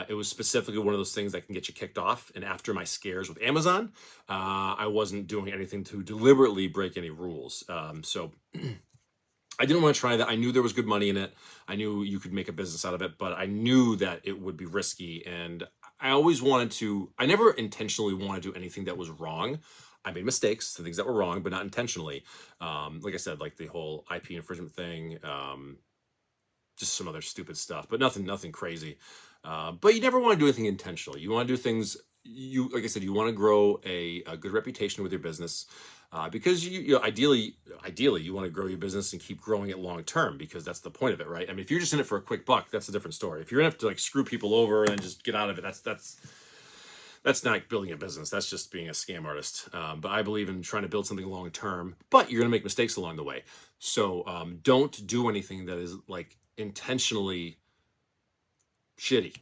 It was specifically one of those things that can get you kicked off. And after my scares with Amazon, I wasn't doing anything to deliberately break any rules. So I didn't want to try that. I knew there was good money in it. I knew you could make a business out of it, but I knew that it would be risky. And I never intentionally wanted to do anything that was wrong. I made mistakes, things that were wrong, but not intentionally. Like I said, like the whole IP infringement thing, just some other stupid stuff, but nothing crazy. But you never want to do anything intentionally. You want to do things, like I said, you want to grow a good reputation with your business. Because ideally you want to grow your business and keep growing it long term, because that's the point of it, right? I mean, if you're just in it for a quick buck, that's a different story. If you're in it to like screw people over and just get out of it, that's not building a business. That's just being a scam artist. But I believe in trying to build something long term, but you're going to make mistakes along the way. So don't do anything that is like intentionally shitty.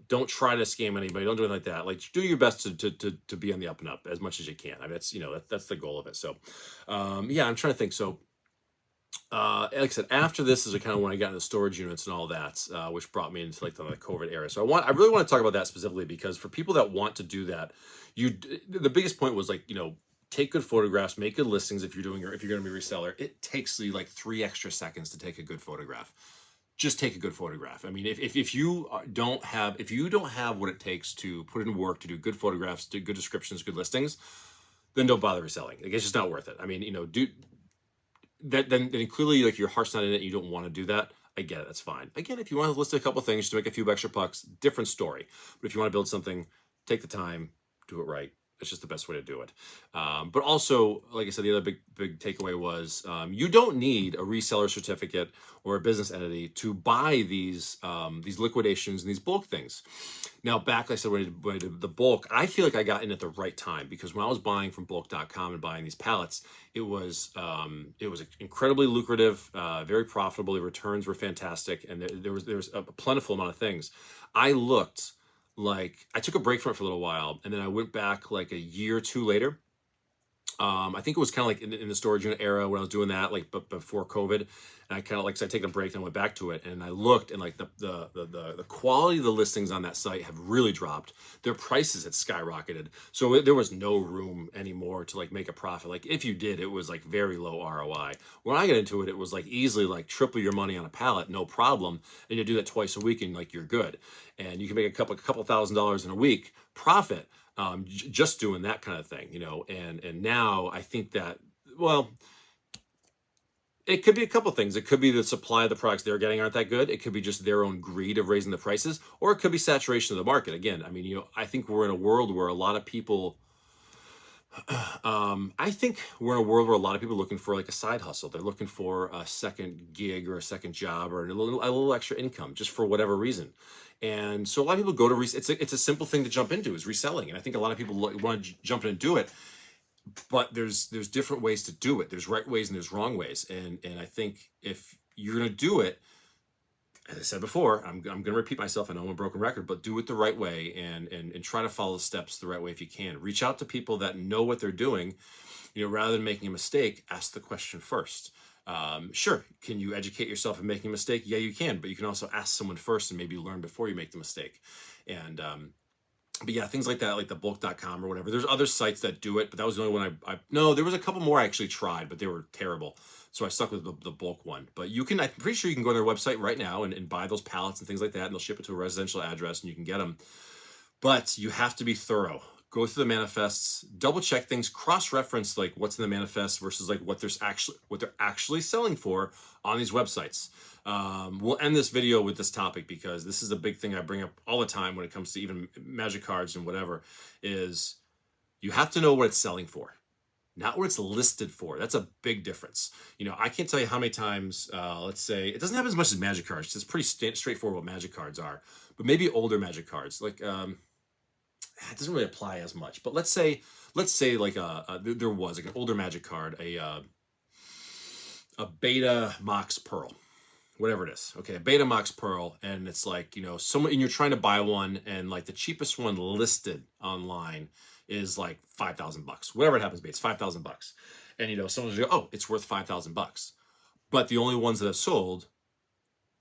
Don't try to scam anybody. Don't do anything like that. Like, do your best to be on the up and up as much as you can. I mean, that's the goal of it. So, yeah, I'm trying to think. So, like I said, after this is kind of when I got into storage units and all that, which brought me into like the COVID era. So I really want to talk about that specifically, because for people that want to do that, the biggest point was like, take good photographs, make good listings. If you're going to be a reseller, it takes you like 3 extra seconds to take a good photograph. Just take a good photograph. I mean, if you don't have what it takes to put in work to do good photographs, do good descriptions, good listings, then don't bother reselling. Like, it's just not worth it. I mean, do that, then clearly like your heart's not in it, and you don't want to do that. I get it. That's fine. Again, if you want to list a couple of things to make a few extra bucks, different story. But if you want to build something, take the time, do it right. It's just the best way to do it. But also, like I said, the other big takeaway was you don't need a reseller certificate or a business entity to buy these liquidations and these bulk things. Now, back, like I said, when I did the bulk, I feel like I got in at the right time, because when I was buying from bulk.com and buying these pallets, it was incredibly lucrative, very profitable. The returns were fantastic, and there was a plentiful amount of things. I took a break from it for a little while, and then I went back like a year or two later. I think it was kind of like in the storage unit era when I was doing that, like but before COVID. And I kind of I taken a break and I went back to it, and I looked, and like the quality of the listings on that site have really dropped. Their prices had skyrocketed, so there was no room anymore to like make a profit. Like if you did, it was like very low ROI. When I got into it, it was like easily like triple your money on a pallet, no problem, and you do that twice a week, and like you're good, and you can make a couple $1,000s in a week profit. Just doing that kind of thing, and now I think that, well, it could be a couple things. It could be the supply of the products they're getting aren't that good. It could be just their own greed of raising the prices, or it could be saturation of the market. Again, I mean, I think we're in a world where a lot of people, are looking for like a side hustle. They're looking for a second gig or a second job or a little extra income, just for whatever reason. And so a lot of people go to it's a simple thing to jump into, is reselling. And I think a lot of people want to jump in and do it, but there's different ways to do it. There's right ways and there's wrong ways. And I think if you're going to do it, as I said before, I'm going to repeat myself. I know I'm a broken record, but do it the right way, and try to follow the steps the right way if you can. Reach out to people that know what they're doing. Rather than making a mistake, ask the question first. Sure, can you educate yourself in making a mistake? Yeah, you can, but you can also ask someone first and maybe learn before you make the mistake. And but yeah, things like that, like the bulk.com or whatever. There's other sites that do it, but that was the only one no, there was a couple more I actually tried, but they were terrible. So I stuck with the bulk one. But I'm pretty sure you can go on their website right now and buy those pallets and things like that, and they'll ship it to a residential address and you can get them. But you have to be thorough. Go through the manifests, double check things, cross-reference like what's in the manifest versus like what they're actually selling for on these websites. We'll end this video with this topic, because this is a big thing I bring up all the time when it comes to even magic cards and whatever, is you have to know what it's selling for, not what it's listed for. That's a big difference. I can't tell you how many times, let's say, it doesn't happen as much as magic cards. It's pretty straightforward what magic cards are, but maybe older magic cards, like, it doesn't really apply as much, but let's say like there was like an older magic card, a beta mox pearl, whatever it is. Okay, a beta mox pearl, and it's like, someone, and you're trying to buy one, and like the cheapest one listed online is like $5,000, whatever it happens to be. It's $5,000, and someone's gonna go, oh, it's worth $5,000, but the only ones that have sold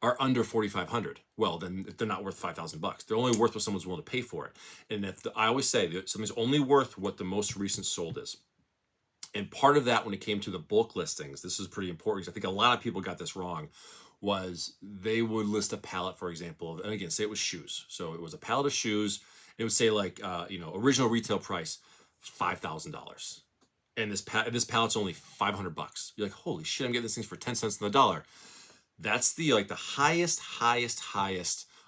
are under 4,500. Well, then they're not worth $5,000. They're only worth what someone's willing to pay for it. And I always say that something's only worth what the most recent sold is. And part of that, when it came to the bulk listings, this is pretty important because I think a lot of people got this wrong, was they would list a pallet, for example, and again, say it was shoes. So it was a pallet of shoes. It would say like, original retail price, $5,000. And this pallet's only $500. You're like, holy shit, I'm getting this thing for 10 cents on the dollar. That's the highest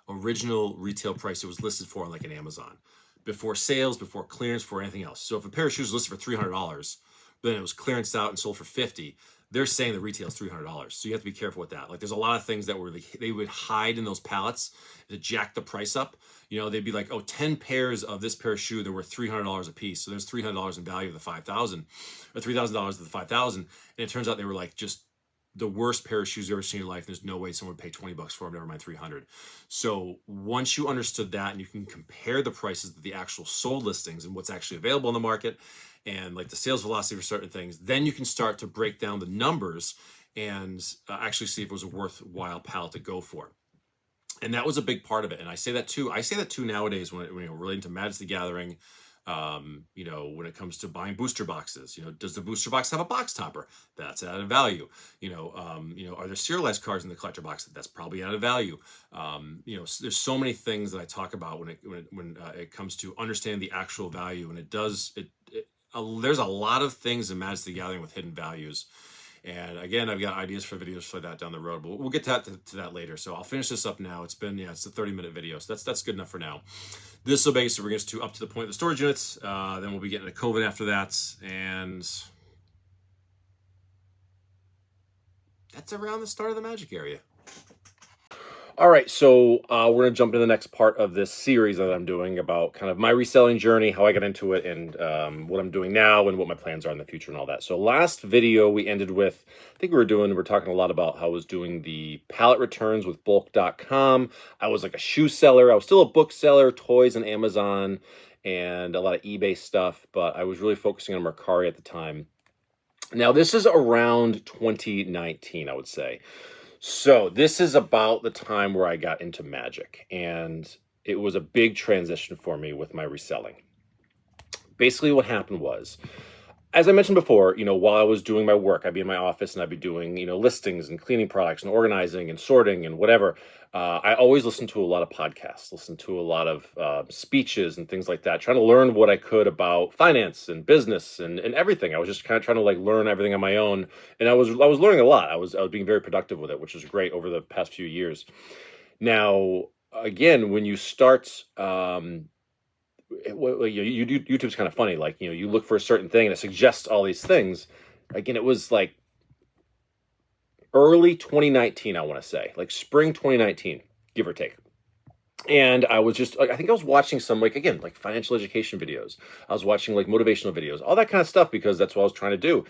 original retail price it was listed for on like an Amazon, before sales, before clearance, before anything else. So if a pair of shoes was listed for $300, then it was clearanced out and sold for $50, they're saying the retail is $300. So you have to be careful with that. Like there's a lot of things that they would hide in those pallets to jack the price up. They'd be like, oh, 10 pairs of this pair of shoe, they're worth $300 a piece. So there's $300 in value of the 5,000, or $3,000 of the 5,000. And it turns out they were like just the worst pair of shoes you've ever seen in your life. There's no way someone would pay $20 for them, never mind 300. So once you understood that, and you can compare the prices of the actual sold listings and what's actually available in the market, and like the sales velocity for certain things, then you can start to break down the numbers and actually see if it was a worthwhile pallet to go for. And that was a big part of it. And I say that too nowadays when relating to Magic the Gathering. When it comes to buying booster boxes, does the booster box have a box topper? That's added value. Are there serialized cards in the collector box? That's probably added value. There's so many things that I talk about when it comes to understanding the actual value, and there's a lot of things in Magic the Gathering with hidden values. And again, I've got ideas for videos for that down the road, but we'll get to that later. So I'll finish this up now. It's a 30-minute video, so that's good enough for now. This will basically bring us up to the point of the storage units. Then we'll be getting to COVID after that, and that's around the start of the Magic area. All right, so we're going to jump into the next part of this series that I'm doing about kind of my reselling journey, how I got into it, and what I'm doing now, and what my plans are in the future and all that. So last video we ended with, I think we're talking a lot about how I was doing the pallet returns with bulk.com. I was like a shoe seller. I was still a book seller, toys and Amazon, and a lot of eBay stuff, but I was really focusing on Mercari at the time. Now, this is around 2019, I would say. So this is about the time where I got into Magic, and it was a big transition for me with my reselling. Basically what happened was, as I mentioned before, while I was doing my work, I'd be in my office and I'd be doing, listings and cleaning products and organizing and sorting and whatever. I always listened to a lot of podcasts, listened to a lot of speeches and things like that, trying to learn what I could about finance and business and everything. I was just kind of trying to learn everything on my own. And I was learning a lot. I was being very productive with it, which was great over the past few years. Now, again, when you start, YouTube's kind of funny. You look for a certain thing and it suggests all these things. Again, it was like early 2019, I want to say, like spring 2019, give or take. And I was just, I think I was watching some, financial education videos. I was watching motivational videos, all that kind of stuff, because that's what I was trying to do.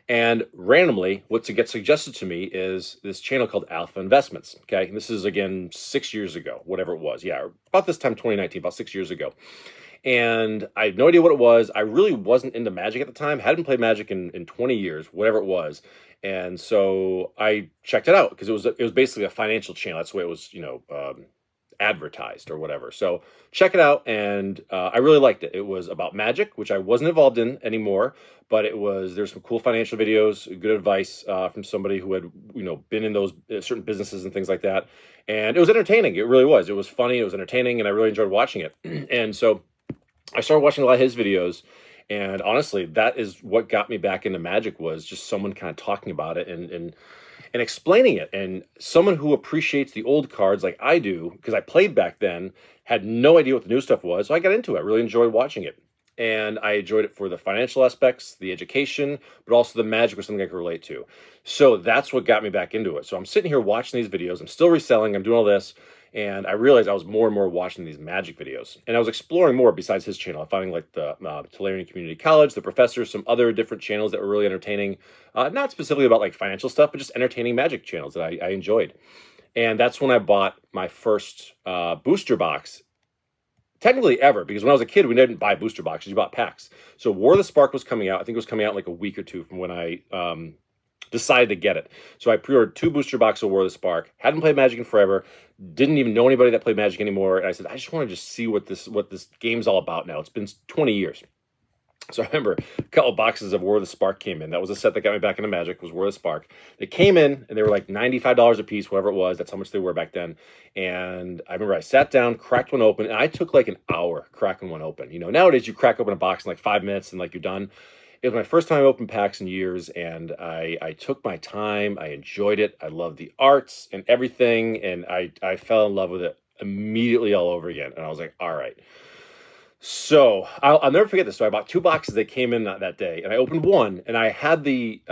And randomly, what gets suggested to me is this channel called Alpha Investments. Okay. And this is, again, 6 years ago, whatever it was. Yeah. About this time, 2019, about 6 years ago. And I had no idea what it was. I really wasn't into Magic at the time. Hadn't played Magic in 20 years, whatever it was. And so I checked it out because it was basically a financial channel. That's the way it was, advertised or whatever. So check it out, and I really liked it. It was about Magic, which I wasn't involved in anymore, but there's some cool financial videos, good advice from somebody who had been in those certain businesses and things like that. And it was entertaining. It really was. It was funny. It was entertaining, and I really enjoyed watching it. And so I started watching a lot of his videos. And honestly, that is what got me back into Magic, was just someone kind of talking about it and explaining it. And someone who appreciates the old cards like I do, because I played back then, had no idea what the new stuff was. So I got into it. I really enjoyed watching it. and I enjoyed it for the financial aspects, the education, but also the magic was something I could relate to. So that's what got me back into it. So I'm sitting here watching these videos. I'm still reselling. I'm doing all this. And I realized I was more and more watching these magic videos. And I was exploring more besides his channel. I'm finding like the Tulare Community College, the professors, some other different channels that were really entertaining. Not specifically about like financial stuff, but just entertaining magic channels that I enjoyed. And that's when I bought my first booster box, technically ever, because when I was a kid, we didn't buy booster boxes, you bought packs. So War of the Spark was coming out. I think it was coming out in like a week or two from when I decided to get it. So I pre-ordered 2 booster boxes of War of the Spark. Hadn't played Magic in forever. Didn't even know anybody that played Magic anymore. And I said, I just want to just see what this game's all about now. It's been 20 years. So I remember a couple of boxes of War of the Spark came in. That was a set that got me back into Magic, was War of the Spark. They came in, and they were like $95 a piece, whatever it was. That's how much they were back then. And I remember I sat down, cracked one open, and I took like an hour cracking one open. You know, nowadays you crack open a box in like 5 minutes and like you're done. It was my first time I opened packs in years, and I took my time. I enjoyed it. I loved the arts and everything, and I fell in love with it immediately all over again. And I was like, all right. So I'll never forget this. So I bought 2 boxes that came in that day, and I opened one, and I had the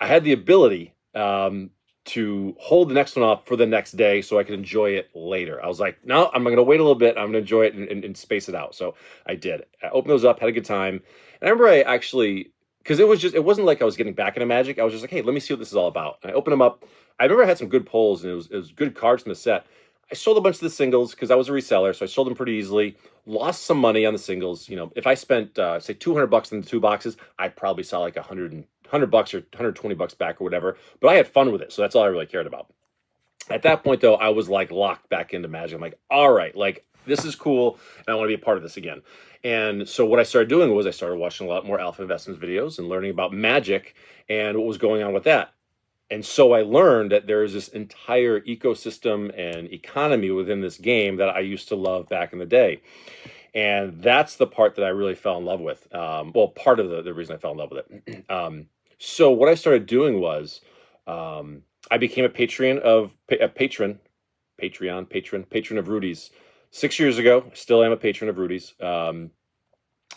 ability to hold the next one off for the next day so I could enjoy it later. I was like, no, I'm going to wait a little bit. I'm going to enjoy it and space it out. So I did. I opened those up, had a good time. And I remember I actually, because it wasn't like I was getting back into Magic. I was just like, hey, let me see what this is all about. And I opened them up. I remember I had some good pulls, and it was good cards in the set. I sold a bunch of the singles because I was a reseller, so I sold them pretty easily. Lost some money on the singles. You know, if I spent say $200 in the 2 boxes, I probably saw like $100 bucks or $120 back or whatever. But I had fun with it, so that's all I really cared about. At that point, though, I was like locked back into Magic. I'm like, all right, like this is cool, and I want to be a part of this again. And so what I started doing was I started watching a lot more Alpha Investments videos and learning about Magic and what was going on with that. And so I learned that there is this entire ecosystem and economy within this game that I used to love back in the day. And that's the part that I really fell in love with. Well, part of the reason I fell in love with it. So what I started doing was I became a patron of Rudy's 6 years ago. Still am a patron of Rudy's.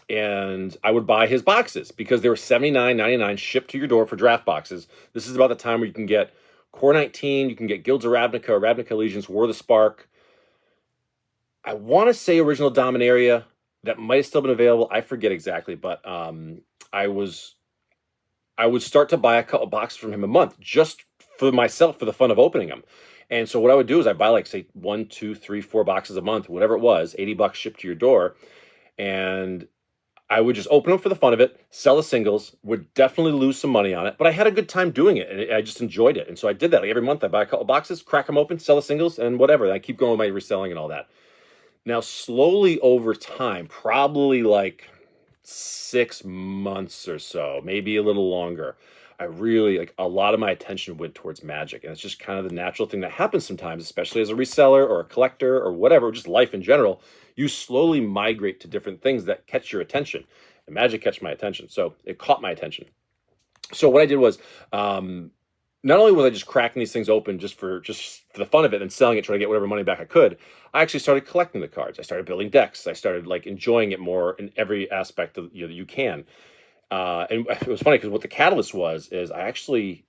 And I would buy his boxes because they were $79.99 shipped to your door for draft boxes. This is about the time where you can get Core 19, you can get Guilds of Ravnica, Ravnica Allegiance, War of the Spark. I want to say Original Dominaria. That might have still been available. I forget exactly, but I would start to buy a couple boxes from him a month just for myself, for the fun of opening them. And so what I would do is I'd buy like, say, 1, 2, 3, 4 boxes a month, whatever it was, $80 shipped to your door. And I would just open them for the fun of it, sell the singles, would definitely lose some money on it, but I had a good time doing it, and I just enjoyed it. And so I did that. Like every month, I buy a couple boxes, crack them open, sell the singles, and whatever. And I keep going with my reselling and all that. Now, slowly over time, probably like 6 months or so, maybe a little longer, I really, like, a lot of my attention went towards Magic. And it's just kind of the natural thing that happens sometimes, especially as a reseller or a collector or whatever, just life in general. You slowly migrate to different things that catch your attention. And Magic catch my attention. So it caught my attention. So what I did was, not only was I just cracking these things open just for the fun of it and selling it, trying to get whatever money back I could, I actually started collecting the cards. I started building decks. I started like enjoying it more in every aspect of you can. And it was funny because what the catalyst was is I actually,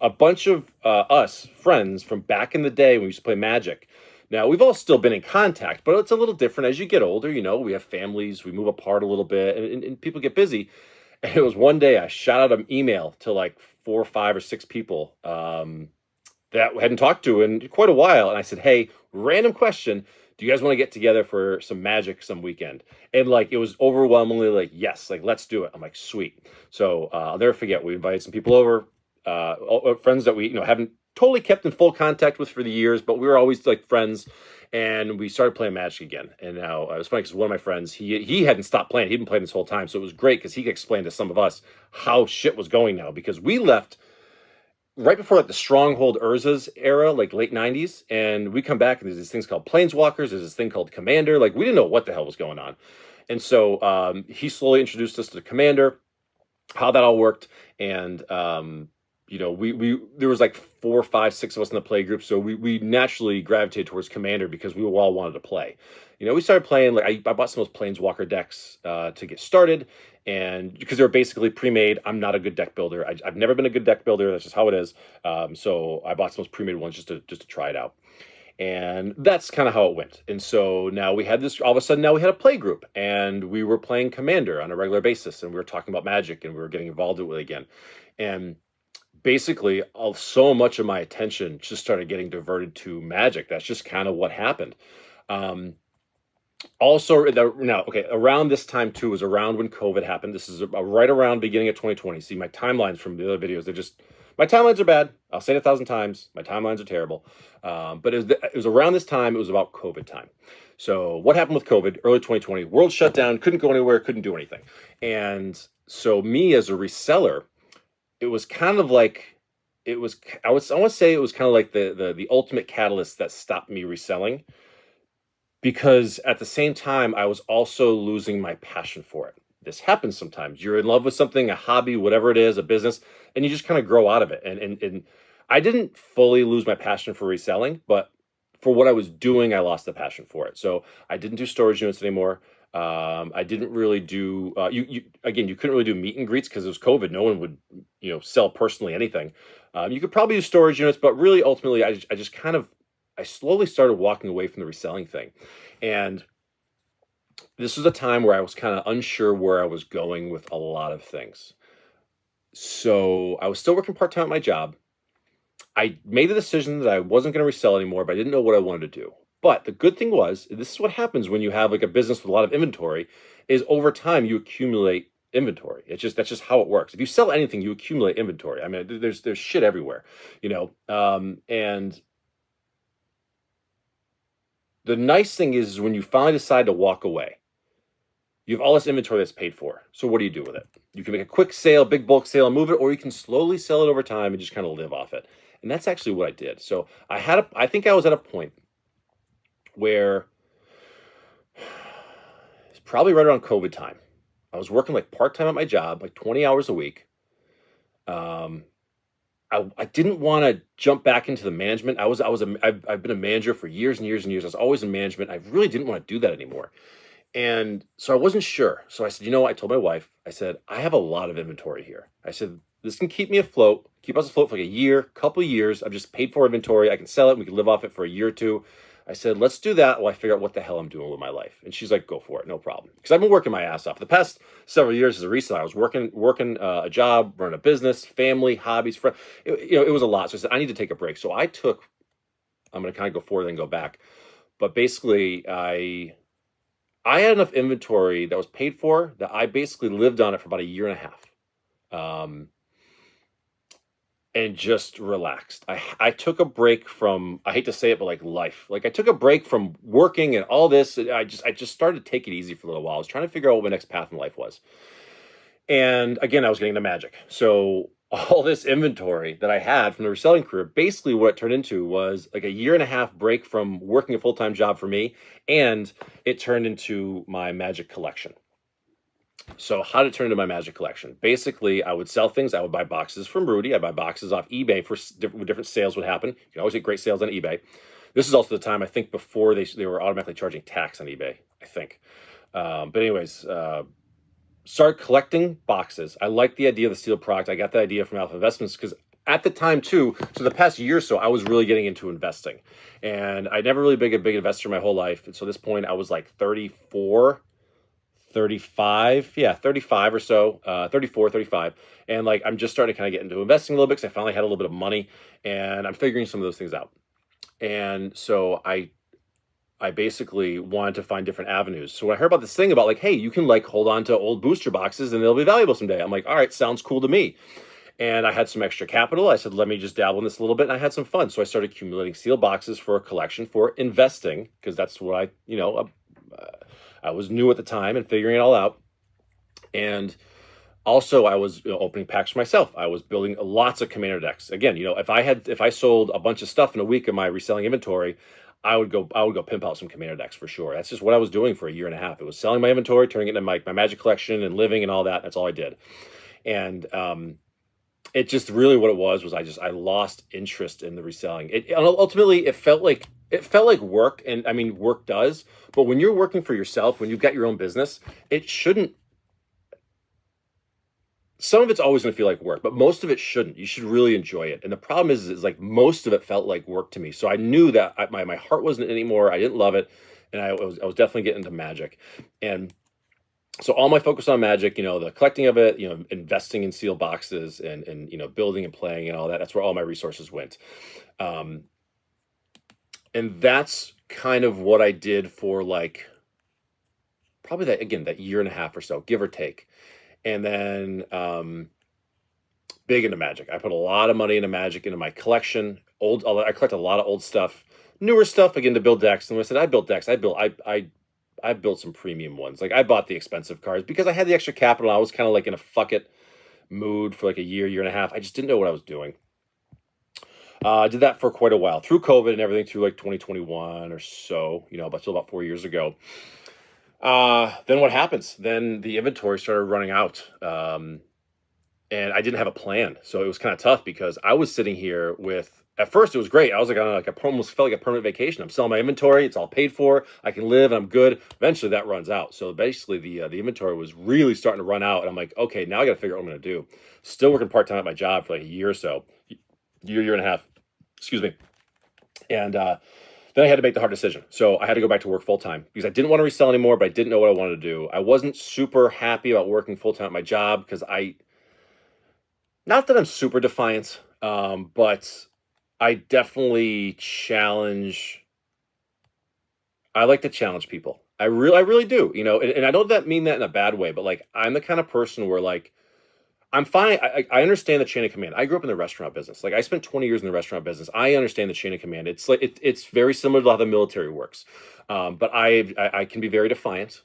a bunch of us friends from back in the day when we used to play Magic. Now, we've all still been in contact, but it's a little different as you get older. You know, we have families, we move apart a little bit, and people get busy. And it was one day I shot out an email to like 4 or 5 or 6 people that I hadn't talked to in quite a while. And I said, hey, random question. Do you guys want to get together for some Magic some weekend? And like, it was overwhelmingly like, yes, like, let's do it. I'm like, sweet. So I'll never forget. We invited some people over, friends that we, haven't totally kept in full contact with for the years, but we were always like friends. And we started playing Magic again. And now it was funny because one of my friends, he hadn't stopped playing. He'd been playing this whole time. So it was great because he could explain to some of us how shit was going now, because we left right before like the Stronghold Urza's era, like late 90s. And we come back and there's these things called Planeswalkers. There's this thing called Commander. Like, we didn't know what the hell was going on. And so he slowly introduced us to Commander, how that all worked. And, we there was like 4, 5, 6 of us in the play group, so we naturally gravitated towards Commander because we all wanted to play. We started playing, like I bought some of those Planeswalker decks to get started, and because they were basically pre-made. I'm not a good deck builder. I've never been a good deck builder. That's just how it is. So I bought some of those pre-made ones just to try it out. And that's kind of how it went. And so now we had this, all of a sudden, now we had a play group and we were playing Commander on a regular basis and we were talking about Magic and we were getting involved with it again. And basically, so much of my attention just started getting diverted to Magic. That's just kind of what happened. Also, around this time too was around when COVID happened. This is right around beginning of 2020. See, my timelines from the other videos, my timelines are bad. I'll say it 1,000 times. My timelines are terrible. But it was around this time. It was about COVID time. So what happened with COVID? Early 2020, world shut down. Couldn't go anywhere. Couldn't do anything. And so me as a reseller, it was kind of like I want to say it was kind of like the ultimate catalyst that stopped me reselling, because at the same time I was also losing my passion for it. This happens sometimes. You're in love with something, a hobby, whatever it is, a business, and you just kind of grow out of it. And I didn't fully lose my passion for reselling, but for what I was doing, I lost the passion for it. So I didn't do storage units anymore. I didn't really do you couldn't really do meet and greets because it was COVID. No one would sell personally anything. You could probably do storage units, but really ultimately I slowly started walking away from the reselling thing. And this was a time where I was kind of unsure where I was going with a lot of things. So I was still working part-time at my job. I made the decision that I wasn't going to resell anymore, but I didn't know what I wanted to do. But the good thing was, this is what happens when you have like a business with a lot of inventory, is over time you accumulate inventory. That's just how it works. If you sell anything, you accumulate inventory. I mean, there's shit everywhere, and the nice thing is when you finally decide to walk away, you have all this inventory that's paid for. So what do you do with it? You can make a quick sale, big bulk sale, and move it, or you can slowly sell it over time and just kind of live off it. And that's actually what I did. So I think I was at a point where it's probably right around COVID time. I was working like part-time at my job, like 20 hours a week. I didn't want to jump back into the management. I've been a manager for years and years and years. I was always in management. I really didn't want to do that anymore. And so I wasn't sure. So I said, I told my wife, I said, I have a lot of inventory here. I said, this can keep us afloat for like a year, couple of years. I've just paid for inventory. I can sell it. We can live off it for a year or two. I said, let's do that while I figure out what the hell I'm doing with my life. And she's like, go for it. No problem. Because I've been working my ass off. The past several years as a reseller, I was working a job, running a business, family, hobbies, friends. It was a lot. So I said, I need to take a break. So I'm going to kind of go forward and go back. But basically, I had enough inventory that was paid for that I basically lived on it for about a year and a half. And just relaxed. I took a break from, I hate to say it, but like life. Like I took a break from working and all this. I just started to take it easy for a little while. I was trying to figure out what my next path in life was. And again, I was getting into Magic. So all this inventory that I had from the reselling career, basically what it turned into was like a year and a half break from working a full-time job for me. And it turned into my Magic collection. So how did it turn into my Magic collection? Basically, I would sell things. I would buy boxes from Rudy. I'd buy boxes off eBay for different sales would happen. You can always get great sales on eBay. This is also the time, I think, before they were automatically charging tax on eBay, I think. But anyways, start collecting boxes. I liked the idea of the sealed product. I got the idea from Alpha Investments because at the time too, so the past year or so, I was really getting into investing. And I'd never really been a big investor my whole life. And so at this point, I was like 35 or so, 34, 35. And like, I'm just starting to kind of get into investing a little bit because I finally had a little bit of money and I'm figuring some of those things out. And so I basically wanted to find different avenues. So when I heard about this thing about like, hey, you can like hold on to old booster boxes and they'll be valuable someday. I'm like, all right, sounds cool to me. And I had some extra capital. I said, let me just dabble in this a little bit. And I had some fun. So I started accumulating sealed boxes for a collection for investing because that's what I was new at the time and figuring it all out. And also I was opening packs for myself. I was building lots of Commander decks. Again, if I sold a bunch of stuff in a week of my reselling inventory, I would go pimp out some Commander decks for sure. That's just what I was doing for a year and a half. It was selling my inventory, turning it into my Magic collection and living and all that. That's all I did. And it just really what it was I lost interest in the reselling. Ultimately it felt like work, and I mean work does, but when you're working for yourself, when you've got your own business, it shouldn't. Some of it's always going to feel like work, but most of it shouldn't. You should really enjoy it. And the problem is like most of it felt like work to me. So I knew that my heart wasn't anymore. I didn't love it, and I was definitely getting into magic, and so all my focus on magic, the collecting of it, investing in sealed boxes and building and playing and all that. That's where all my resources went. Um, and that's kind of what I did for like probably that year and a half or so, give or take. And then big into magic. I put a lot of money into magic, into my collection. I collect a lot of old stuff, newer stuff again to build decks. And when I said I built decks, I built some premium ones. Like I bought the expensive cards because I had the extra capital. I was kind of like in a fuck it mood for like a year and a half. I just didn't know what I was doing. I did that for quite a while through COVID and everything through like 2021 or so, about 4 years ago. Then what happens? Then the inventory started running out. And I didn't have a plan. So it was kind of tough because I was sitting here with, at first it was great. I was like on like almost felt like a permanent vacation. I'm selling my inventory. It's all paid for. I can live and I'm good. Eventually that runs out. So basically the inventory was really starting to run out. And I'm like, okay, now I got to figure out what I'm going to do. Still working part-time at my job for like a year or so, year and a half, excuse me. And, then I had to make the hard decision. So I had to go back to work full time because I didn't want to resell anymore, but I didn't know what I wanted to do. I wasn't super happy about working full time at my job because not that I'm super defiant, but I definitely challenge. I like to challenge people. I really do. And I don't mean that in a bad way, but like I'm the kind of person where like I'm fine. I understand the chain of command. I grew up in the restaurant business. Like I spent 20 years in the restaurant business. I understand the chain of command. It's like it's very similar to how the military works. But I can be very defiant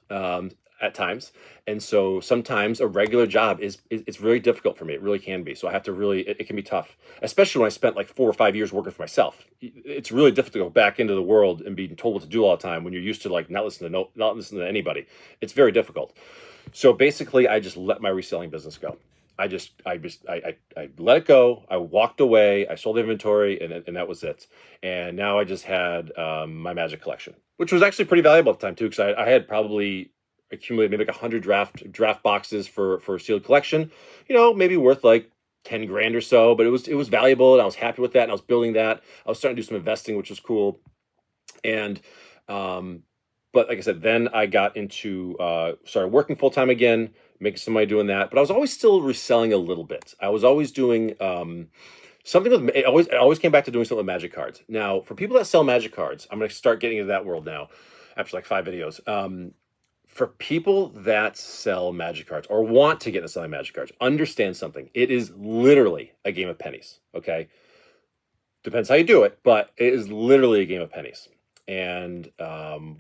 at times, and so sometimes a regular job it's really difficult for me. It really can be. So I have to really it can be tough, especially when I spent like 4 or 5 years working for myself. It's really difficult to go back into the world and being told what to do all the time when you're used to like not listening to anybody. It's very difficult. So basically, I just let my reselling business go. I let it go. I walked away. I sold inventory, and that was it. And now I just had my magic collection, which was actually pretty valuable at the time too, because I had probably accumulated maybe like 100 draft boxes for a sealed collection. Maybe worth like 10 grand or so, but it was valuable, and I was happy with that. And I was building that. I was starting to do some investing, which was cool. And but like I said, then I got into started working full time again, making some money doing that. But I was always still reselling a little bit. I was always doing something with it always came back to doing something with magic cards. Now, for people that sell magic cards, I'm going to start getting into that world now after like 5 videos. For people that sell magic cards or want to get into selling magic cards, understand something. It is literally a game of pennies. Okay, depends how you do it, but it is literally a game of pennies. And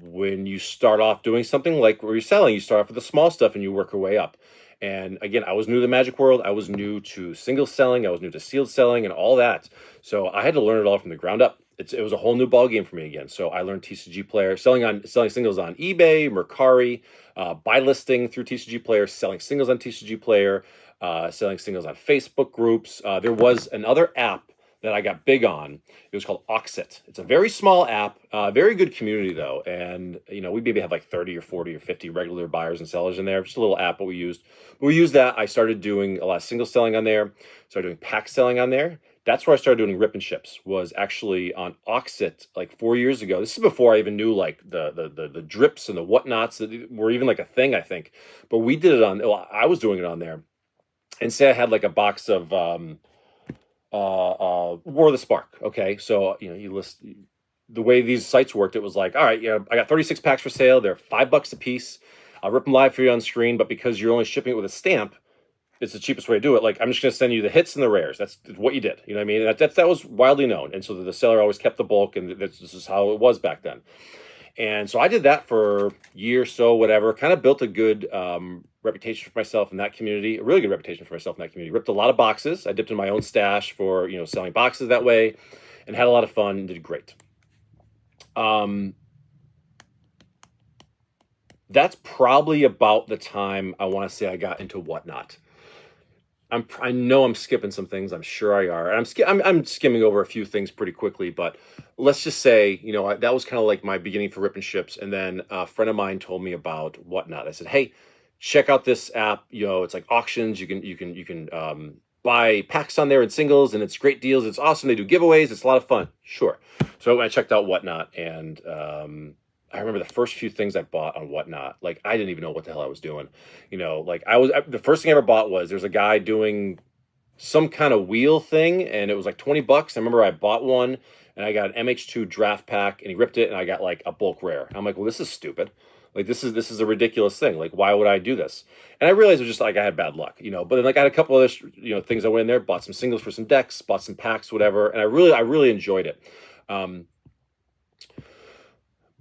when you start off doing something like where you're selling, you start off with the small stuff and you work your way up. And again, I was new to the magic world. I was new to single selling. I was new to sealed selling and all that. So I had to learn it all from the ground up. It was a whole new ball game for me again. So I learned TCG Player, selling singles on eBay, Mercari, buy listing through TCG Player, selling singles on TCG Player, selling singles on Facebook groups. There was another app that I got big on. It was called Oxit. It's a very small app, very good community though. And we maybe have like 30 or 40 or 50 regular buyers and sellers in there. Just a little app, what we used. But we used that. I started doing a lot of single selling on there. Started doing pack selling on there. That's where I started doing rip and ships. Was actually on Oxit like 4 years ago. This is before I even knew like the drips and the whatnots that were even like a thing, I think. But we did it on. Well, I was doing it on there. And say I had like a box of War of the Spark. Okay, so you list the way these sites worked. It was like, all right, I got 36 packs for sale. They're $5 a piece. I'll rip them live for you on screen, but because you're only shipping it with a stamp, it's the cheapest way to do it. Like I'm just going to send you the hits and the rares. That's what you did. You know what I mean? That was widely known, and so the seller always kept the bulk, and this is how it was back then. And so I did that for a year or so, whatever. Kind of built a good reputation for myself in that community, a really good reputation for myself in that community. Ripped a lot of boxes. I dipped in my own stash for selling boxes that way, and had a lot of fun and did great. That's probably about the time I want to say I got into Whatnot. I know I'm skipping some things. I'm sure I are. And I'm skimming over a few things pretty quickly, but let's just say, that was kind of like my beginning for ripping ships. And then a friend of mine told me about Whatnot. I said, "Hey, check out this app. It's like auctions. You can buy packs on there and singles, and it's great deals. It's awesome. They do giveaways. It's a lot of fun." Sure. So I checked out Whatnot, and I remember the first few things I bought on Whatnot. Like, I didn't even know what the hell I was doing. Like, the first thing I ever bought was, there's a guy doing some kind of wheel thing, and it was like 20 bucks. I remember I bought one, and I got an MH2 draft pack, and he ripped it, and I got like a bulk rare. I'm like, well, this is stupid. Like, this is a ridiculous thing. Like, why would I do this? And I realized it was just like I had bad luck. But then, like, I had a couple other things I went in there, bought some singles for some decks, bought some packs, whatever, and I really enjoyed it.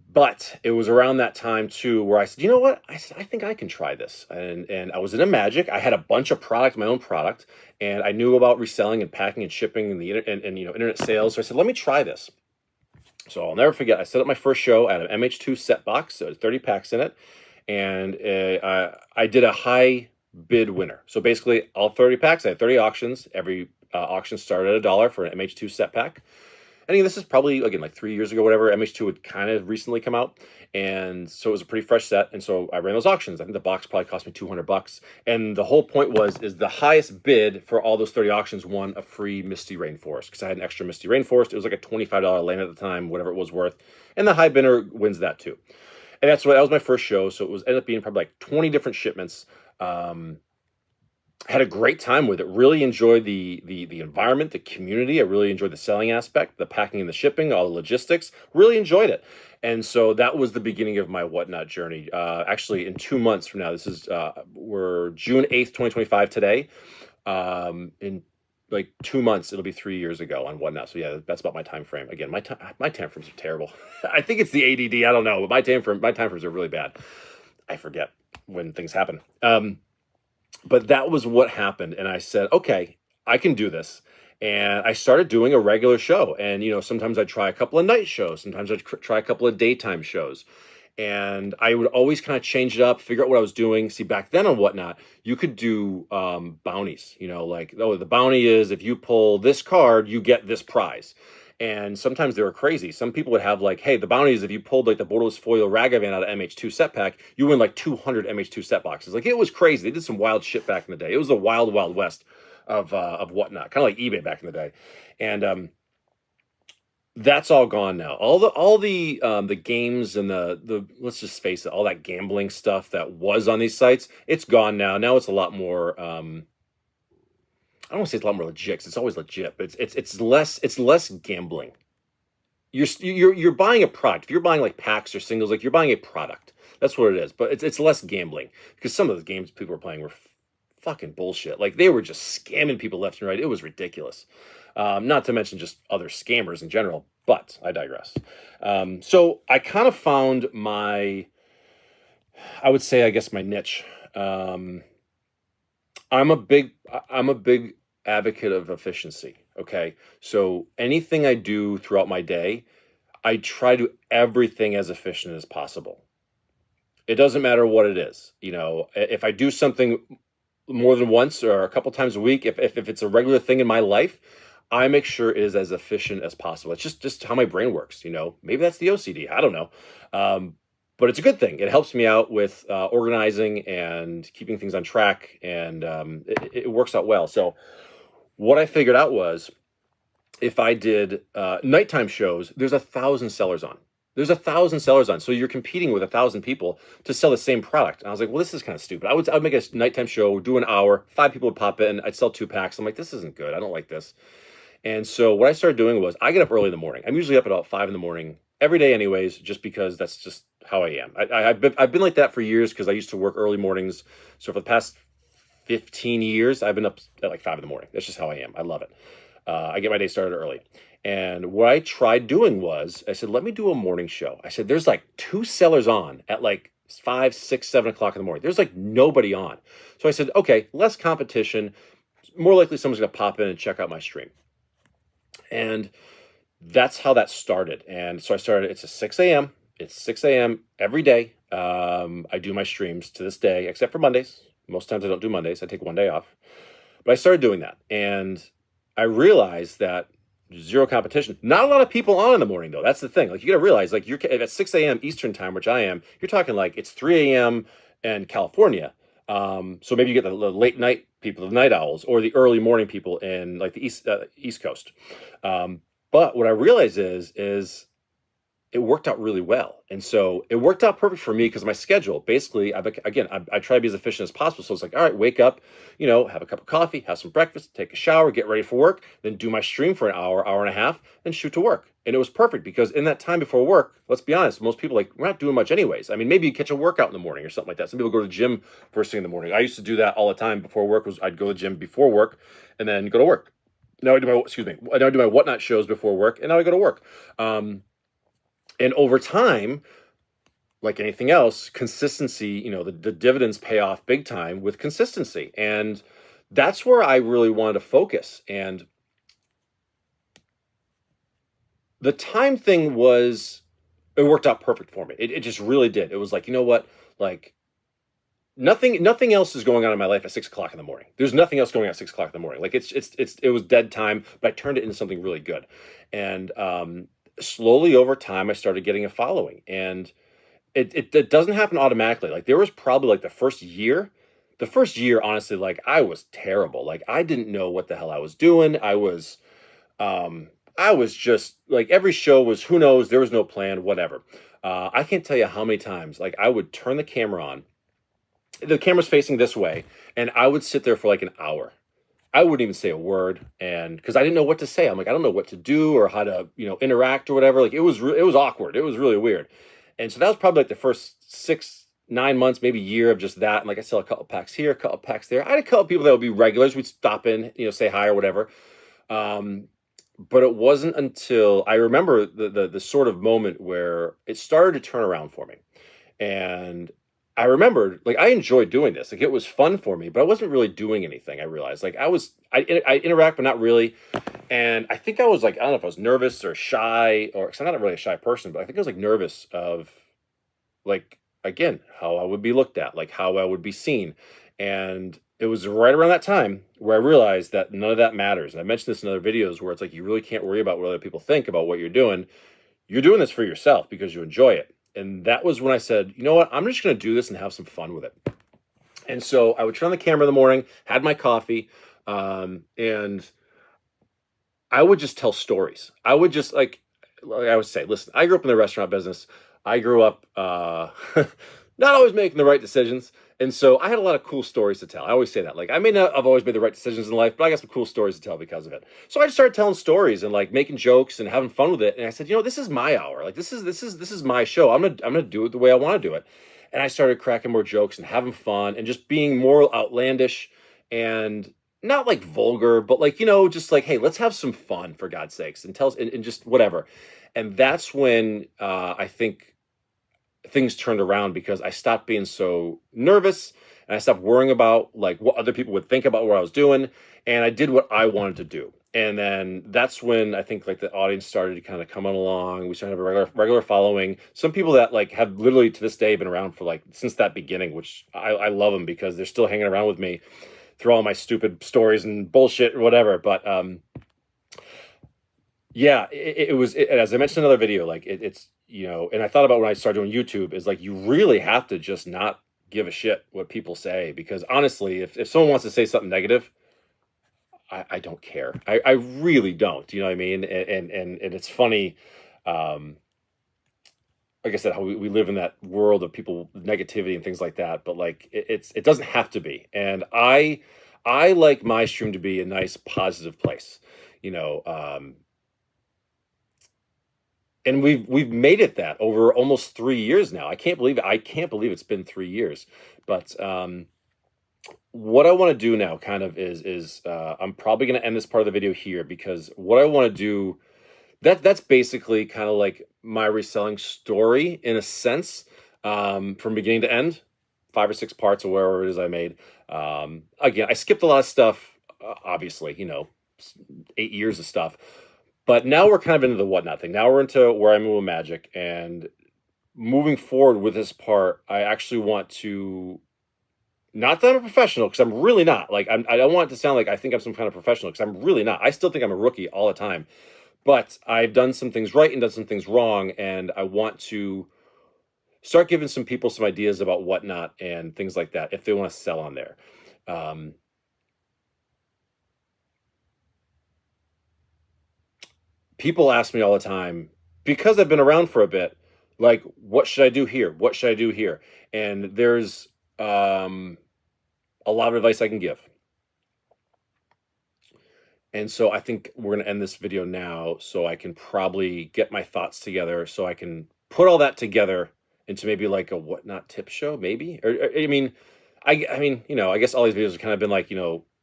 But it was around that time too where I said, you know what? I said, I think I can try this. And I was into Magic. I had a bunch of product, my own product, and I knew about reselling and packing and shipping and internet sales. So I said, let me try this. So I'll never forget. I set up my first show at an MH2 set box. So it had 30 packs in it, and I did a high bid winner. So basically, all 30 packs. I had 30 auctions. Every auction started at $1 for an MH2 set pack. I think this is probably, again, like 3 years ago, whatever. MH2 had kind of recently come out, and so it was a pretty fresh set. And so I ran those auctions. I think the box probably cost me $200. And the whole point is the highest bid for all those 30 auctions won a free Misty Rainforest, because I had an extra Misty Rainforest. It was like a $25 land at the time, whatever it was worth. And the high bidder wins that too. And that was my first show. So it ended up being probably like 20 different shipments. Had a great time with it. Really enjoyed the environment, the community. I really enjoyed the selling aspect, the packing and the shipping, all the logistics. Really enjoyed it. And so that was the beginning of my Whatnot journey. Actually, in 2 months from now, we're June 8th, 2025 today. In like 2 months, it'll be 3 years ago on Whatnot. So yeah, that's about my time frame. Again, my time frames are terrible. I think it's the ADD. I don't know, but my time frames are really bad. I forget when things happen. But that was what happened. And I said, okay, I can do this. And I started doing a regular show. And, sometimes I'd try a couple of night shows. Sometimes I'd try a couple of daytime shows. And I would always kind of change it up, figure out what I was doing. See, back then on Whatnot, you could do bounties, like, oh, the bounty is if you pull this card, you get this prize. And sometimes they were crazy. Some people would have like, hey, the bounty is if you pulled like the borderless foil Ragavan out of MH2 set pack, you win like 200 MH2 set boxes. Like, it was crazy. They did some wild shit back in the day. It was the wild, wild west of Whatnot, kind of like eBay back in the day. And that's all gone now. All the games and the let's just face it, all that gambling stuff that was on these sites, it's gone now. Now it's a lot more. I don't want to say it's a lot more legit, 'cause it's always legit, but it's less gambling. You're buying a product. If you're buying like packs or singles, like, you're buying a product. That's what it is. But it's less gambling, because some of the games people were playing were fucking bullshit. Like, they were just scamming people left and right. It was ridiculous. Not to mention just other scammers in general. But I digress. So I kind of found I would say, I guess, my niche. I'm a big advocate of efficiency. Okay. So anything I do throughout my day, I try to do everything as efficient as possible. It doesn't matter what it is. If I do something more than once or a couple times a week, if it's a regular thing in my life, I make sure it is as efficient as possible. It's just how my brain works. Maybe that's the OCD. I don't know. But it's a good thing. It helps me out with organizing and keeping things on track, and it works out well. So what I figured out was, if I did nighttime shows, there's 1,000 sellers on. There's 1,000 sellers on. So you're competing with 1,000 people to sell the same product. And I was like, well, this is kind of stupid. I would make a nighttime show, do an hour, 5 people would pop in, I'd sell 2 packs. I'm like, this isn't good. I don't like this. And so what I started doing was, I get up early in the morning. I'm usually up at about 5 in the morning every day anyways, just because that's just how I am. I've been like that for years, because I used to work early mornings. So for the past 15 years, I've been up at like 5 in the morning. That's just how I am. I love it. I get my day started early. And what I tried doing was, I said, let me do a morning show. I said, there's like 2 sellers on at like 5, 6, 7 o'clock in the morning. There's like nobody on. So I said, okay, less competition. More likely someone's going to pop in and check out my stream. And that's how that started. And so I started, it's 6 a.m. It's 6 a.m. every day. I do my streams to this day, except for Mondays. Most times I don't do Mondays. I take one day off. But I started doing that, and I realized that zero competition. Not a lot of people on in the morning though. That's the thing. Like you got to realize, like you're at 6 a.m. Eastern time, which I am. You're talking like it's 3 a.m. in California. So maybe you get the late night people, the night owls, or the early morning people in like the East Coast. But what I realize is it worked out really well. And so it worked out perfect for me because my schedule, basically, I try to be as efficient as possible. So it's like, all right, wake up, have a cup of coffee, have some breakfast, take a shower, get ready for work, then do my stream for an hour, hour and a half, then shoot to work. And it was perfect because in that time before work, let's be honest, most people we're not doing much anyways. I mean, maybe you catch a workout in the morning or something like that. Some people go to the gym first thing in the morning. I used to do that all the time before work. I'd go to the gym before work and then go to work. Now I do my whatnot shows before work, and now I go to work. And over time, like anything else, consistency, the dividends pay off big time with consistency. And that's where I really wanted to focus. And the time thing it worked out perfect for me. It just really did. It was like, you know what? Like nothing else is going on in my life at 6 o'clock in the morning. There's nothing else going on at 6 o'clock in the morning. Like it was dead time, but I turned it into something really good. And, slowly over time, I started getting a following, and it doesn't happen automatically. Like there was probably like the first year, honestly, like I was terrible. Like I didn't know what the hell I was doing. I was just like every show was, who knows, there was no plan, whatever. I can't tell you how many times, like I would turn the camera on, the camera's facing this way, and I would sit there for like an hour. I wouldn't even say a word, and because I didn't know what to say. I'm like, I don't know what to do or how to, interact or whatever. Like it was awkward. It was really weird. And so that was probably like the first 6-9 months, maybe a year of just that. And like I sell a couple packs here, a couple packs there. I had a couple people that would be regulars. We'd stop in, say hi or whatever. But it wasn't until I remember the sort of moment where it started to turn around for me. And I remembered, like, I enjoyed doing this. Like, it was fun for me, but I wasn't really doing anything. I realized, like, I interact, but not really. And I think I was like, I don't know if I was nervous or shy, because I'm not really a shy person, but I think I was like nervous of, like, again, how I would be looked at, like how I would be seen. And it was right around that time where I realized that none of that matters. And I mentioned this in other videos where it's like, you really can't worry about what other people think about what you're doing. You're doing this for yourself because you enjoy it. And that was when I said, you know what, I'm just going to do this and have some fun with it. And so I would turn on the camera in the morning, had my coffee, and I would just tell stories. I would just like I would say, listen, I grew up in the restaurant business. I grew up not always making the right decisions. And so I had a lot of cool stories to tell. I always say that. Like, I may not have always made the right decisions in life, but I got some cool stories to tell because of it. So I just started telling stories and like making jokes and having fun with it. And I said, this is my hour. Like this is my show. I'm gonna do it the way I want to do it. And I started cracking more jokes and having fun and just being more outlandish and not like vulgar, but like, just like, hey, let's have some fun for God's sakes, and and just whatever. And that's when I think things turned around, because I stopped being so nervous and I stopped worrying about like what other people would think about what I was doing, and I did what I wanted to do. And then that's when I think like the audience started to kind of come on along. We started to have a regular following. Some people that like have literally to this day been around for like since that beginning, which I love them because they're still hanging around with me through all my stupid stories and bullshit or whatever. But yeah, it was, as I mentioned in another video, like it's, and I thought about when I started doing YouTube, is like, you really have to just not give a shit what people say, because honestly, if someone wants to say something negative, I don't care. I really don't, you know what I mean? And it's funny, like I said, how we live in that world of people, negativity and things like that, but like, it doesn't have to be. And I like my stream to be a nice, positive place, and we've made it that over almost 3 years now. I can't believe it. I can't believe it's been 3 years. But what I want to do now kind of is I'm probably going to end this part of the video here, because what I want to do, that's basically kind of like my reselling story in a sense, from beginning to end, 5 or 6 parts or wherever it is I made. Again, I skipped a lot of stuff, obviously, 8 years of stuff. But now we're kind of into the whatnot thing. Now we're into where I move with magic. And moving forward with this part, I actually want to Not that I'm a professional, because I'm really not. Like, I don't want it to sound like I think I'm some kind of professional, because I'm really not. I still think I'm a rookie all the time. But I've done some things right and done some things wrong, and I want to start giving some people some ideas about Whatnot and things like that if they want to sell on there. Um, People ask me all the time, because I've been around for a bit, like, what should I do here? What should I do here? And there's a lot of advice I can give. And so I think we're going to end this video now, so I can probably get my thoughts together, so I can put all that together into maybe like a Whatnot tip show, maybe. I mean, I mean, I guess all these videos have kind of been like,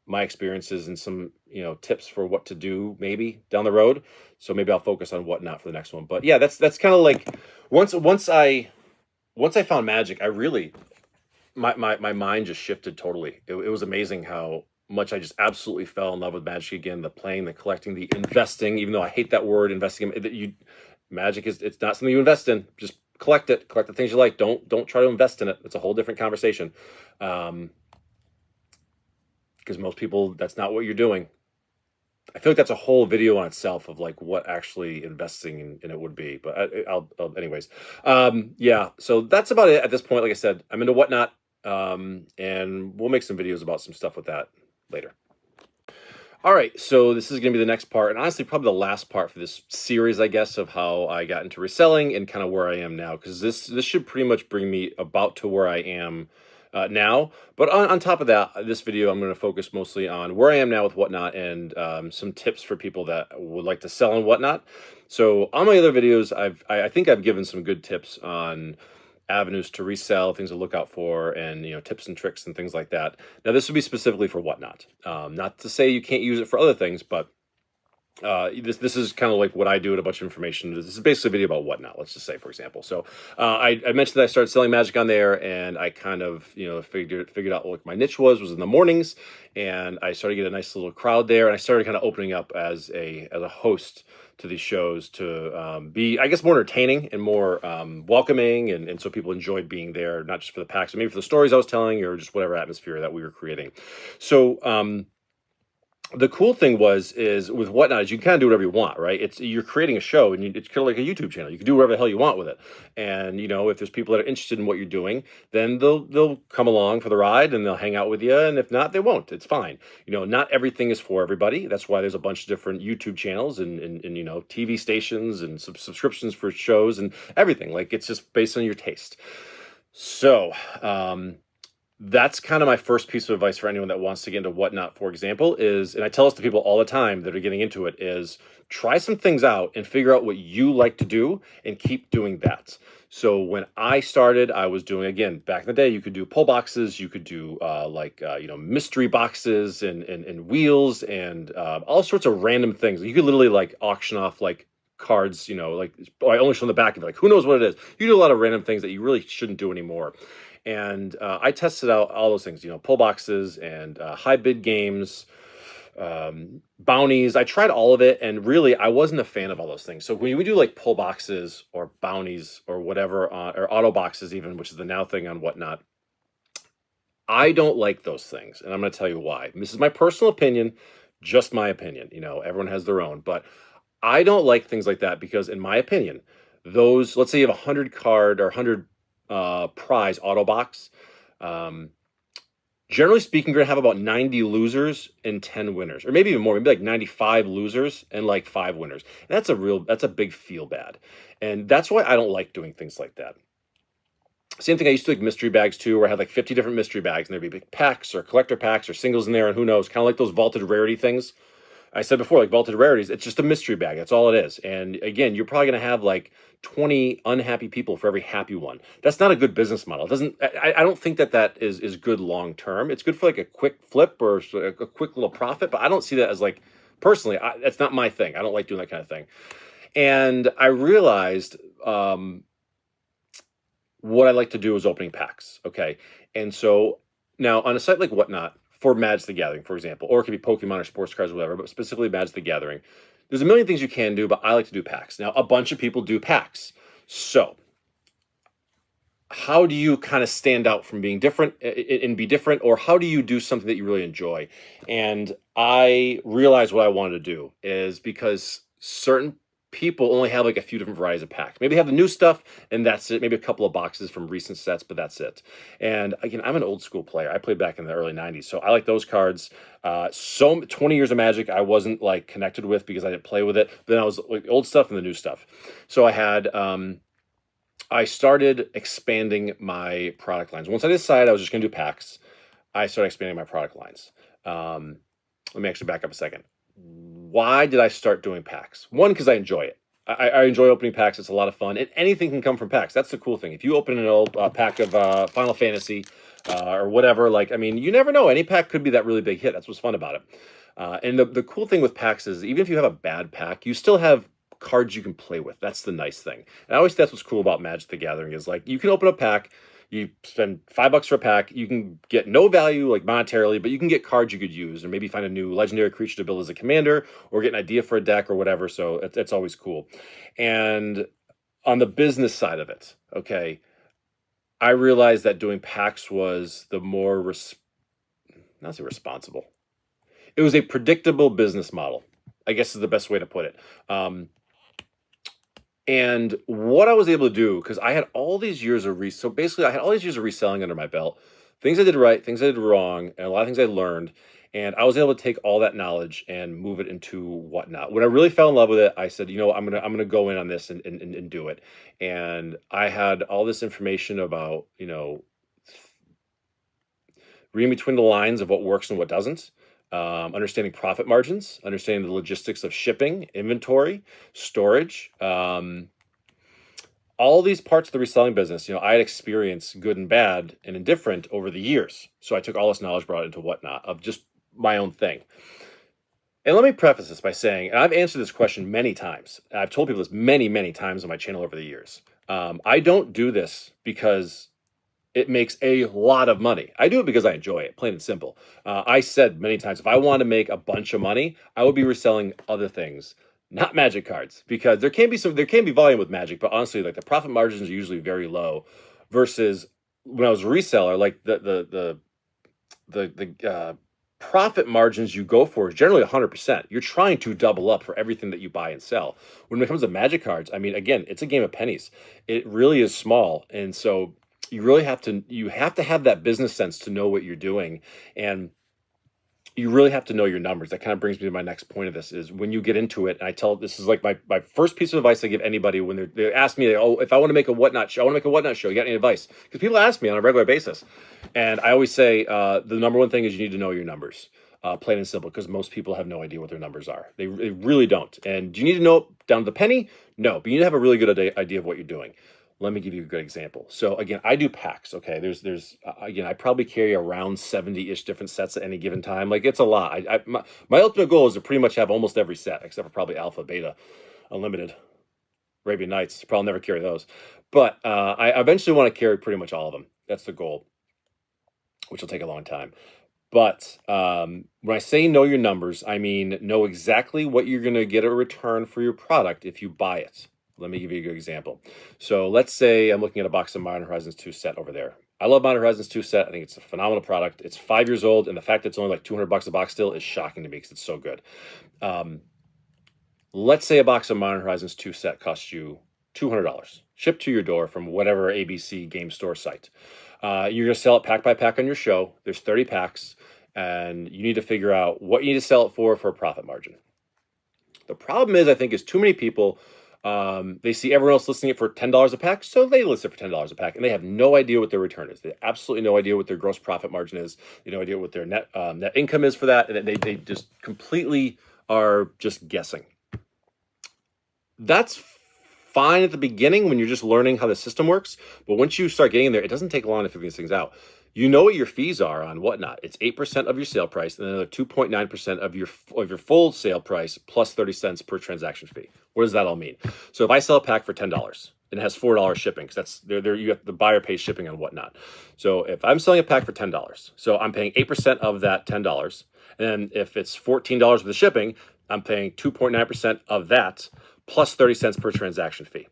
my experiences and some, tips for what to do maybe down the road. So maybe I'll focus on Whatnot for the next one. But yeah, that's kind of like once I found magic, I really my mind just shifted totally. It was amazing how much I just absolutely fell in love with magic again. The playing, the collecting, the investing. Even though I hate that word, investing. Magic it's not something you invest in. Just collect it. Collect the things you like. Don't try to invest in it. It's a whole different conversation. Because most people, that's not what you're doing. I feel like that's a whole video on itself of like what actually investing in it would be. But anyways, yeah. So that's about it at this point. Like I said, I'm into Whatnot, and we'll make some videos about some stuff with that later. All right, so this is going to be the next part, and honestly, probably the last part for this series, I guess, of how I got into reselling and kind of where I am now, because this should pretty much bring me about to where I am now. But on top of that, this video, I'm going to focus mostly on where I am now with Whatnot and some tips for people that would like to sell on Whatnot. So on my other videos, I think I've given some good tips on avenues to resell, things to look out for, and tips and tricks and things like that. Now this would be specifically for Whatnot. Not to say you can't use it for other things, but this is kind of like what I do, and a bunch of information. This is basically a video about Whatnot, let's just say, for example. So I mentioned that I started selling magic on there, and I kind of figured out what my niche was in the mornings, and I started to get a nice little crowd there, and I started kind of opening up as a host to these shows to be, I guess, more entertaining and more welcoming, and so people enjoyed being there, not just for the packs, but maybe for the stories I was telling, or just whatever atmosphere that we were creating. So the cool thing is with Whatnot is you can kind of do whatever you want, right? You're creating a show, and it's kind of like a YouTube channel. You can do whatever the hell you want with it. And if there's people that are interested in what you're doing, then they'll come along for the ride, and they'll hang out with you. And if not, they won't. It's fine. Not everything is for everybody. That's why there's a bunch of different YouTube channels and TV stations and subscriptions for shows and everything. Like, it's just based on your taste. So that's kind of my first piece of advice for anyone that wants to get into Whatnot, for example, and I tell this to people all the time that are getting into it, is try some things out and figure out what you like to do and keep doing that. So when I started, I was doing, again, back in the day, you could do pull boxes, you could do mystery boxes and wheels and all sorts of random things. You could literally like auction off like cards, like I only show on the back of it, like who knows what it is. You do a lot of random things that you really shouldn't do anymore. And I tested out all those things, pull boxes and high bid games, bounties. I tried all of it, and really, I wasn't a fan of all those things. So when we do like pull boxes or bounties or whatever, or auto boxes even, which is the now thing on Whatnot, I don't like those things, and I'm going to tell you why. And this is my personal opinion, just my opinion. Everyone has their own, but I don't like things like that because, in my opinion, those, let's say you have 100 card or 100 prize auto box, generally speaking, you're gonna have about 90 losers and 10 winners, or maybe even more, maybe like 95 losers and like 5 winners. And that's a big feel bad, and that's why I don't like doing things like that. Same thing, I used to like mystery bags too, where I had like 50 different mystery bags, and there'd be big packs or collector packs or singles in there, and who knows, kind of like those vaulted rarity things. I said before, like vaulted rarities, it's just a mystery bag. That's all it is. And again, you're probably going to have like 20 unhappy people for every happy one. That's not a good business model. I don't think that is good long term. It's good for like a quick flip or a quick little profit, but I don't see that as like, personally, that's not my thing. I don't like doing that kind of thing. And I realized what I like to do is opening packs. Okay. And so now on a site like Whatnot, for Magic the Gathering, for example, or it could be Pokemon or sports cards or whatever, but specifically Magic the Gathering, there's a million things you can do, but I like to do packs. Now, a bunch of people do packs. So how do you kind of stand out from being different and be different, or how do you do something that you really enjoy? And I realized what I wanted to do is because certain people only have like a few different varieties of packs. Maybe they have the new stuff and that's it. Maybe a couple of boxes from recent sets, but that's it. And again, I'm an old school player. I played back in the early 90s. So I like those cards. So 20 years of Magic, I wasn't like connected with because I didn't play with it. But then I was like old stuff and the new stuff. So I started expanding my product lines. Once I decided I was just going to do packs, I started expanding my product lines. Let me actually back up a second. Why did I start doing packs? One, because I enjoy it. I enjoy opening packs. It's a lot of fun, and anything can come from packs. That's the cool thing. If you open an old pack of Final Fantasy or whatever, like, I mean, you never know. Any pack could be that really big hit. That's what's fun about it. And the cool thing with packs is even if you have a bad pack, you still have cards you can play with. That's the nice thing. And I always think that's what's cool about Magic the Gathering is like you can open a pack, you spend $5 for a pack, you can get no value like monetarily, but you can get cards you could use and maybe find a new legendary creature to build as a commander or get an idea for a deck or whatever. So it's always cool. And on the business side of it, okay, I realized that doing packs was the more not say responsible. It was a predictable business model, I guess is the best way to put it. And what I was able to do, because I had all these years of so basically I had all these years of reselling under my belt, things I did right, things I did wrong, and a lot of things I learned. And I was able to take all that knowledge and move it into Whatnot. When I really fell in love with it, I said, you know, I'm gonna go in on this and do it. And I had all this information about, you know, reading between the lines of what works and what doesn't. Understanding profit margins, understanding the logistics of shipping, inventory, storage, all these parts of the reselling business. You know, I had experienced good and bad and indifferent over the years. So I took all this knowledge, brought it into Whatnot of just my own thing. And let me preface this by saying, and I've answered this question many times. I've told people this many, many times on my channel over the years. I don't do this because it makes a lot of money. I do it because I enjoy it, plain and simple. I said many times, if I want to make a bunch of money, I would be reselling other things, not Magic cards, because there can be volume with Magic, but honestly, like the profit margins are usually very low. Versus when I was a reseller, like the profit margins you go for is generally 100%. You're trying to double up for everything that you buy and sell. When it comes to Magic cards, I mean, again, it's a game of pennies. It really is small, and so you really have to have that business sense to know what you're doing, and you really have to know your numbers. That kind of brings me to my next point of this is when you get into it, and this is like my first piece of advice I give anybody when they ask me, oh, if I want to make a Whatnot show, you got any advice? Because people ask me on a regular basis, and I always say the number one thing is you need to know your numbers. Plain and simple, because most people have no idea what their numbers are. They really don't. And do you need to know it down to the penny? No, but you need to have a really good idea of what you're doing. Let me give you a good example. So again, I do packs. Okay, there's again, I probably carry around 70-ish different sets at any given time. Like it's a lot. My ultimate goal is to pretty much have almost every set, except for probably Alpha, Beta, Unlimited, Arabian Nights. Probably never carry those, but I eventually want to carry pretty much all of them. That's the goal, which will take a long time. But when I say know your numbers, I mean know exactly what you're going to get a return for your product if you buy it. Let me give you a good example. So let's say I'm looking at a box of Modern Horizons 2 set over there. I love Modern Horizons 2 set. I think it's a phenomenal product. It's 5 years old, and the fact that it's only like $200 a box still is shocking to me because it's so good. Let's say a box of Modern Horizons 2 set costs you $200, shipped to your door from whatever ABC game store site. You're going to sell it pack by pack on your show. There's 30 packs, and you need to figure out what you need to sell it for a profit margin. The problem is, I think, is too many people, they see everyone else listing it for $10 a pack, so they list it for $10 a pack, and they have no idea what their return is. They have absolutely no idea what their gross profit margin is. They have no idea what their net income is for that, and they just completely are just guessing. That's fine at the beginning when you're just learning how the system works, but once you start getting there, it doesn't take long to figure these things out. You know what your fees are on Whatnot. It's 8% of your sale price and another 2.9% of your full sale price plus 30 cents per transaction fee. What does that all mean? So if I sell a pack for $10 and it has $4 shipping, because that's you have the buyer pays shipping on Whatnot. So if I'm selling a pack for $10, so I'm paying 8% of that $10, and then if it's $14 for the shipping, I'm paying 2.9% of that plus 30 cents per transaction fee.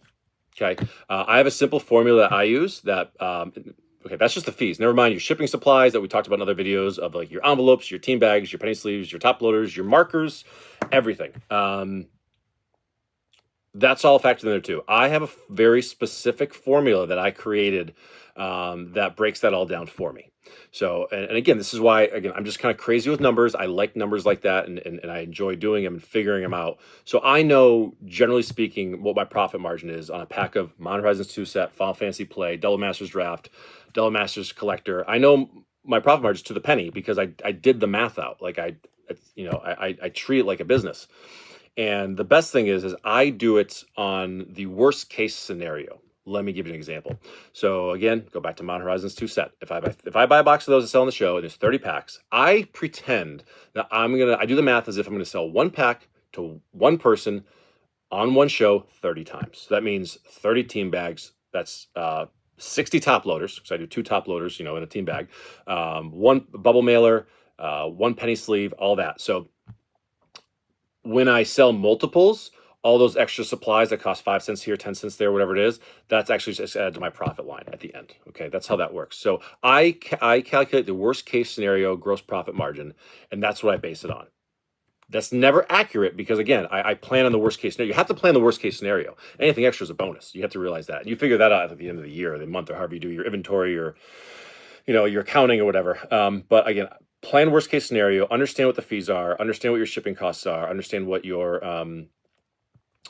Okay. I have a simple formula that I use that, okay, that's just the fees. Never mind your shipping supplies that we talked about in other videos of like your envelopes, your team bags, your penny sleeves, your top loaders, your markers, everything. That's all factored in there too. I have a very specific formula that I created that breaks that all down for me. So, and again, this is why, again, I'm just kind of crazy with numbers. I like numbers like that, and I enjoy doing them and figuring them out. So I know, generally speaking, what my profit margin is on a pack of Modern Horizons 2 set, Final Fantasy Play, Double Masters Draft, Double Masters Collector. I know my profit margin to the penny because I did the math out. Like I treat it like a business. And the best thing is I do it on the worst case scenario. Let me give you an example. So again, go back to Modern Horizons 2 set. If I buy a box of those to sell on the show and there's 30 packs, I pretend that I do the math as if I'm gonna sell one pack to one person on one show 30 times. So that means 30 team bags. That's 60 top loaders, because I do 2 top loaders, in a team bag, one bubble mailer, one penny sleeve, all that. So when I sell multiples, all those extra supplies that cost 5 cents here, 10 cents there, whatever it is, that's actually just added to my profit line at the end. Okay, that's how that works. So I calculate the worst case scenario gross profit margin, and that's what I base it on. That's never accurate because, again, I plan on the worst case scenario. You have to plan the worst case scenario. Anything extra is a bonus. You have to realize that. And you figure that out at the end of the year, or the month, or however you do your inventory, or your accounting or whatever. But again, plan worst case scenario, understand what the fees are, understand what your shipping costs are, understand what your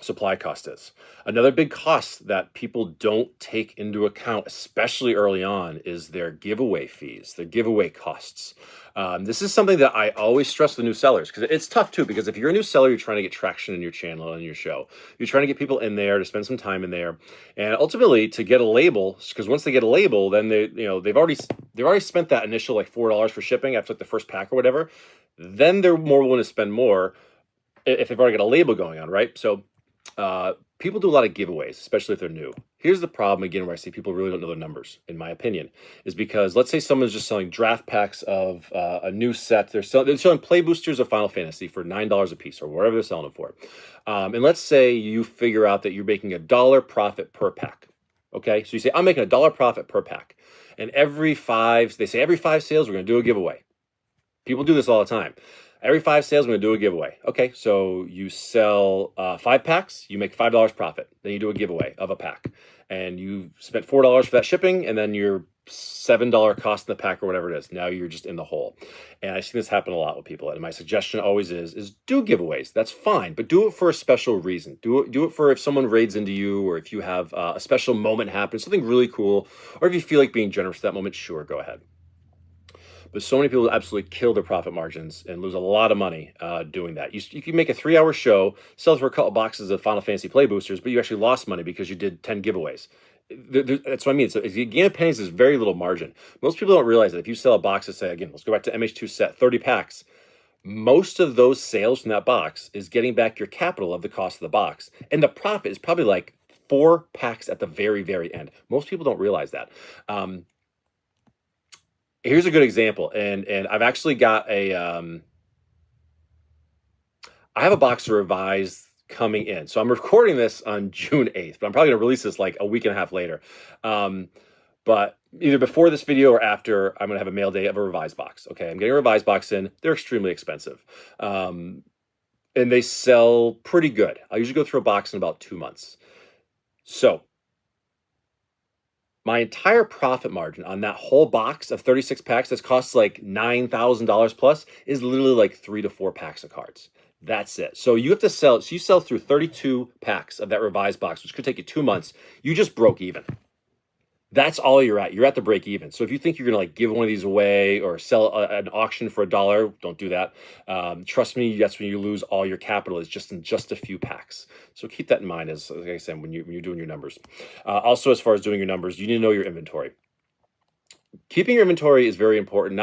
supply cost is. Another big cost that people don't take into account, especially early on, is their giveaway fees, their giveaway costs. This is something that I always stress with new sellers, because it's tough too, because if you're a new seller, you're trying to get traction in your channel and your show. You're trying to get people in there to spend some time in there, and ultimately to get a label, because once they get a label, then they've already spent that initial like $4 for shipping after like the first pack or whatever. Then they're more willing to spend more if they've already got a label going on, right? So people do a lot of giveaways, especially if they're new. Here's the problem, again, where I see people really don't know their numbers, in my opinion, is because let's say someone's just selling draft packs of a new set. They're selling play boosters of Final Fantasy for $9 a piece, or whatever they're selling them for. And let's say you figure out that you're making $1 profit per pack. Okay, so you say, I'm making $1 profit per pack. And every 5 sales, we're going to do a giveaway. People do this all the time. Every 5 sales, I'm going to do a giveaway. Okay, so you sell 5 packs, you make $5 profit. Then you do a giveaway of a pack. And you spent $4 for that shipping, and then your $7 cost in the pack or whatever it is. Now you're just in the hole. And I see this happen a lot with people. And my suggestion always is do giveaways. That's fine, but do it for a special reason. Do it for if someone raids into you, or if you have a special moment happen, something really cool, or if you feel like being generous at that moment, sure, go ahead. But so many people absolutely kill their profit margins and lose a lot of money doing that. You can make a 3-hour show, sell for a couple boxes of Final Fantasy Play boosters, but you actually lost money because you did 10 giveaways. That's what I mean. So if you gain pennies, there's very little margin. Most people don't realize that if you sell a box that, say, again, let's go back to MH2 set, 30 packs, most of those sales from that box is getting back your capital of the cost of the box. And the profit is probably like 4 packs at the very, very end. Most people don't realize that. Here's a good example, and I've actually got I have a box of Revise coming in. So I'm recording this on June 8th, but I'm probably gonna release this like a week and a half later. But either before this video or after, I'm gonna have a mail day of a Revise box. Okay, I'm getting a Revise box in. They're extremely expensive. And they sell pretty good. I usually go through a box in about 2 months. So my entire profit margin on that whole box of 36 packs that costs like $9,000 plus is literally like 3 to 4 packs of cards. That's it. So you have to sell. So you sell through 32 packs of that Revised box, which could take you 2 months. You just broke even. That's all you're at. You're at the break even. So if you think you're going to like give one of these away or sell an auction for $1, don't do that. Trust me, that's when you lose all your capital, is just in just a few packs. So keep that in mind, as like I said, when you're doing your numbers. Also, as far as doing your numbers, you need to know your inventory. Keeping your inventory is very important.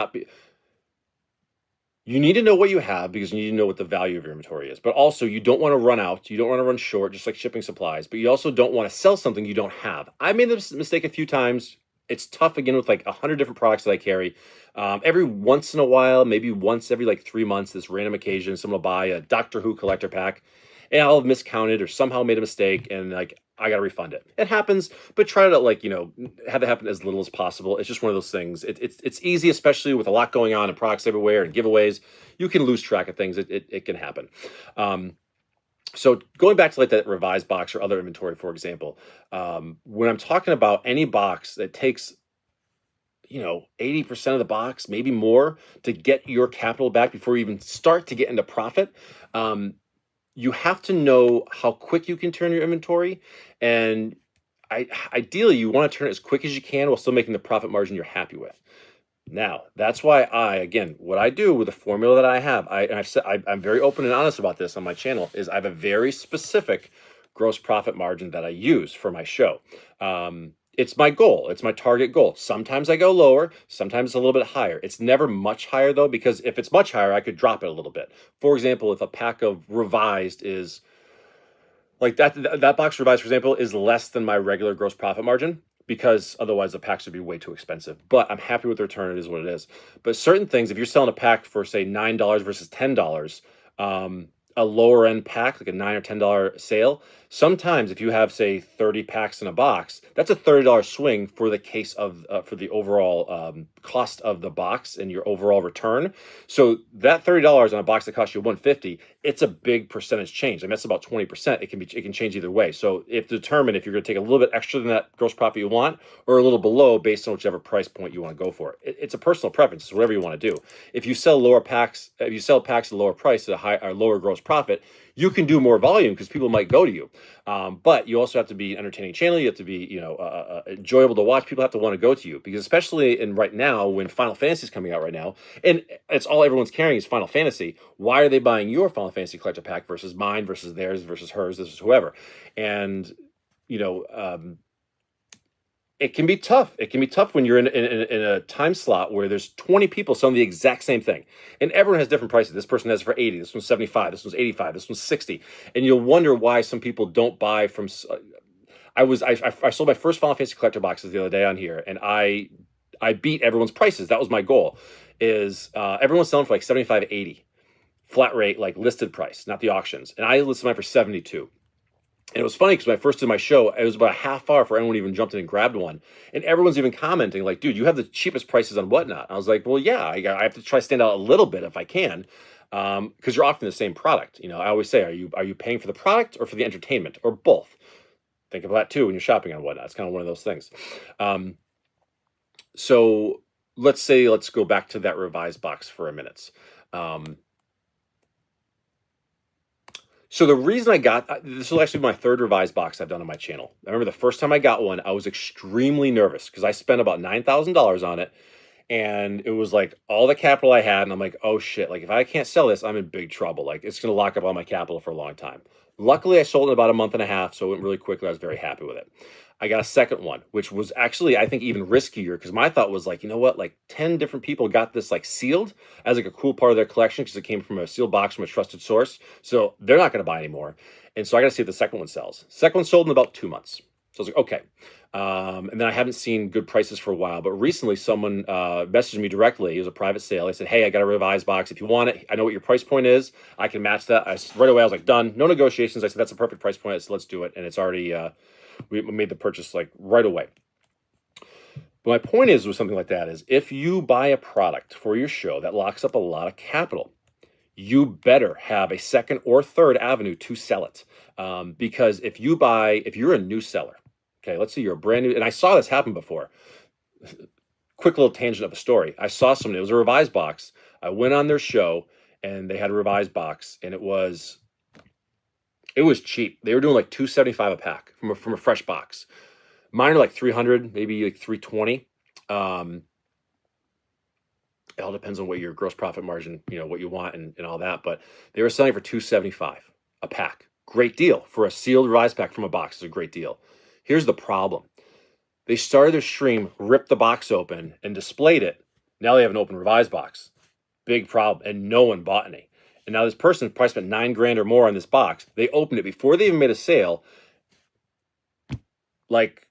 You need to know what you have, because you need to know what the value of your inventory is. But also, you don't want to run out. You don't want to run short, just like shipping supplies. But you also don't want to sell something you don't have. I made this mistake a few times. it's tough again with like 100 different products that I carry. Every once in a while, maybe once every like 3 months, this random occasion, someone will buy a Doctor Who collector pack, and I'll have miscounted or somehow made a mistake, and like I got to refund it. It happens, but try to like have it happen as little as possible. It's just one of those things. It's easy, especially with a lot going on and products everywhere and giveaways. You can lose track of things. It can happen. So going back to like that revised box or other inventory, for example, when I'm talking about any box that takes 80% of the box, maybe more, to get your capital back before you even start to get into profit, you have to know how quick you can turn your inventory. And ideally, you want to turn it as quick as you can while still making the profit margin you're happy with. Now, that's why again, what I do with the formula that I have, I'm very open and honest about this on my channel, is I have a very specific gross profit margin that I use for my show. It's my goal. It's my target goal. Sometimes I go lower, sometimes it's a little bit higher. It's never much higher though, because if it's much higher, I could drop it a little bit. For example, if a pack of revised is like that box revised, for example, is less than my regular gross profit margin, because otherwise the packs would be way too expensive. But I'm happy with the return. It is what it is. But certain things, if you're selling a pack for say $9 versus $10, a lower end pack, like a $9 or $10 sale, sometimes if you have say 30 packs in a box, that's a $30 swing for the case of for the overall cost of the box and your overall return. So that $30 on a box that costs you $150, it's a big percentage change. I mean, that's about 20%. It can change either way. So if determine if you're going to take a little bit extra than that gross profit you want, or a little below based on whichever price point you want to go for. It's a personal preference. It's whatever you want to do. If you sell packs at a lower price at a lower gross profit, you can do more volume because people might go to you. But you also have to be an entertaining channel. You have to be, enjoyable to watch. People have to want to go to you, because especially in right now when Final Fantasy is coming out right now, and it's all everyone's carrying is Final Fantasy. Why are they buying your Final Fantasy collector pack versus mine versus theirs versus hers versus whoever? And it can be tough. It can be tough when you're in a time slot where there's 20 people selling the exact same thing, and everyone has different prices. This person has it for 80. This one's 75. This one's 85. This one's 60. And you'll wonder why some people don't buy from. I sold my first Final Fantasy collector boxes the other day on here, and I beat everyone's prices. That was my goal. Is everyone's selling for like 75, 80, flat rate, like listed price, not the auctions, and I listed mine for 72. And it was funny because when I first did my show, it was about a half hour before anyone even jumped in and grabbed one. And everyone's even commenting like, dude, you have the cheapest prices on whatnot. I was like, well, yeah, I have to try to stand out a little bit if I can, because you're offering the same product. I always say, are you paying for the product or for the entertainment, or both? Think of that too when you're shopping on whatnot. It's kind of one of those things. So let's go back to that revised box for a minute. So the reason I got this was actually my third revised box I've done on my channel. I remember the first time I got one, I was extremely nervous because I spent about $9,000 on it, and it was like all the capital I had, and I'm like, oh shit, like if I can't sell this, I'm in big trouble. Like it's gonna lock up all my capital for a long time. Luckily, I sold it in about a month and a half, so it went really quickly. I was very happy with it. I got a second one, which was actually, I think, even riskier, because my thought was like, you know what, like 10 different people got this like sealed as like a cool part of their collection because it came from a sealed box from a trusted source. So they're not going to buy anymore. And so I got to see if the second one sells. Second one sold in about 2 months. So I was like, okay. And then I haven't seen good prices for a while, but recently someone messaged me directly. It was a private sale. I said, hey, I got a revised box. If you want it, I know what your price point is. I can match that. Right away, I was like, done. No negotiations. I said, that's a perfect price point. I said, let's do it. And it's already, we made the purchase like right away. But my point is with something like that is if you buy a product for your show that locks up a lot of capital, you better have a second or third avenue to sell it. Because if you're a new seller, okay, let's say you're a brand new, and I saw this happen before. Quick little tangent of a story. I saw someone, it was a revised box. I went on their show and they had a revised box, and it was cheap. They were doing like $275 a pack from a fresh box. Mine are like 300, maybe like 320. It all depends on what your gross profit margin, what you want and all that. But they were selling for $275 a pack. Great deal for a sealed revised pack from a box. Is a great deal. Here's the problem. They started their stream, ripped the box open, and displayed it. Now they have an open revised box. Big problem, and no one bought any. And now this person probably spent $9,000 or more on this box. They opened it before they even made a sale. Like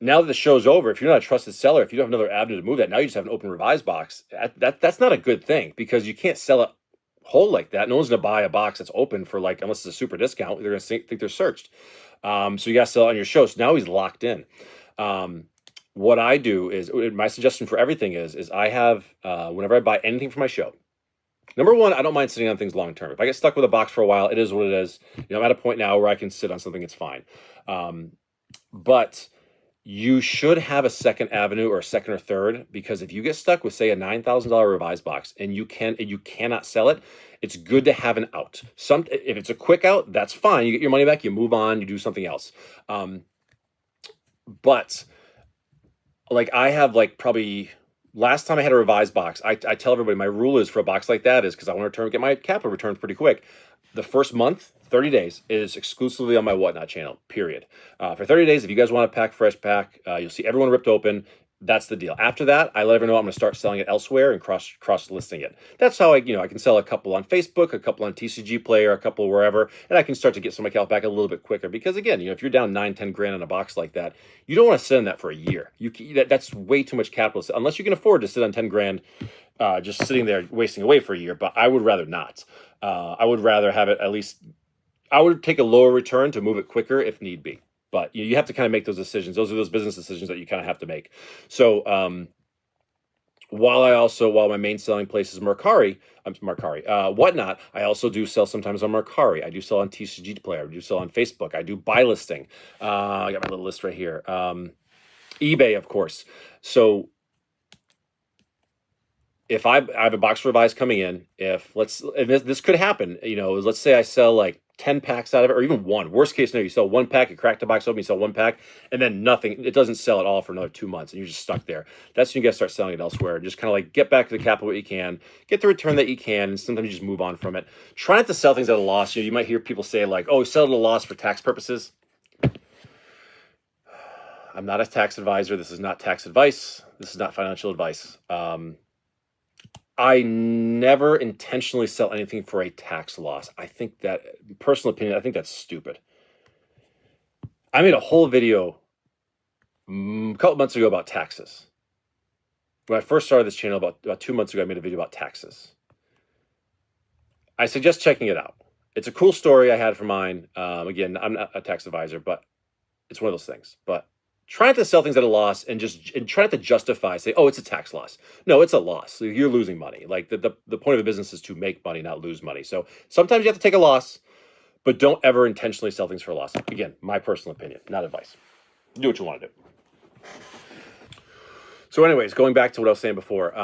now that the show's over, if you're not a trusted seller, if you don't have another avenue to move that, now you just have an open revised box. That's not a good thing, because you can't sell it whole like that. No one's gonna buy a box that's open for, like, unless it's a super discount, they're gonna think they're searched. So you gotta sell it on your show. So now he's locked in. What I do is, my suggestion for everything is I have, whenever I buy anything for my show, number one, I don't mind sitting on things long term. If I get stuck with a box for a while, it is what it is. I'm at a point now where I can sit on something, it's fine. But you should have a second avenue, or a second or third, because if you get stuck with, say, a $9,000 revised box and you cannot sell it, it's good to have an out. If it's a quick out, that's fine. You get your money back, you move on, you do something else. But like, I have, like, probably last time I had a revised box, I tell everybody my rule is for a box like that is, because I want to get my capital returned pretty quick. The first month, 30 days, is exclusively on my Whatnot channel, period. For 30 days, if you guys want a fresh pack, you'll see everyone ripped open. That's the deal. After that, I let everyone know I'm going to start selling it elsewhere and cross listing it. That's how I can sell a couple on Facebook, a couple on TCG Player, a couple wherever, and I can start to get some of my capital back a little bit quicker. Because again, if you're down 9-10 grand on a box like that, you don't want to sit on that for a year. That's way too much capital, unless you can afford to sit on 10 grand, just sitting there wasting away for a year. But I would rather not. I would rather have it, at least I would take a lower return to move it quicker if need be. But you have to kind of make those decisions. Those are those business decisions that you kind of have to make. So while my main selling place is Whatnot, I also do sell sometimes on Mercari. I do sell on TCG Player. I do sell on Facebook. I do buy listing. I got my little list right here. eBay, of course. So if I have a box revised coming in, this could happen, let's say I sell like 10 packs out of it, or even one. Worst case scenario, you sell one pack, you crack the box open, you sell one pack, and then nothing. It doesn't sell at all for another 2 months, and you're just stuck there. That's when you got to start selling it elsewhere. Just kind of like get back to the capital what you can, get the return that you can, and sometimes you just move on from it. Try not to sell things at a loss. You might hear people say like, "Oh, sell at a loss for tax purposes." I'm not a tax advisor. This is not tax advice. This is not financial advice. I never intentionally sell anything for a tax loss. I think that, personal opinion, I think that's stupid. I made a whole video a couple months ago about taxes. When I first started this channel about 2 months ago, I made a video about taxes. I suggest checking it out. It's a cool story I had for mine. Again, I'm not a tax advisor, but it's one of those things. But try not to sell things at a loss, and try not to justify, say, oh, it's a tax loss. No, it's a loss. You're losing money. Like the point of a business is to make money, not lose money. So sometimes you have to take a loss, but don't ever intentionally sell things for a loss. Again, my personal opinion, not advice. Do what you want to do. So anyways, going back to what I was saying before,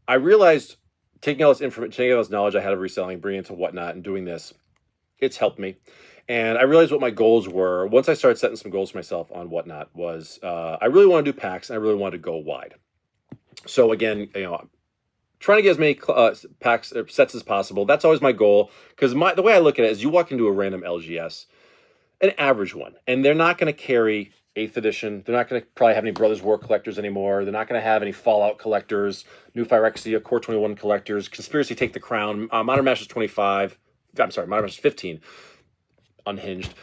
I realized taking all this information, taking all this knowledge I had of reselling, bringing it to Whatnot and doing this, it's helped me. And I realized what my goals were. Once I started setting some goals for myself on Whatnot was, I really want to do packs, and I really wanted to go wide. So again, trying to get as many packs sets as possible. That's always my goal, because the way I look at it is, you walk into a random LGS, an average one, and they're not going to carry 8th edition. They're not going to probably have any Brothers War collectors anymore. They're not going to have any Fallout collectors, New Phyrexia, Core 21 collectors, Conspiracy Take the Crown, Modern Masters 25. I'm sorry, Modern Masters 15. Unhinged,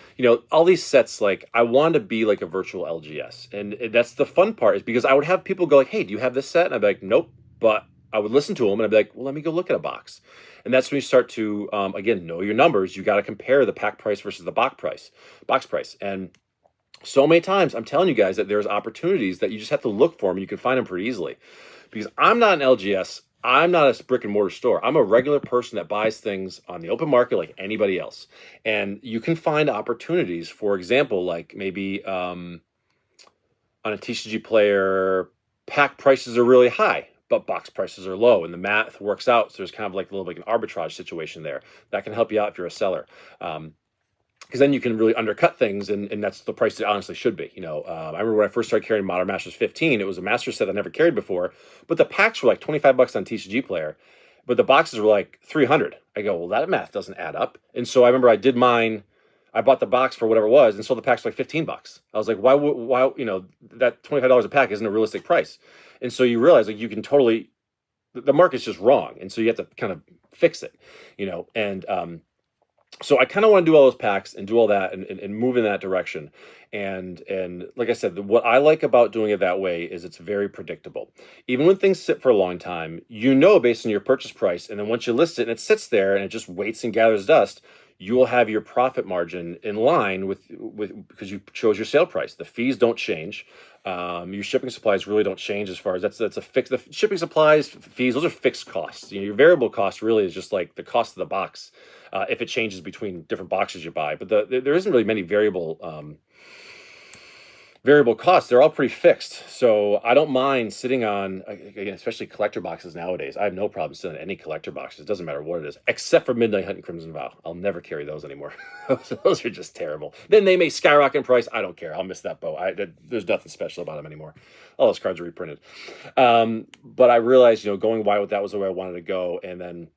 all these sets. Like, I wanted to be like a virtual LGS, and that's the fun part, is because I would have people go like, "Hey, do you have this set?" And I'd be like, "Nope," but I would listen to them, and I'd be like, "Well, let me go look at a box." And that's when you start to again, know your numbers. You got to compare the pack price versus the box price, and so many times I'm telling you guys that there's opportunities that you just have to look for them, and you can find them pretty easily. Because I'm not an LGS. I'm not a brick and mortar store. I'm a regular person that buys things on the open market like anybody else. And you can find opportunities, for example, like maybe on a TCG Player, pack prices are really high, but box prices are low, and the math works out. So there's kind of like a little bit of an arbitrage situation there. That can help you out if you're a seller. Because then you can really undercut things, and that's the price it honestly should be. I remember when I first started carrying Modern Masters 15, it was a master set I never carried before, but the packs were like $25 on TCG Player, but the boxes were like $300. I go, well, that math doesn't add up. And so I remember I did mine. I bought the box for whatever it was and sold the packs for like $15. I was like, why, that $25 a pack isn't a realistic price. And so you realize, like, you can totally, the market's just wrong. And so you have to kind of fix it, and So I kind of want to do all those packs and do all that and move in that direction. And like I said, what I like about doing it that way is it's very predictable. Even when things sit for a long time, based on your purchase price, and then once you list it and it sits there and it just waits and gathers dust, you will have your profit margin in line with because you chose your sale price. The fees don't change. Your shipping supplies really don't change as far as that's a fixed. The shipping supplies fees, those are fixed costs. Your variable cost really is just like the cost of the box, if it changes between different boxes you buy. But there isn't really many variable costs. They're all pretty fixed. So I don't mind sitting on, again, especially collector boxes nowadays. I have no problem sitting on any collector boxes. It doesn't matter what it is, except for Midnight Hunt and Crimson Vow. I'll never carry those anymore. Those are just terrible. Then they may skyrocket in price. I don't care. I'll miss that boat. There's nothing special about them anymore. All those cards are reprinted. But I realized, going wide with that was the way I wanted to go. And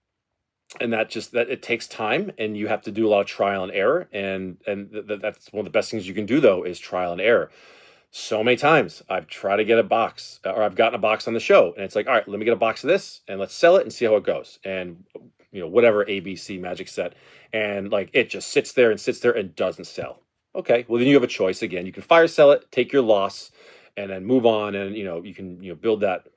that it takes time, and you have to do a lot of trial and error. And that's one of the best things you can do, though, is trial and error. So many times I've tried to get a box, or I've gotten a box on the show, and it's like, all right, let me get a box of this and let's sell it and see how it goes. And whatever ABC magic set, and like it just sits there and doesn't sell. Okay, well then you have a choice again. You can fire sell it, take your loss, and then move on, and you can build that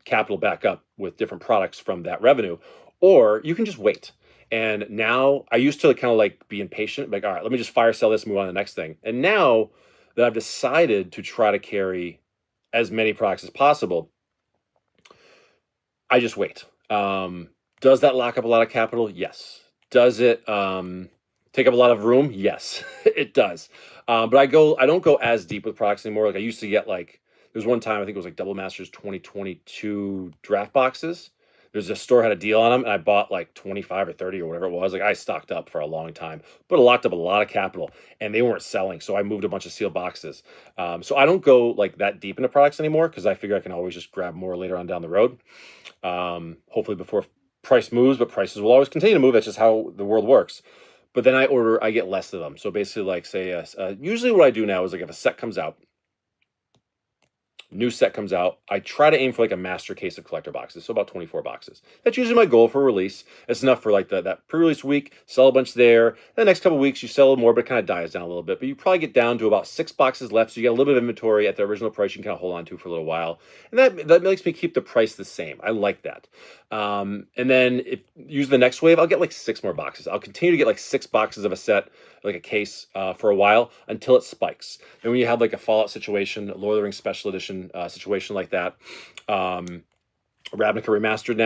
capital back up with different products from that revenue, or you can just wait. And now I used to kind of like be impatient, like, all right, let me just fire sell this, move on to the next thing. And now that I've decided to try to carry as many products as possible, I just wait. Does that lock up a lot of capital? Yes. Does it take up a lot of room? Yes, it does. But I don't go as deep with products anymore. Like I used to get there's one time, I think it was like Double Masters 2022 draft boxes. There's a store had a deal on them, and I bought like 25 or 30 or whatever it was. Like I stocked up for a long time, but it locked up a lot of capital, and they weren't selling. So I moved a bunch of sealed boxes. So I don't go like that deep into products anymore because I figure I can always just grab more later on down the road. Hopefully before price moves, but prices will always continue to move. That's just how the world works. But then I get less of them. So basically, like say, usually what I do now is like if a set comes out, new set comes out, I try to aim for like a master case of collector boxes, so about 24 boxes. That's usually my goal for release. It's enough for like that pre-release week, sell a bunch there. The next couple of weeks you sell more, but it kind of dies down a little bit. But you probably get down to about 6 boxes left, so you get a little bit of inventory at the original price you can kind of hold on to for a little while. And that makes me keep the price the same. I like that. And then if use the next wave, I'll get like 6 more boxes. I'll continue to get like 6 boxes of a set, like a case, for a while until it spikes. And when you have like a Fallout situation, a Lord of the Rings Special Edition situation like that, Ravnica Remastered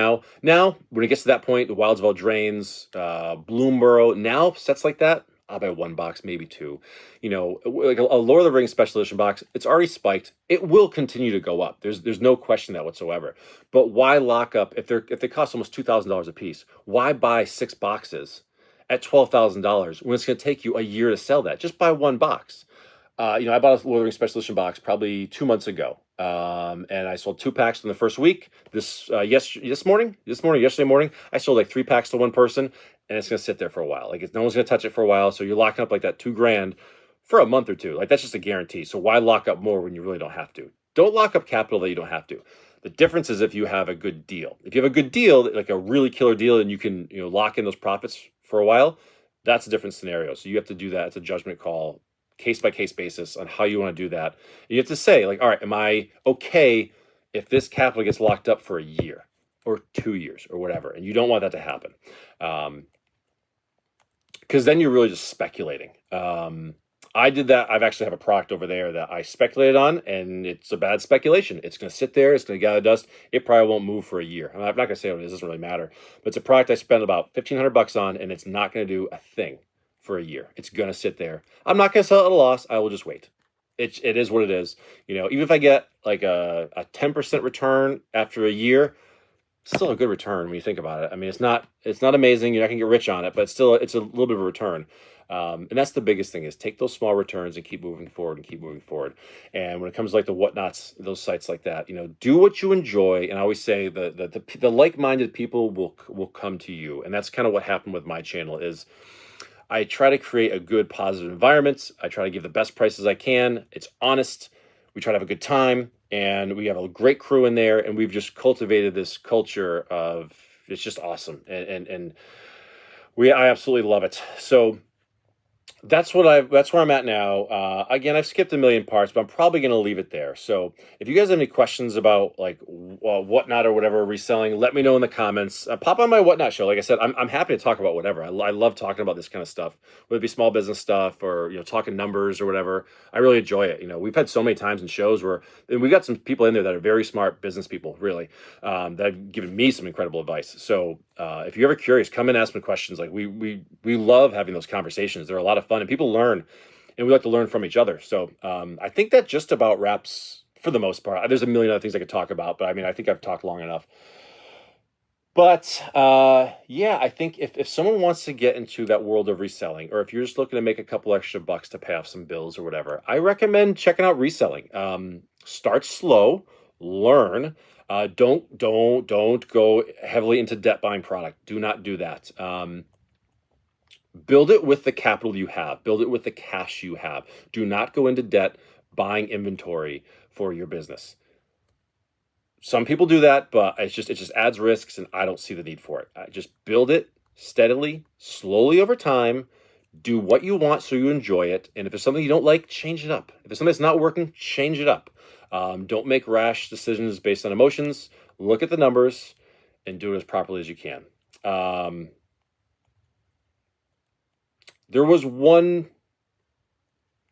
now when it gets to that point, the Wilds of Eldraine's, Bloomburrow, now sets like that, I'll buy 1 box, maybe 2. Like a Lord of the Rings Special Edition box, it's already spiked. It will continue to go up. There's no question that whatsoever. But why lock up if they cost almost $2,000 a piece? Why buy 6 boxes at $12,000 when it's going to take you a year to sell that? Just buy 1 box. I bought a Lord of the Rings Special Edition box probably 2 months ago, and I sold 2 packs in the first week. Yesterday morning, I sold like 3 packs to one person, and it's going to sit there for a while. Like no one's going to touch it for a while, so you're locking up like that $2,000 for a month or two. Like that's just a guarantee. So why lock up more when you really don't have to? Don't lock up capital that you don't have to. The difference is if you have a good deal. If you have a good deal, like a really killer deal, and you can lock in those profits for a while, that's a different scenario. So you have to do that. It's a judgment call, case by case basis on how you want to do that. You have to say like, all right, am I okay if this capital gets locked up for a year or 2 years or whatever? And you don't want that to happen. Because then you're really just speculating. I did that. I've actually have a product over there that I speculated on, and it's a bad speculation. It's going to sit there. It's going to gather dust. It probably won't move for a year. I'm not going to say what it is. It doesn't really matter. But it's a product I spent about $1,500 on, and it's not going to do a thing for a year. It's going to sit there. I'm not going to sell it at a loss. I will just wait. It is what it is. Even if I get like a 10% return after a year, still a good return when you think about it. I mean, it's not amazing. You're not gonna get rich on it, but it's a little bit of a return. And that's the biggest thing is take those small returns and keep moving forward and keep moving forward. And when it comes to like the whatnots, those sites like that, do what you enjoy. And I always say the like-minded people will come to you. And that's kind of what happened with my channel is I try to create a good, positive environment. I try to give the best prices I can. It's honest. We try to have a good time, and we have a great crew in there, and we've just cultivated this culture of it's just awesome. And I absolutely love it. So that's where I'm at now. Again, I've skipped a million parts, but I'm probably going to leave it there. So if you guys have any questions about like whatnot or whatever reselling, let me know in the comments. Pop on my whatnot show. Like I said, I'm happy to talk about whatever. I love talking about this kind of stuff, whether it be small business stuff or talking numbers or whatever. I really enjoy it. We've had so many times in shows where and we've got some people in there that are very smart business people, really, that have given me some incredible advice. So if you're ever curious, come and ask me questions. Like we love having those conversations. They're a lot of fun and people learn, and we like to learn from each other. So I think that just about wraps for the most part. There's a million other things I could talk about, but I mean, I think I've talked long enough. But yeah, I think if someone wants to get into that world of reselling, or if you're just looking to make a couple extra bucks to pay off some bills or whatever, I recommend checking out reselling. Start slow, learn. Don't go heavily into debt buying product. Do not do that. Build it with the capital you have. Build it with the cash you have. Do not go into debt buying inventory for your business. Some people do that, but it just adds risks, and I don't see the need for it. Just build it steadily, slowly over time. Do what you want so you enjoy it. And if there's something you don't like, change it up. If there's something that's not working, change it up. Don't make rash decisions based on emotions. Look at the numbers and do it as properly as you can. There was one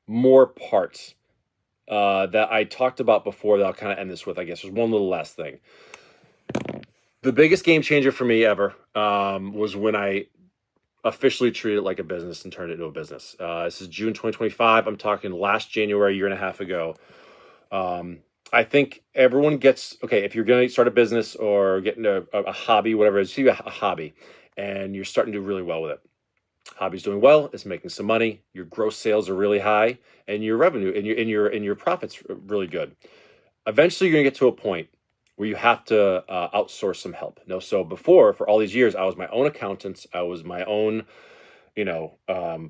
more part that I talked about before that I'll kind of end this with, I guess. There's one little last thing. The biggest game changer for me ever was when I officially treated it like a business and turned it into a business. This is June 2025. I'm talking last January, a year and a half ago. I think everyone gets, okay, if you're going to start a business or get into a hobby, whatever it is, see a hobby, and you're starting to do really well with it. Hobby's doing well, it's making some money, your gross sales are really high, and your revenue and your profits are really good. Eventually, you're gonna get to a point where you have to outsource some help. So before, for all these years, I was my own accountant, I was my own,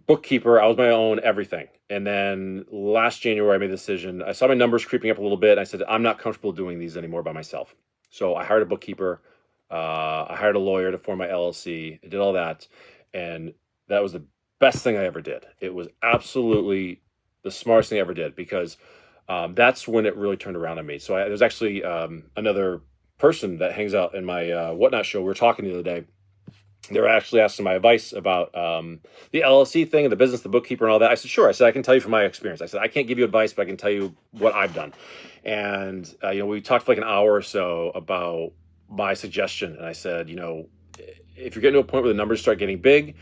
bookkeeper, I was my own everything. And then last January, I made the decision. I saw my numbers creeping up a little bit. And I said, I'm not comfortable doing these anymore by myself. So I hired a bookkeeper. I hired a lawyer to form my LLC. I did all that, and that was the best thing I ever did. It was absolutely the smartest thing I ever did, because that's when it really turned around on me. So there's actually another person that hangs out in my Whatnot show. We were talking the other day. They were actually asking my advice about the LLC thing and the business, the bookkeeper and all that. I said, sure. I said, I can tell you from my experience. I said, I can't give you advice, but I can tell you what I've done. And, we talked for like an hour or so about my suggestion. And I said, if you're getting to a point where the numbers start getting big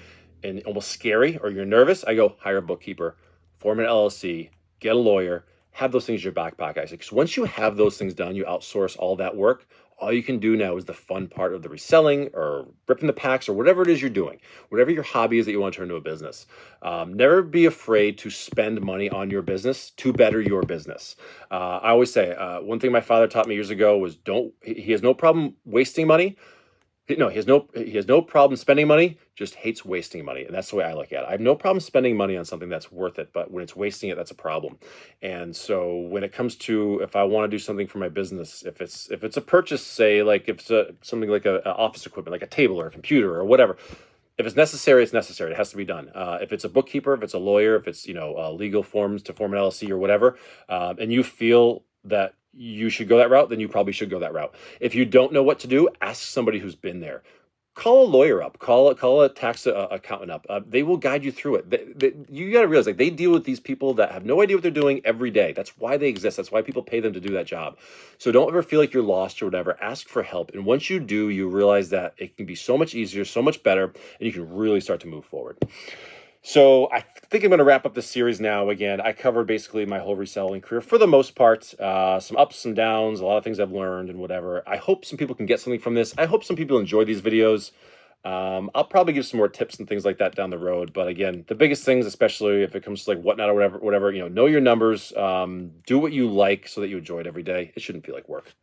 and almost scary, or you're nervous, I go hire a bookkeeper, form an LLC, get a lawyer, have those things in your back pocket. I said, because once you have those things done, you outsource all that work. All you can do now is the fun part of the reselling or ripping the packs or whatever it is you're doing, whatever your hobby is that you want to turn into a business. Never be afraid to spend money on your business to better your business. I always say, one thing my father taught me years ago was he has no problem wasting money. No, he has no problem spending money, just hates wasting money. And that's the way I look at it. I have no problem spending money on something that's worth it, but when it's wasting it, that's a problem. And so when it comes to, if I want to do something for my business, if it's a purchase, say, like if it's something like a office equipment, like a table or a computer or whatever, if it's necessary, it's necessary. It has to be done. If it's a bookkeeper, if it's a lawyer, if it's, legal forms to form an LLC or whatever, and you feel that you should go that route, then you probably should go that route. If you don't know what to do, ask somebody who's been there. Call a lawyer up, call a tax accountant up. They will guide you through it. You got to realize, like, they deal with these people that have no idea what they're doing every day. That's why they exist. That's why people pay them to do that job. So don't ever feel like you're lost or whatever. Ask for help. And once you do, you realize that it can be so much easier, so much better, and you can really start to move forward. So I think I'm going to wrap up this series now. Again, I covered basically my whole reselling career for the most part, some ups, some downs, a lot of things I've learned and whatever. I hope some people can get something from this. I hope some people enjoy these videos. I'll probably give some more tips and things like that down the road. But again, the biggest things, especially if it comes to like Whatnot or whatever, know your numbers, do what you like so that you enjoy it every day. It shouldn't feel like work.